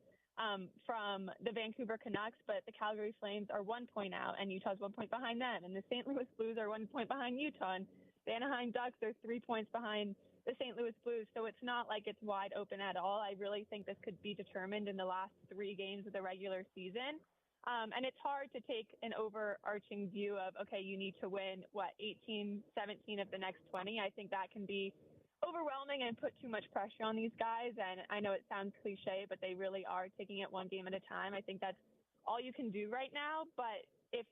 from the Vancouver Canucks, but the Calgary Flames are 1 point out, and Utah's 1 point behind them. And the St. Louis Blues are 1 point behind Utah, and the Anaheim Ducks are 3 points behind the St. Louis Blues. So it's not like it's wide open at all. I really think this could be determined in the last 3 games of the regular season. And it's hard to take an overarching view of, okay, you need to win, 18, 17 of the next 20. I think that can be overwhelming and put too much pressure on these guys. And I know it sounds cliche, but they really are taking it one game at a time. I think that's all you can do right now. But if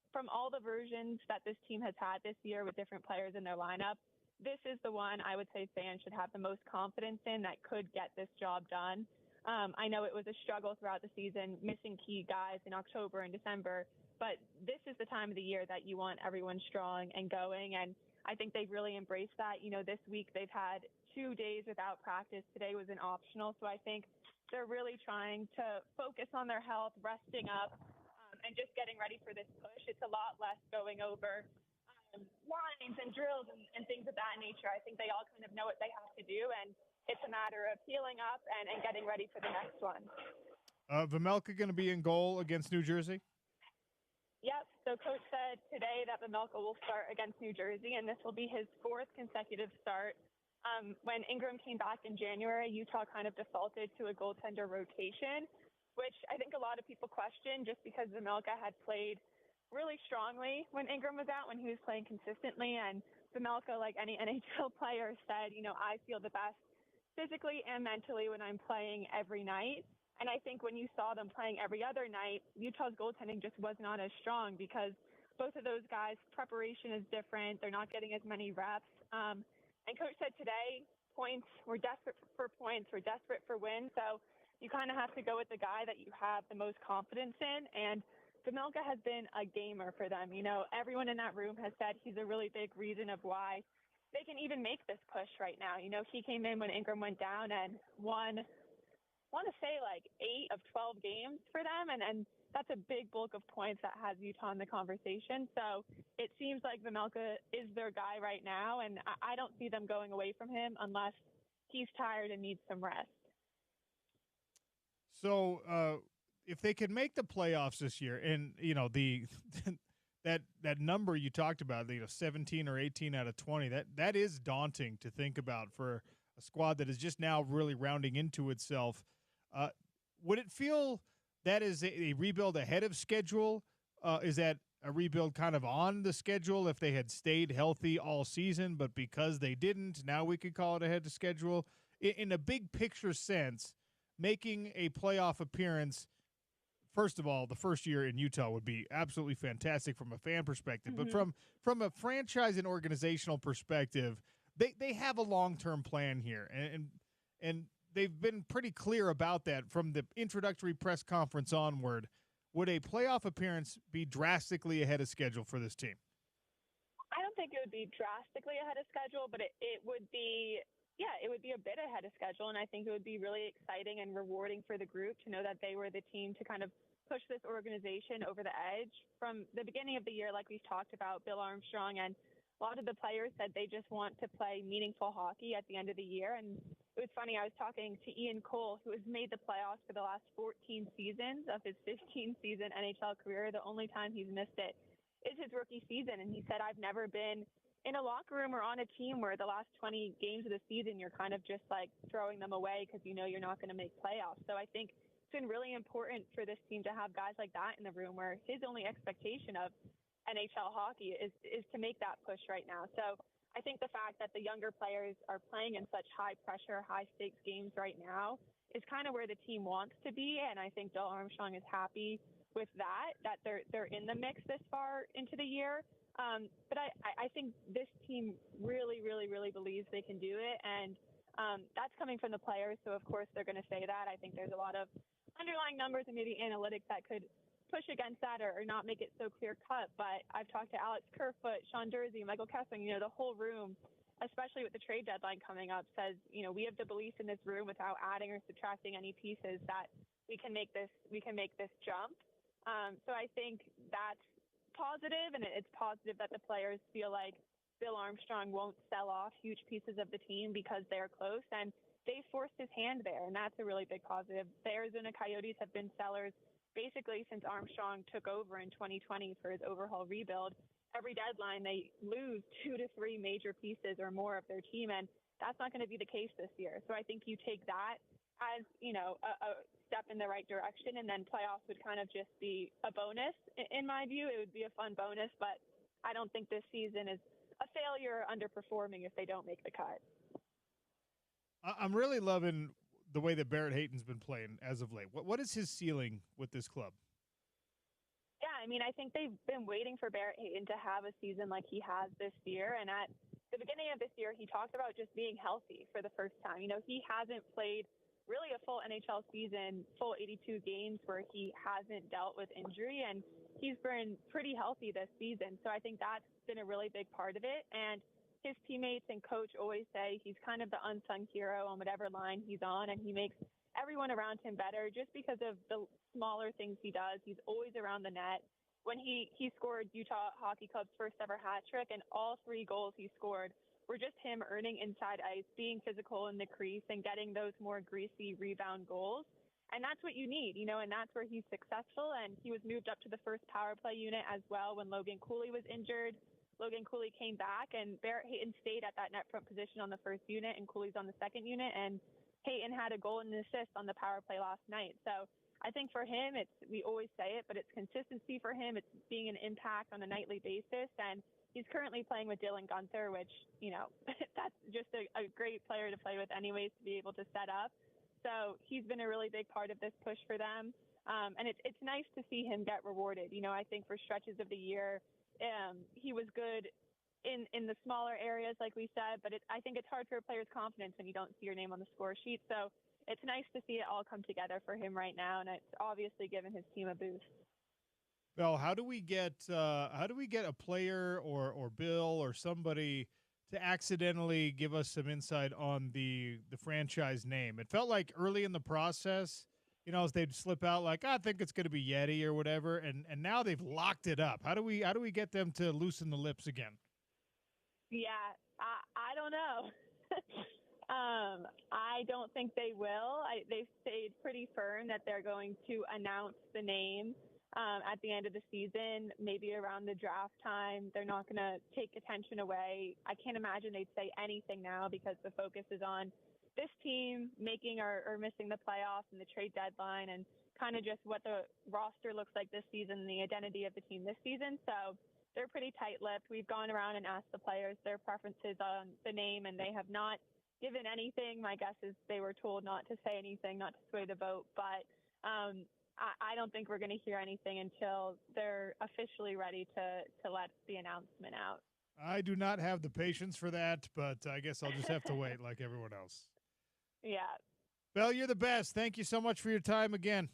from all the versions that this team has had this year with different players in their lineup, this is the one I would say fans should have the most confidence in that could get this job done. I know it was a struggle throughout the season, missing key guys in October and December, but this is the time of the year that you want everyone strong and going, and I think they've really embraced that. You know, this week they've had 2 days without practice. Today was an optional, so I think they're really trying to focus on their health, resting up, and just getting ready for this push. It's a lot less going over lines and drills and things of that nature. I think they all kind of know what they have to do, and it's a matter of healing up and getting ready for the next one. Vejmelka going to be in goal against New Jersey? Yep. So Coach said today that Vejmelka will start against New Jersey, and this will be his 4th consecutive start. When Ingram came back in January, Utah kind of defaulted to a goaltender rotation, which I think a lot of people question just because Vejmelka had played really strongly when Ingram was out, when he was playing consistently. And Vejmelka, like any NHL player, said, you know, I feel the best physically and mentally when I'm playing every night. And I think when you saw them playing every other night, Utah's goaltending just was not as strong because both of those guys' preparation is different. They're not getting as many reps. And Coach said today, points, we're desperate for points. We're desperate for wins. So you kind of have to go with the guy that you have the most confidence in. And Vejmelka has been a gamer for them. You know, everyone in that room has said he's a really big reason of why they can even make this push right now. You know, he came in when Ingram went down and won, I want to say like 8 of 12 games for them. And that's a big bulk of points that has Utah in the conversation. So it seems like Vejmelka is their guy right now. And I don't see them going away from him unless he's tired and needs some rest. So, if they could make the playoffs this year, and you know the that number you talked about, 17 or 18 out of 20, that is daunting to think about for a squad that is just now really rounding into itself. Would it feel that is a rebuild ahead of schedule? Is that a rebuild kind of on the schedule if they had stayed healthy all season, but because they didn't, now we could call it ahead of schedule? In a big picture sense, making a playoff appearance first of all, the first year in Utah would be absolutely fantastic from a fan perspective. Mm-hmm. But from a franchise and organizational perspective, they have a long-term plan here. And they've been pretty clear about that from the introductory press conference onward. Would a playoff appearance be drastically ahead of schedule for this team? I don't think it would be drastically ahead of schedule, but it would be, it would be a bit ahead of schedule. And I think it would be really exciting and rewarding for the group to know that they were the team to kind of push this organization over the edge. From the beginning of the year, like we've talked about, Bill Armstrong and a lot of the players said they just want to play meaningful hockey at the end of the year. And it was funny, I was talking to Ian Cole, who has made the playoffs for the last 14 seasons of his 15-season NHL career. The only time he's missed it is his rookie season. And he said, I've never been in a locker room or on a team where the last 20 games of the season, you're kind of just like throwing them away because you know you're not going to make playoffs. So I think it's been really important for this team to have guys like that in the room, where his only expectation of NHL hockey is to make that push right now. So I think the fact that the younger players are playing in such high pressure, high stakes games right now is kind of where the team wants to be. And I think Bill Armstrong is happy with that they're in the mix this far into the year. But I think this team really, really, really believes they can do it. And that's coming from the players. So of course they're going to say that. I think there's a lot of underlying numbers and maybe analytics that could push against that or not make it so clear cut. But I've talked to Alex Kerfoot, Sean Dursey, Michael Kessling, the whole room, especially with the trade deadline coming up, says, we have the belief in this room without adding or subtracting any pieces that we can make this jump. So I think that's positive, and it's positive that the players feel like Bill Armstrong won't sell off huge pieces of the team because they're close, and they forced his hand there, and that's a really big positive. The Arizona Coyotes have been sellers basically since Armstrong took over in 2020 for his overhaul rebuild. Every deadline, they lose 2 to 3 major pieces or more of their team, and that's not going to be the case this year. So I think you take that as, a step in the right direction, and then playoffs would kind of just be a bonus. In my view, it would be a fun bonus, but I don't think this season is a failure or underperforming if they don't make the cut. I'm really loving the way that Barrett Hayton's been playing as of late. What is his ceiling with this club? Yeah, I think they've been waiting for Barrett Hayton to have a season like he has this year. And at the beginning of this year, he talked about just being healthy for the first time. He hasn't played really a full NHL season, full 82 games where he hasn't dealt with injury. And he's been pretty healthy this season. So I think that's been a really big part of it. And his teammates and coach always say he's kind of the unsung hero on whatever line he's on, and he makes everyone around him better just because of the smaller things he does. He's always around the net. When he scored Utah Hockey Club's first ever hat trick, and all 3 goals he scored were just him earning inside ice, being physical in the crease, and getting those more greasy rebound goals. And that's what you need, and that's where he's successful. And he was moved up to the first power play unit as well when Logan Cooley was injured. Logan Cooley came back, and Barrett Hayton stayed at that net front position on the first unit, and Cooley's on the second unit. And Hayton had a goal and an assist on the power play last night. So I think for him, we always say it, but it's consistency for him. It's being an impact on a nightly basis. And he's currently playing with Dylan Guenther, which, that's just a great player to play with anyways, to be able to set up. So he's been a really big part of this push for them. And it's nice to see him get rewarded. I think for stretches of the year, he was good in the smaller areas, like we said, but I think it's hard for a player's confidence when you don't see your name on the score sheet. So it's nice to see it all come together for him right now, and it's obviously given his team a boost. Well, how do we get a player or Bill or somebody to accidentally give us some insight on the franchise name? It felt like early in the process, as they'd slip out like, I think it's going to be Yeti or whatever, and now they've locked it up. How do we get them to loosen the lips again? Yeah, I don't know. I don't think they will. They've stayed pretty firm that they're going to announce the name at the end of the season, maybe around the draft time. They're not going to take attention away. I can't imagine they'd say anything now because the focus is on this team making or missing the playoffs and the trade deadline and kind of just what the roster looks like this season, the identity of the team this season. So they're pretty tight-lipped. We've gone around and asked the players their preferences on the name, and they have not given anything. My guess is they were told not to say anything, not to sway the vote. But I don't think we're going to hear anything until they're officially ready to let the announcement out. I do not have the patience for that, but I guess I'll just have to wait like everyone else. Yeah. Belle, you're the best. Thank you so much for your time again.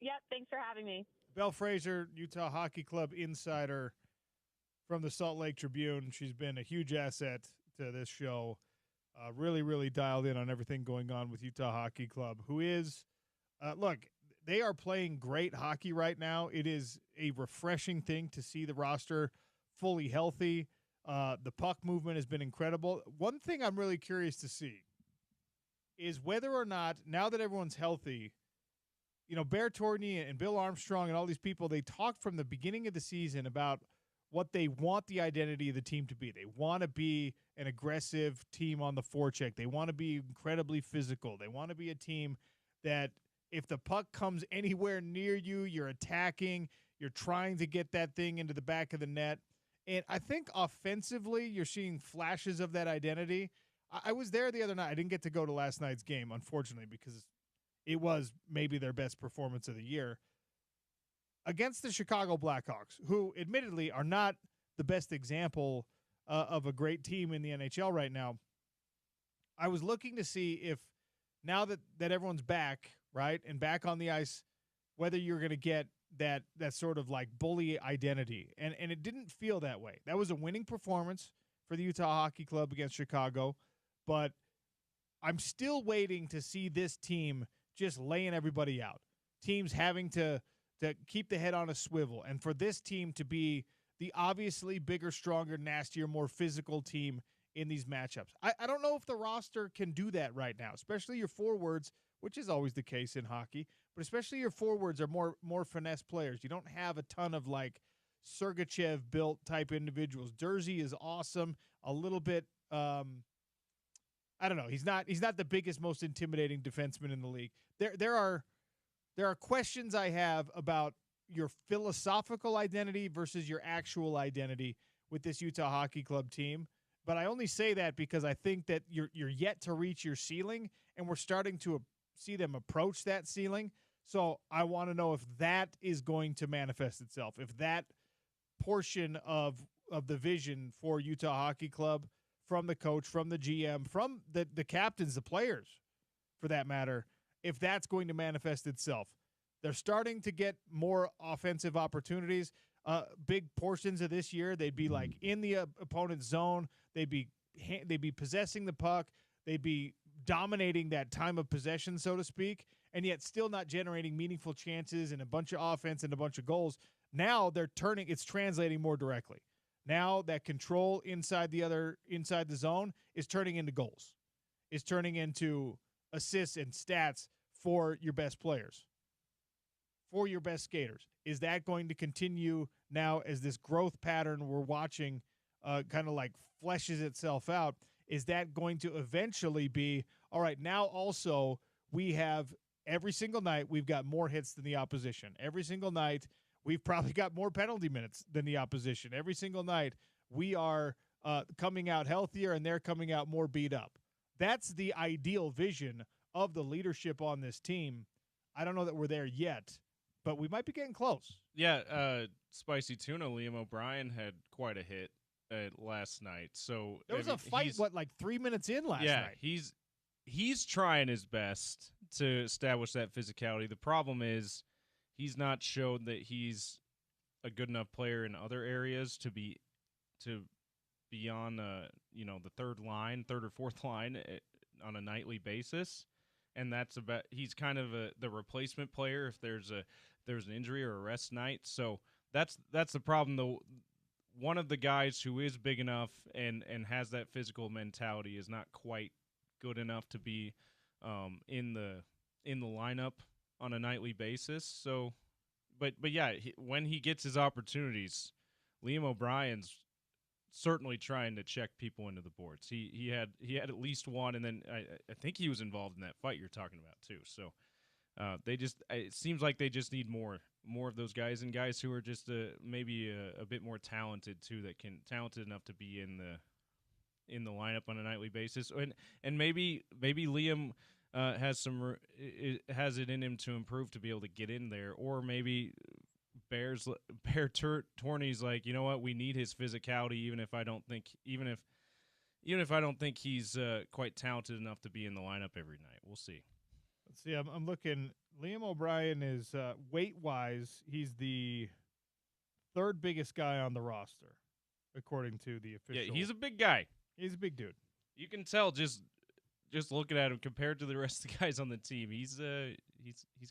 Yep. Thanks for having me. Belle Fraser, Utah Hockey Club insider from the Salt Lake Tribune. She's been a huge asset to this show. Really, really dialed in on everything going on with Utah Hockey Club, who is, look, they are playing great hockey right now. It is a refreshing thing to see the roster fully healthy. The puck movement has been incredible. One thing I'm really curious to see is whether or not, now that everyone's healthy, you know, Bear Torney and Bill Armstrong and all these people, they talked from the beginning of the season about what they want the identity of the team to be. They want to be an aggressive team on the forecheck. They want to be incredibly physical. They want to be a team that if the puck comes anywhere near you, you're attacking, you're trying to get that thing into the back of the net. And I think offensively, you're seeing flashes of that identity. I was there the other night. I didn't get to go to last night's game, unfortunately, because it was maybe their best performance of the year against the Chicago Blackhawks, who admittedly are not the best example of a great team in the NHL right now. I was looking to see if now that everyone's back, right, and back on the ice, whether you're going to get that sort of like bully identity. And it didn't feel that way. That was a winning performance for the Utah Hockey Club against Chicago, but I'm still waiting to see this team just laying everybody out. Teams having to keep the head on a swivel, and for this team to be the obviously bigger, stronger, nastier, more physical team in these matchups. I don't know if the roster can do that right now, especially your forwards, which is always the case in hockey, but especially your forwards are more finesse players. You don't have a ton of like Sergachev built type individuals. Durzi is awesome, a little bit I don't know. He's not the biggest, most intimidating defenseman in the league. There are questions I have about your philosophical identity versus your actual identity with this Utah Hockey Club team. But I only say that because I think that you're yet to reach your ceiling, and we're starting to see them approach that ceiling. So I want to know if that is going to manifest itself, if that portion of the vision for Utah Hockey Club from the coach, from the GM, from the captains, the players, for that matter, if that's going to manifest itself. They're starting to get more offensive opportunities. Big portions of this year, they'd be like in the opponent's zone. They'd be possessing the puck. They'd be dominating that time of possession, so to speak, and yet still not generating meaningful chances and a bunch of offense and a bunch of goals. Now it's translating more directly. Now that control inside the zone is turning into goals. Is turning into assists and stats for your best players, for your best skaters. Is that going to continue now as this growth pattern we're watching kind of like fleshes itself out? Is that going to eventually be, all right, now also we have every single night we've got more hits than the opposition. Every single night we've probably got more penalty minutes than the opposition. Every single night we are coming out healthier and they're coming out more beat up. That's the ideal vision of the leadership on this team. I don't know that we're there yet, but we might be getting close. Yeah, Spicy Tuna, Liam O'Brien had quite a hit last night. So there was a fight, like 3 minutes in last night? Yeah, he's trying his best to establish that physicality. The problem is he's not shown that he's a good enough player in other areas to be on the third or fourth line on a nightly basis. And that's he's kind of the replacement player if there's an injury or a rest night. So that's the problem though. One of the guys who is big enough and has that physical mentality is not quite good enough to be in the lineup on a nightly basis. So but yeah, when he gets his opportunities, Liam O'Brien's certainly trying to check people into the boards. He had at least one, and then I think he was involved in that fight you're talking about too. So it seems like they just need more of those guys, and guys who are just maybe a bit more talented too, talented enough to be in the lineup on a nightly basis, and maybe Liam has it in him to improve to be able to get in there, or maybe Bear Torney's like, you know what, we need his physicality, even if I don't think he's quite talented enough to be in the lineup every night. We'll see. Let's see. I'm looking. Liam O'Brien is weight-wise, he's the third biggest guy on the roster, according to the official. Yeah, he's a big guy. He's a big dude. You can tell just looking at him compared to the rest of the guys on the team. He's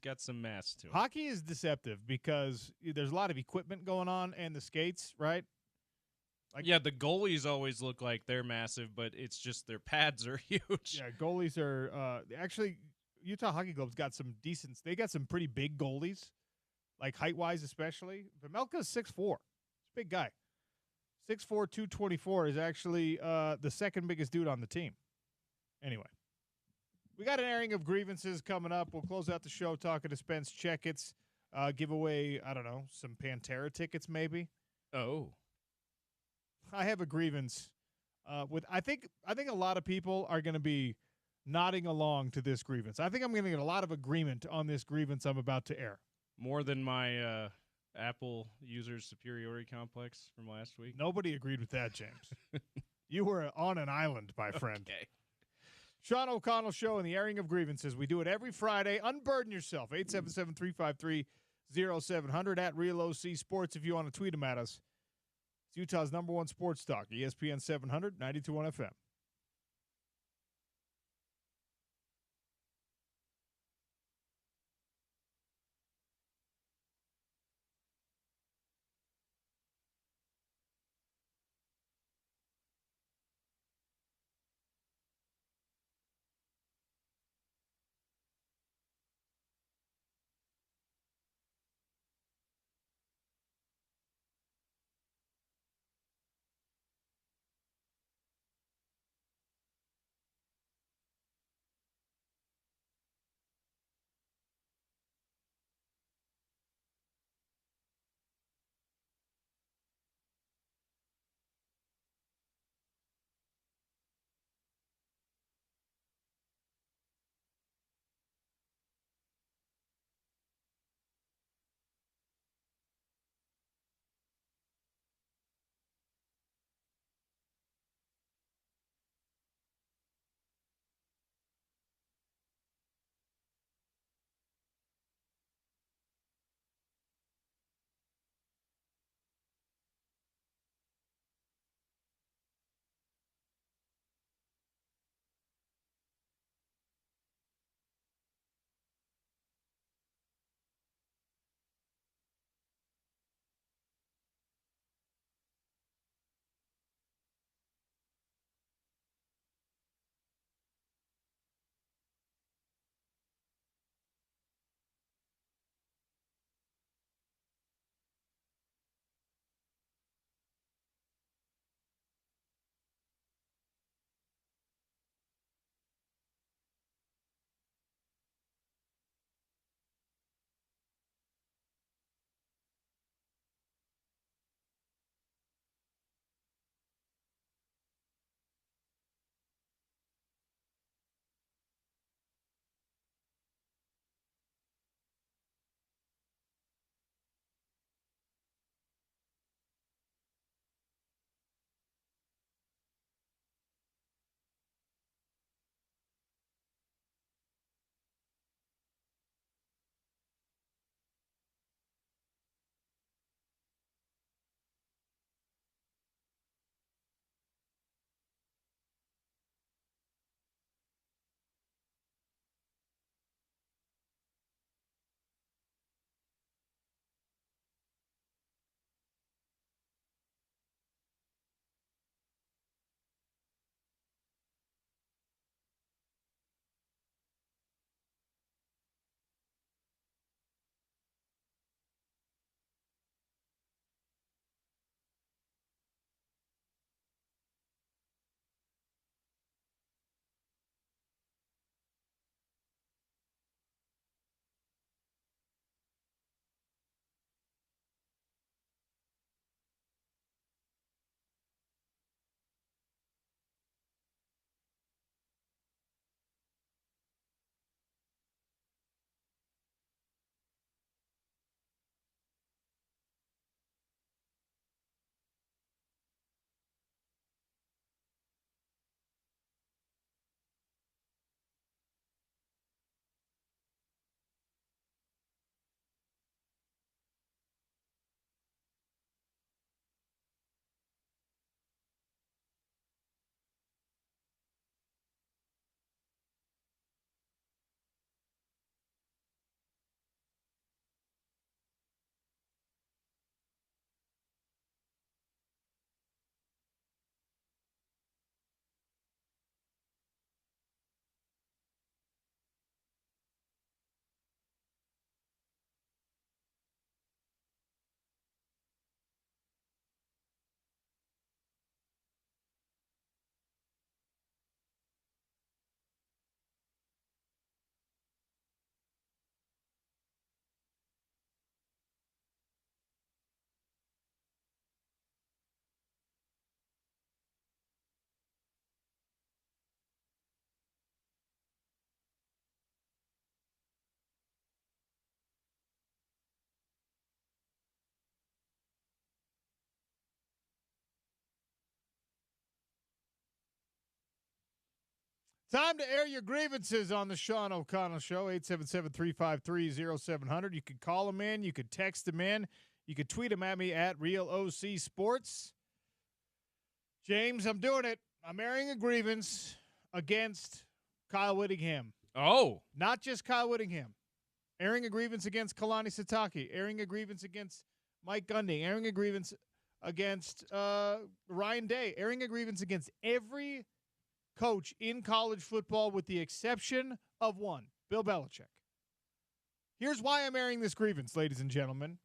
got some mass to him. Hockey is deceptive because there's a lot of equipment going on and the skates, right? Yeah, the goalies always look like they're massive, but it's just their pads are huge. Yeah, goalies are actually Utah Hockey Club's got some decent. They got some pretty big goalies, like height-wise especially. Pamelka's 6'4". He's a big guy. 6'4", 224 is actually the second biggest dude on the team. Anyway, we got an airing of grievances coming up. We'll close out the show talking to Spence Checketts. Give away, I don't know, some Pantera tickets maybe. Oh. I have a grievance with. I think a lot of people are going to be nodding along to this grievance. I think I'm going to get a lot of agreement on this grievance I'm about to air. More than my Apple users superiority complex from last week. Nobody agreed with that, James. You were on an island, my friend. Okay. Sean O'Connell Show and the airing of grievances. We do it every Friday. Unburden yourself. 877-353-0700 at Real OC Sports if you want to tweet them at us. It's Utah's #1 sports talk, ESPN 700, 92.1 FM. Time to air your grievances on the Sean O'Connell Show, 877-353-0700. You could call him in. You could text him in. You could tweet him at me at RealOC Sports. James, I'm doing it. I'm airing a grievance against Kyle Whittingham. Oh. Not just Kyle Whittingham. Airing a grievance against Kalani Sitake. Airing a grievance against Mike Gundy. Airing a grievance against Ryan Day. Airing a grievance against every coach in college football with the exception of one, Bill Belichick. Here's why I'm airing this grievance, ladies and gentlemen.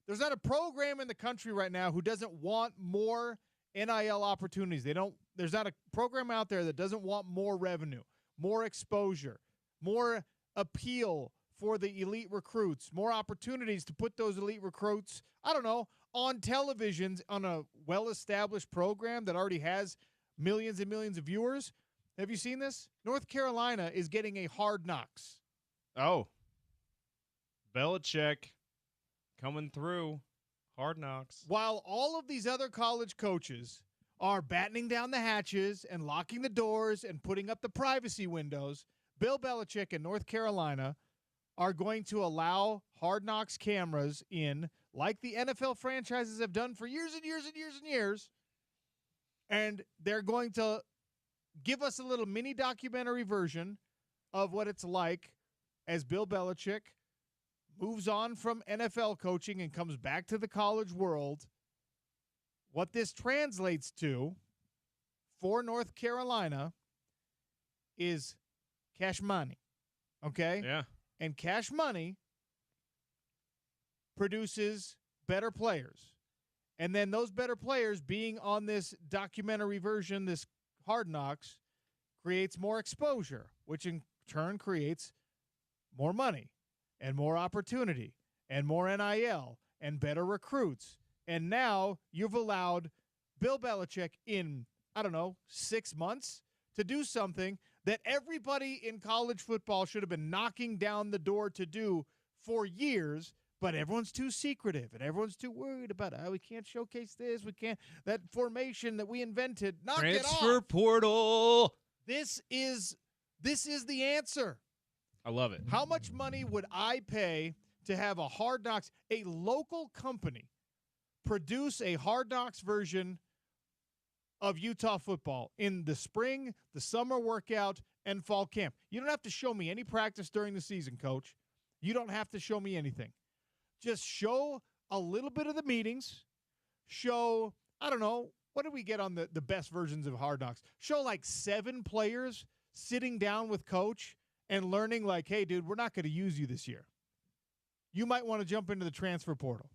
There's not a program in the country right now who doesn't want more NIL opportunities. There's not a program out there that doesn't want more revenue, more exposure, more appeal for the elite recruits, more opportunities to put those elite recruits, on televisions on a well-established program that already has millions and millions of viewers. Have you seen this? North Carolina is getting a Hard Knocks. Oh. Belichick coming through. Hard Knocks. While all of these other college coaches are battening down the hatches and locking the doors and putting up the privacy windows, Bill Belichick in North Carolina are going to allow Hard Knocks cameras in, like the NFL franchises have done for years and years and years and years. And they're going to give us a little mini documentary version of what it's like as Bill Belichick moves on from NFL coaching and comes back to the college world. What this translates to for North Carolina is cash money. Okay? Yeah. And cash money produces better players. And then those better players being on this documentary version, this Hard Knocks, creates more exposure, which in turn creates more money and more opportunity and more NIL and better recruits. And now you've allowed Bill Belichick in, 6 months to do something that everybody in college football should have been knocking down the door to do for years, but everyone's too secretive and everyone's too worried about it. We can't showcase this. We can't. That formation that we invented, knock it off. Transfer portal. This is the answer. I love it. How much money would I pay to have a Hard Knocks, a local company, produce a Hard Knocks version of Utah football in the spring, the summer workout, and fall camp? You don't have to show me any practice during the season, Coach. You don't have to show me anything. Just show a little bit of the meetings. Show, what did we get on the best versions of Hard Knocks? Show like 7 players sitting down with Coach and learning like, hey, dude, we're not going to use you this year. You might want to jump into the transfer portal.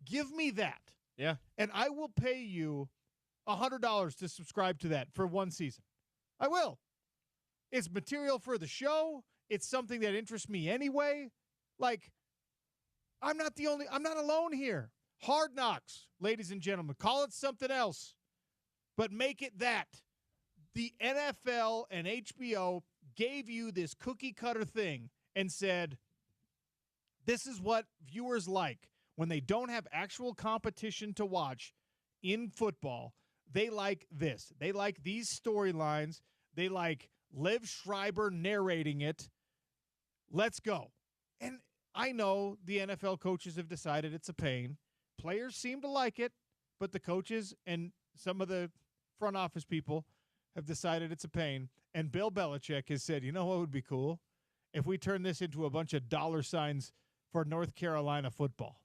Give me that. Yeah. And I will pay you $100 to subscribe to that for one season. I will. It's material for the show. It's something that interests me anyway. Like, I'm not alone here. Hard Knocks, ladies and gentlemen. Call it something else, but make it that. The NFL and HBO gave you this cookie cutter thing and said, this is what viewers like when they don't have actual competition to watch in football. They like this. They like these storylines. They like Liv Schreiber narrating it. Let's go. And I know the NFL coaches have decided it's a pain. Players seem to like it, but the coaches and some of the front office people have decided it's a pain. And Bill Belichick has said, you know what would be cool? If we turn this into a bunch of dollar signs for North Carolina football.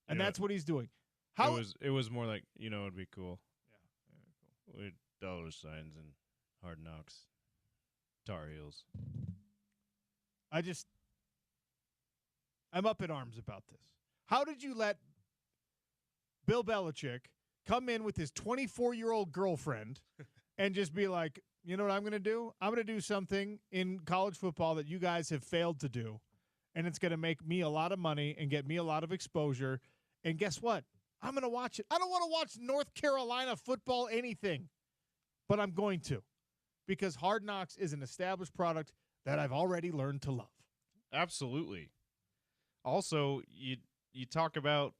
And that's what he's doing. It was more like, it'd be cool. Yeah. With dollar signs and Hard Knocks. Tar Heels. I'm up in arms about this. How did you let Bill Belichick come in with his 24-year-old girlfriend and just be like, you know what I'm going to do? I'm going to do something in college football that you guys have failed to do, and it's going to make me a lot of money and get me a lot of exposure. And guess what? I'm going to watch it. I don't want to watch North Carolina football anything, but I'm going to, because Hard Knocks is an established product that I've already learned to love. Absolutely. Also, you talk about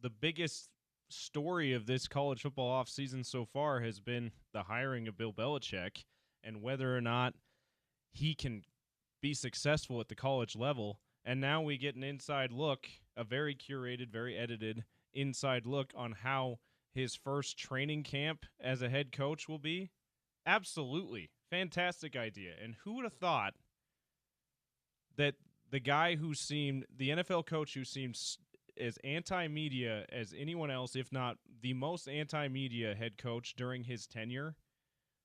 the biggest story of this college football offseason so far has been the hiring of Bill Belichick. and whether or not he can be successful at the college level. And now we get an inside look, a very curated, very edited inside look on how his first training camp as a head coach will be. Absolutely. Fantastic idea. And who would have thought that the guy who seemed, the NFL coach who seems as anti-media as anyone else, if not the most anti-media head coach during his tenure,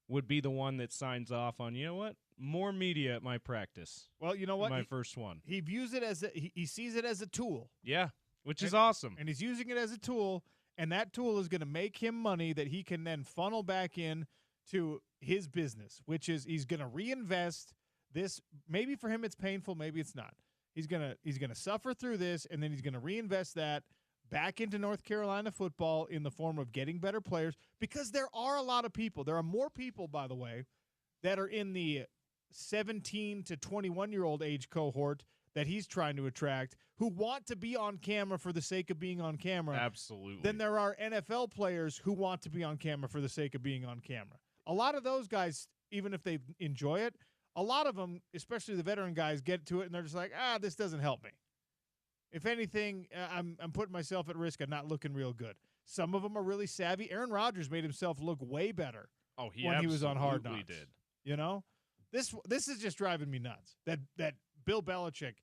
would be the one that signs off on, you know what, more media at my practice. Well, you know what? My first one. He views it as he sees it as a tool. Yeah, which is awesome. And he's using it as a tool, and that tool is going to make him money that he can then funnel back in to his business, which is he's going to reinvest this. Maybe for him it's painful, maybe it's not. He's gonna suffer through this, and then he's gonna reinvest that back into North Carolina football in the form of getting better players, because there are a lot of people. There are more people, by the way, that are in the 17 to 21-year-old age cohort that he's trying to attract who want to be on camera for the sake of being on camera. Absolutely. Then there are NFL players who want to be on camera for the sake of being on camera. A lot of those guys, even if they enjoy it, a lot of them, especially the veteran guys, get to it and they're just like, this doesn't help me. If anything, I'm putting myself at risk of not looking real good. Some of them are really savvy. Aaron Rodgers made himself look way better when he was on Hard Knocks. Did. You know, this is just driving me nuts. That Bill Belichick,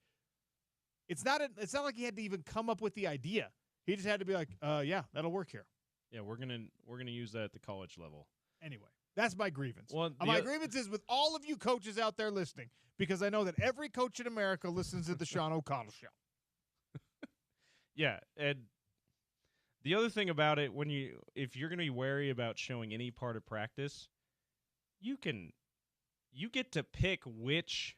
it's not like he had to even come up with the idea. He just had to be like, yeah, that'll work here. Yeah, we're gonna use that at the college level. Anyway. That's my grievance. Well, my grievance is with all of you coaches out there listening, because I know that every coach in America listens to the Sean O'Connell Show. Yeah, and the other thing about it, if you're going to be wary about showing any part of practice, you get to pick which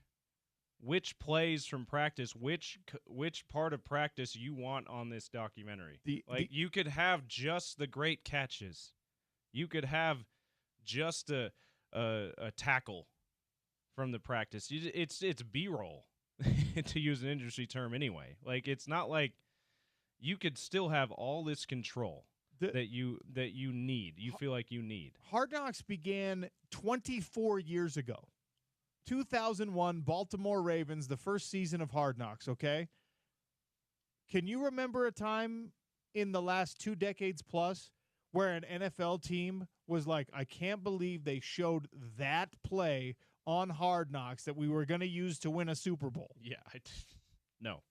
plays from practice, which part of practice you want on this documentary. You could have just the great catches. You could have just a tackle from the practice. It's B-roll, to use an industry term anyway. Like, it's not like you could still have all this control that you need. You feel like you need. Hard Knocks began 24 years ago. 2001, Baltimore Ravens, the first season of Hard Knocks, okay? Can you remember a time in the last 2 decades plus where an NFL team was like, I can't believe they showed that play on Hard Knocks that we were going to use to win a Super Bowl? Yeah, no.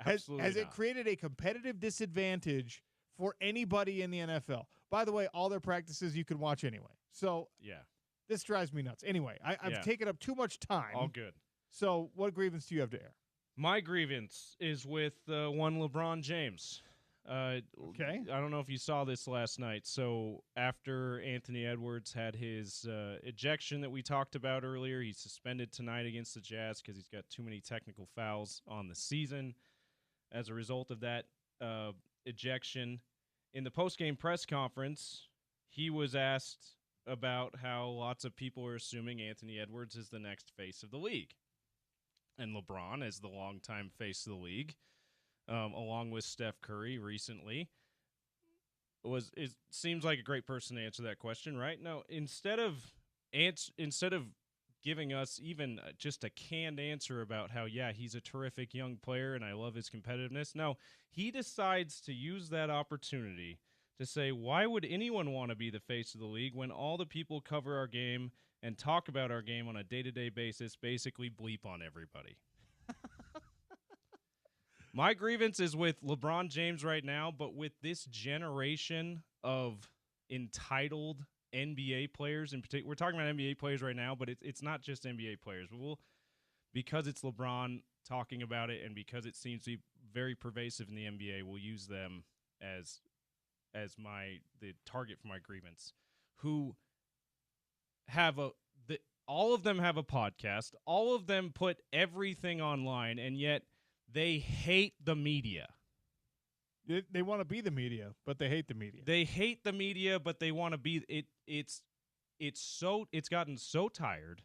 Absolutely Has it created a competitive disadvantage for anybody in the NFL? By the way, all their practices you can watch anyway. So yeah, this drives me nuts. Anyway, I've taken up too much time. All good. So what grievance do you have to air? My grievance is with one LeBron James. Okay. I don't know if you saw this last night. So after Anthony Edwards had his ejection that we talked about earlier, he's suspended tonight against the Jazz because he's got too many technical fouls on the season. As a result of that ejection, in the post-game press conference, he was asked about how lots of people are assuming Anthony Edwards is the next face of the league. And LeBron, as the longtime face of the league, along with Steph Curry recently, it seems like a great person to answer that question, right? No, instead of giving us even just a canned answer about how, yeah, he's a terrific young player and I love his competitiveness, no, he decides to use that opportunity to say, why would anyone want to be the face of the league when all the people cover our game and talk about our game on a day-to-day basis basically bleep on everybody? My grievance is with LeBron James right now, but with this generation of entitled NBA players in particular. We're talking about NBA players right now, but it's not just NBA players. Because it's LeBron talking about it and because it seems to be very pervasive in the NBA, we'll use them as the target for my grievance, who have all of them have a podcast. All of them put everything online, and yet they hate the media. They want to be the media, but they hate the media. They hate the media, but they want to be it. It's gotten so tired,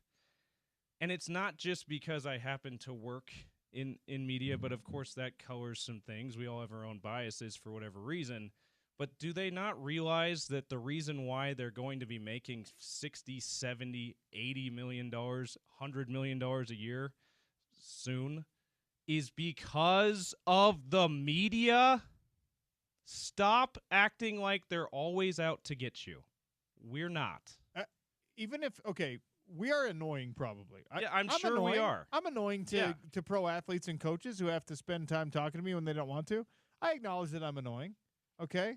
and it's not just because I happen to work in media, but of course that colors some things. We all have our own biases for whatever reason. But do they not realize that the reason why they're going to be making $60, $70, $80 million, $100 million a year soon is because of the media? Stop acting like they're always out to get you. We're not. Even if, okay, we are annoying probably. I'm sure annoying. we are. I'm annoying to pro athletes and coaches who have to spend time talking to me when they don't want to. I acknowledge that I'm annoying, okay?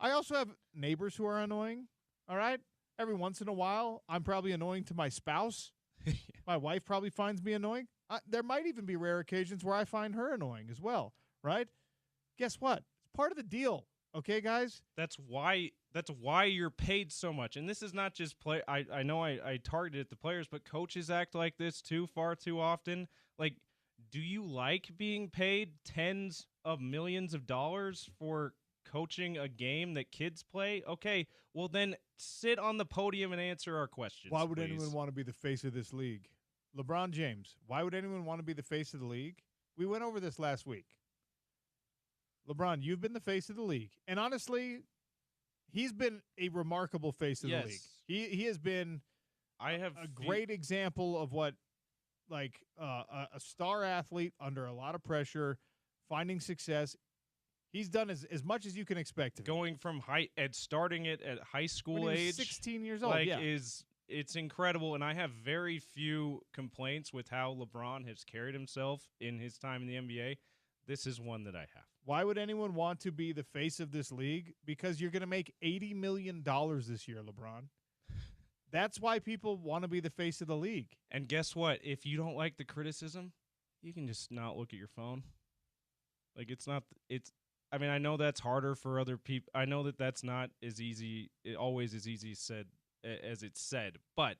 I also have neighbors who are annoying, all right? Every once in a while, I'm probably annoying to my spouse. My wife probably finds me annoying. There might even be rare occasions where I find her annoying as well, right? Guess what? It's part of the deal, okay, guys? That's why you're paid so much. And this is not just play. I know I targeted the players, but coaches act like this too far too often. Like, do you like being paid tens of millions of dollars for coaching a game that kids play? Okay, well then sit on the podium and answer our questions. Why would please. anyone want to be the face of this league? LeBron James, why would anyone want to be the face of the league? We went over this last week. LeBron, you've been the face of the league. And honestly, he's been a remarkable face of the league. He has been a great example of what a star athlete under a lot of pressure, finding success. He's done as much as you can expect of him. Going from starting it at high school when he age, was 16 years old, it's incredible. And I have very few complaints with how LeBron has carried himself in his time in the NBA. This is one that I have. Why would anyone want to be the face of this league? Because you're going to make $80 million this year, LeBron. That's why people want to be the face of the league. And guess what? If you don't like the criticism, you can just not look at your phone. Like, I mean, I know that's harder for other people. I know that that's not as easy, always as easy as it's said. But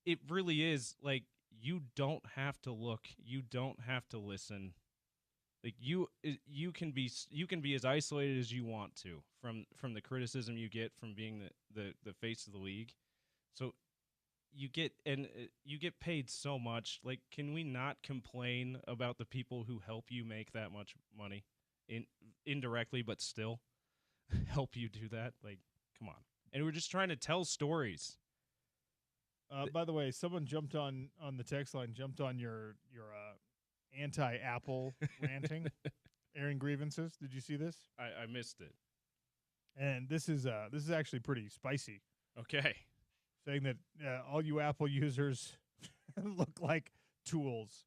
it really is, like, you don't have to look. You don't have to listen. Like, you can be as isolated as you want to from the criticism you get from being the face of the league. So you get paid so much. Like, can we not complain about the people who help you make that much money indirectly, but still help you do that? Like, come on. And we're just trying to tell stories. By the way, someone jumped on the text line, jumped on your anti-Apple ranting, airing grievances. Did you see this? I missed it. And this is actually pretty spicy. Okay. Saying that all you Apple users look like tools.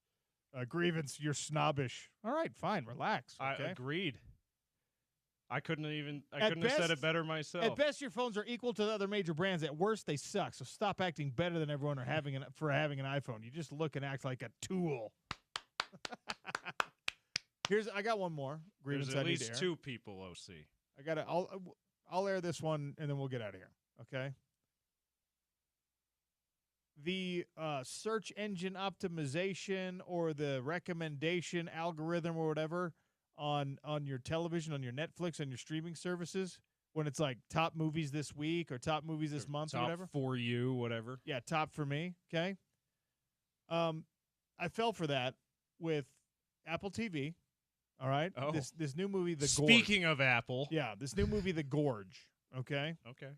Grievance, you're snobbish. All right, fine, relax. Okay? I agreed. I couldn't have said it better myself. At best, your phones are equal to the other major brands. At worst, they suck. So stop acting better than everyone for having an iPhone. You just look and act like a tool. I got one more grievance. There's at least two people, OC. I'll air this one and then we'll get out of here. Okay. The search engine optimization or the recommendation algorithm or whatever on your television, on your Netflix, on your streaming services, when it's like top movies this week or top movies this month or whatever. Top for you, whatever. Yeah, top for me. Okay. I fell for that with Apple TV. All right. Oh. This new movie, The Gorge. Speaking of Apple. Yeah, this new movie, The Gorge. Okay. Okay.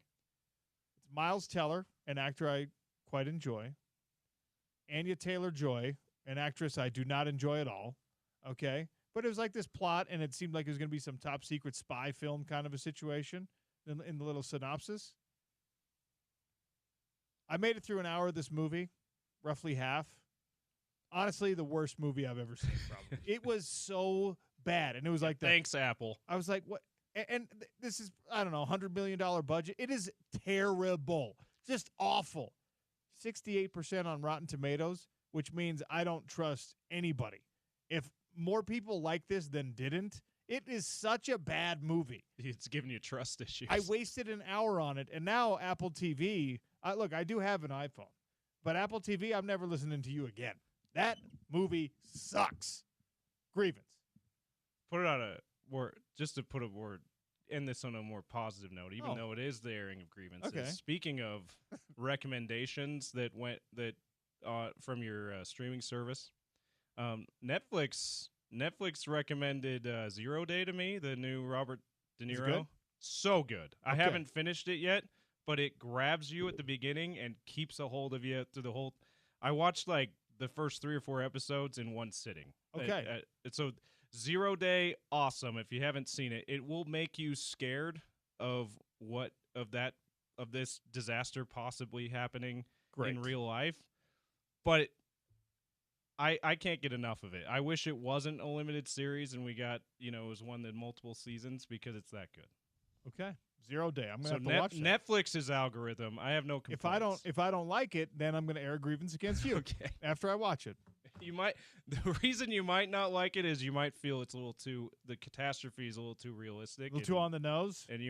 It's Miles Teller, an actor I quite enjoy. Anya Taylor-Joy, an actress I do not enjoy at all. Okay. But it was like this plot, and it seemed like it was going to be some top secret spy film kind of a situation in the little synopsis. I made it through an hour of this movie, roughly half. Honestly, the worst movie I've ever seen, probably. It was so bad. And it was like that. Thanks, Apple. I was like, what? And this is, I don't know, $100 million budget. It is terrible. Just awful. 68% on Rotten Tomatoes, which means I don't trust anybody. If more people like this than didn't, it is such a bad movie. It's giving you trust issues. I wasted an hour on it, and now Apple TV, look, I do have an iPhone, but Apple TV, I'm never listening to you again. That movie sucks. Grievance. Put it on a word, just to put a word, end this on a more positive note, even though it is the airing of grievances. Okay. Speaking of recommendations that went from your streaming service, Netflix recommended 0 Day to me, the new Robert De Is it Niro. good? So good. I Okay. haven't finished it yet, but it grabs you at the beginning and keeps a hold of you through the whole. I watched like the first 3 or 4 episodes in one sitting. Okay. So 0 Day, awesome. If you haven't seen it, it will make you scared of this disaster possibly happening Great. in real life. But I can't get enough of it. I wish it wasn't a limited series and we got, it was one in multiple seasons because it's that good. Okay. 0 Day. I'm So going to have to watch that. Netflix's algorithm, I have no complaints. If I don't like it, then I'm going to air a grievance against you Okay. after I watch it. The reason you might not like it is you might feel it's the catastrophe is a little too realistic. A little too on the nose. And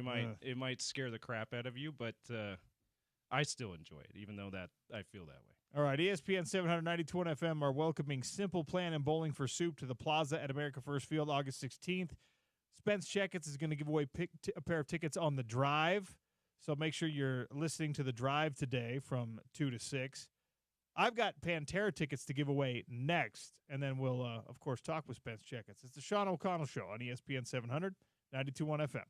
it might scare the crap out of you, but I still enjoy it, even though that I feel that way. All right, ESPN 792 FM are welcoming Simple Plan and Bowling for Soup to the Plaza at America First Field August 16th. Spence Checketts is going to give away a pair of tickets on the drive, so make sure you're listening to the drive today from 2 to 6. I've got Pantera tickets to give away next, and then we'll, of course, talk with Spence Checketts. It's the Sean O'Connell Show on ESPN 700, 92.1 FM.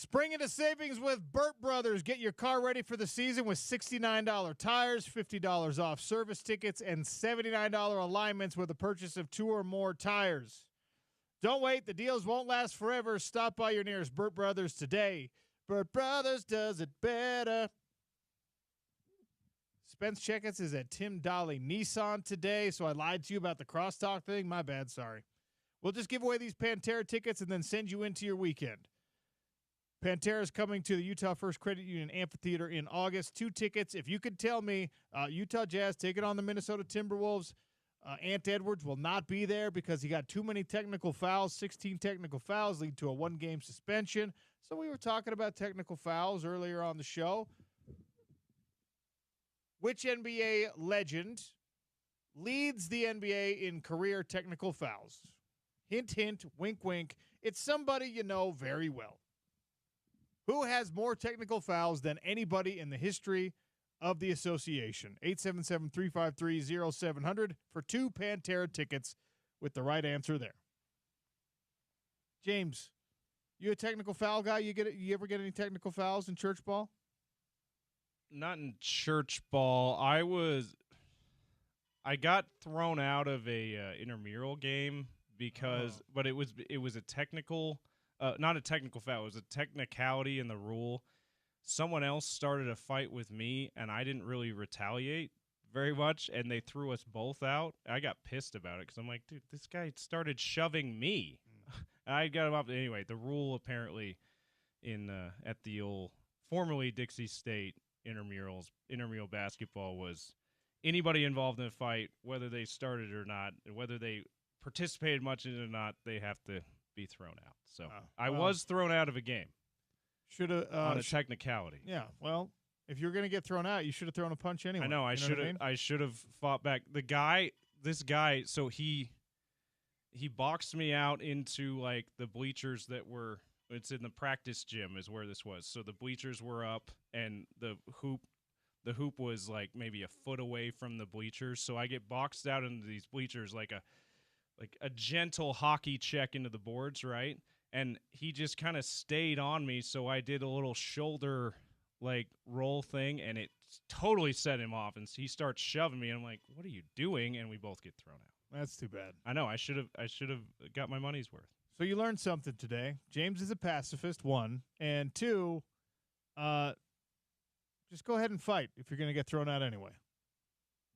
Spring into savings with Burt Brothers. Get your car ready for the season with $69 tires, $50 off service tickets, and $79 alignments with a purchase of 2 or more tires. Don't wait. The deals won't last forever. Stop by your nearest Burt Brothers today. Burt Brothers does it better. Spence Checketts is at Tim Dolly Nissan today, so I lied to you about the crosstalk thing. My bad, sorry. We'll just give away these Pantera tickets and then send you into your weekend. Pantera is coming to the Utah First Credit Union Amphitheater in August. 2 tickets. If you could tell me Utah Jazz taking on the Minnesota Timberwolves, Ant Edwards will not be there because he got too many technical fouls. 16 technical fouls lead to a 1-game suspension. So we were talking about technical fouls earlier on the show. Which NBA legend leads the NBA in career technical fouls? Hint, hint, wink, wink. It's somebody you know very well. Who has more technical fouls than anybody in the history of the association? 877-353-0700 for 2 Pantera tickets with the right answer there. James, you a technical foul guy? You ever get any technical fouls in church ball? Not in church ball. I got thrown out of a intramural game because, but it was a technical. Not a technical foul. It was a technicality in the rule. Someone else started a fight with me, and I didn't really retaliate very much, and they threw us both out. I got pissed about it because I'm like, dude, this guy started shoving me. And I got him up. Anyway, the rule apparently at the old formerly Dixie State intramural basketball was anybody involved in a fight, whether they started or not, whether they participated much in it or not, they have to be thrown out. So I was thrown out of a game. Should have on a technicality. Yeah. Well, if you're going to get thrown out, you should have thrown a punch anyway. I know. I should have. I should have fought back. This guy. So he boxed me out into like the bleachers that were. It's in the practice gym is where this was. So the bleachers were up, and the hoop was like maybe a foot away from the bleachers. So I get boxed out into these bleachers like a gentle hockey check into the boards, right? And he just kind of stayed on me, so I did a little shoulder like roll thing, and it totally set him off. And he starts shoving me, and I'm like, "What are you doing?" And we both get thrown out. That's too bad. I know. I should have got my money's worth. So you learned something today. James is a pacifist, 1, and 2. Just go ahead and fight if you're going to get thrown out anyway.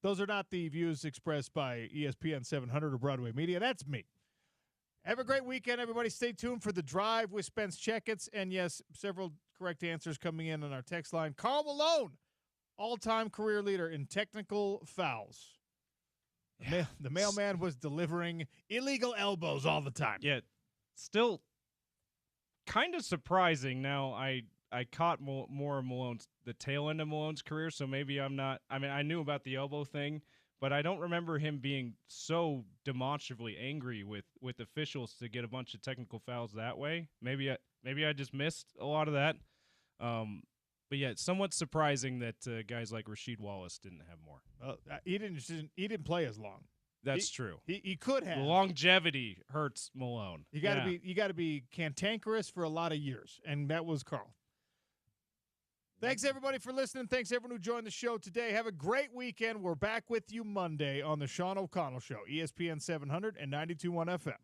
Those are not the views expressed by ESPN 700 or Broadway Media. That's me. Have a great weekend, everybody. Stay tuned for The Drive with Spence Checketts. And, yes, several correct answers coming in on our text line. Karl Malone, all-time career leader in technical fouls. Yeah. The mailman was delivering illegal elbows all the time. Yeah, still kind of surprising. Now, I caught more of the tail end of Malone's career, so maybe I'm not. I mean, I knew about the elbow thing, but I don't remember him being so demonstrably angry with officials to get a bunch of technical fouls that way. Maybe I just missed a lot of that. But yeah, it's somewhat surprising that guys like Rasheed Wallace didn't have more. He didn't play as long. That's true. He could have. The longevity hurts Malone. You got to be cantankerous for a lot of years, and that was Karl. Thanks, everybody, for listening. Thanks, everyone who joined the show today. Have a great weekend. We're back with you Monday on the Sean O'Connell Show, ESPN 700 and 92.1 FM.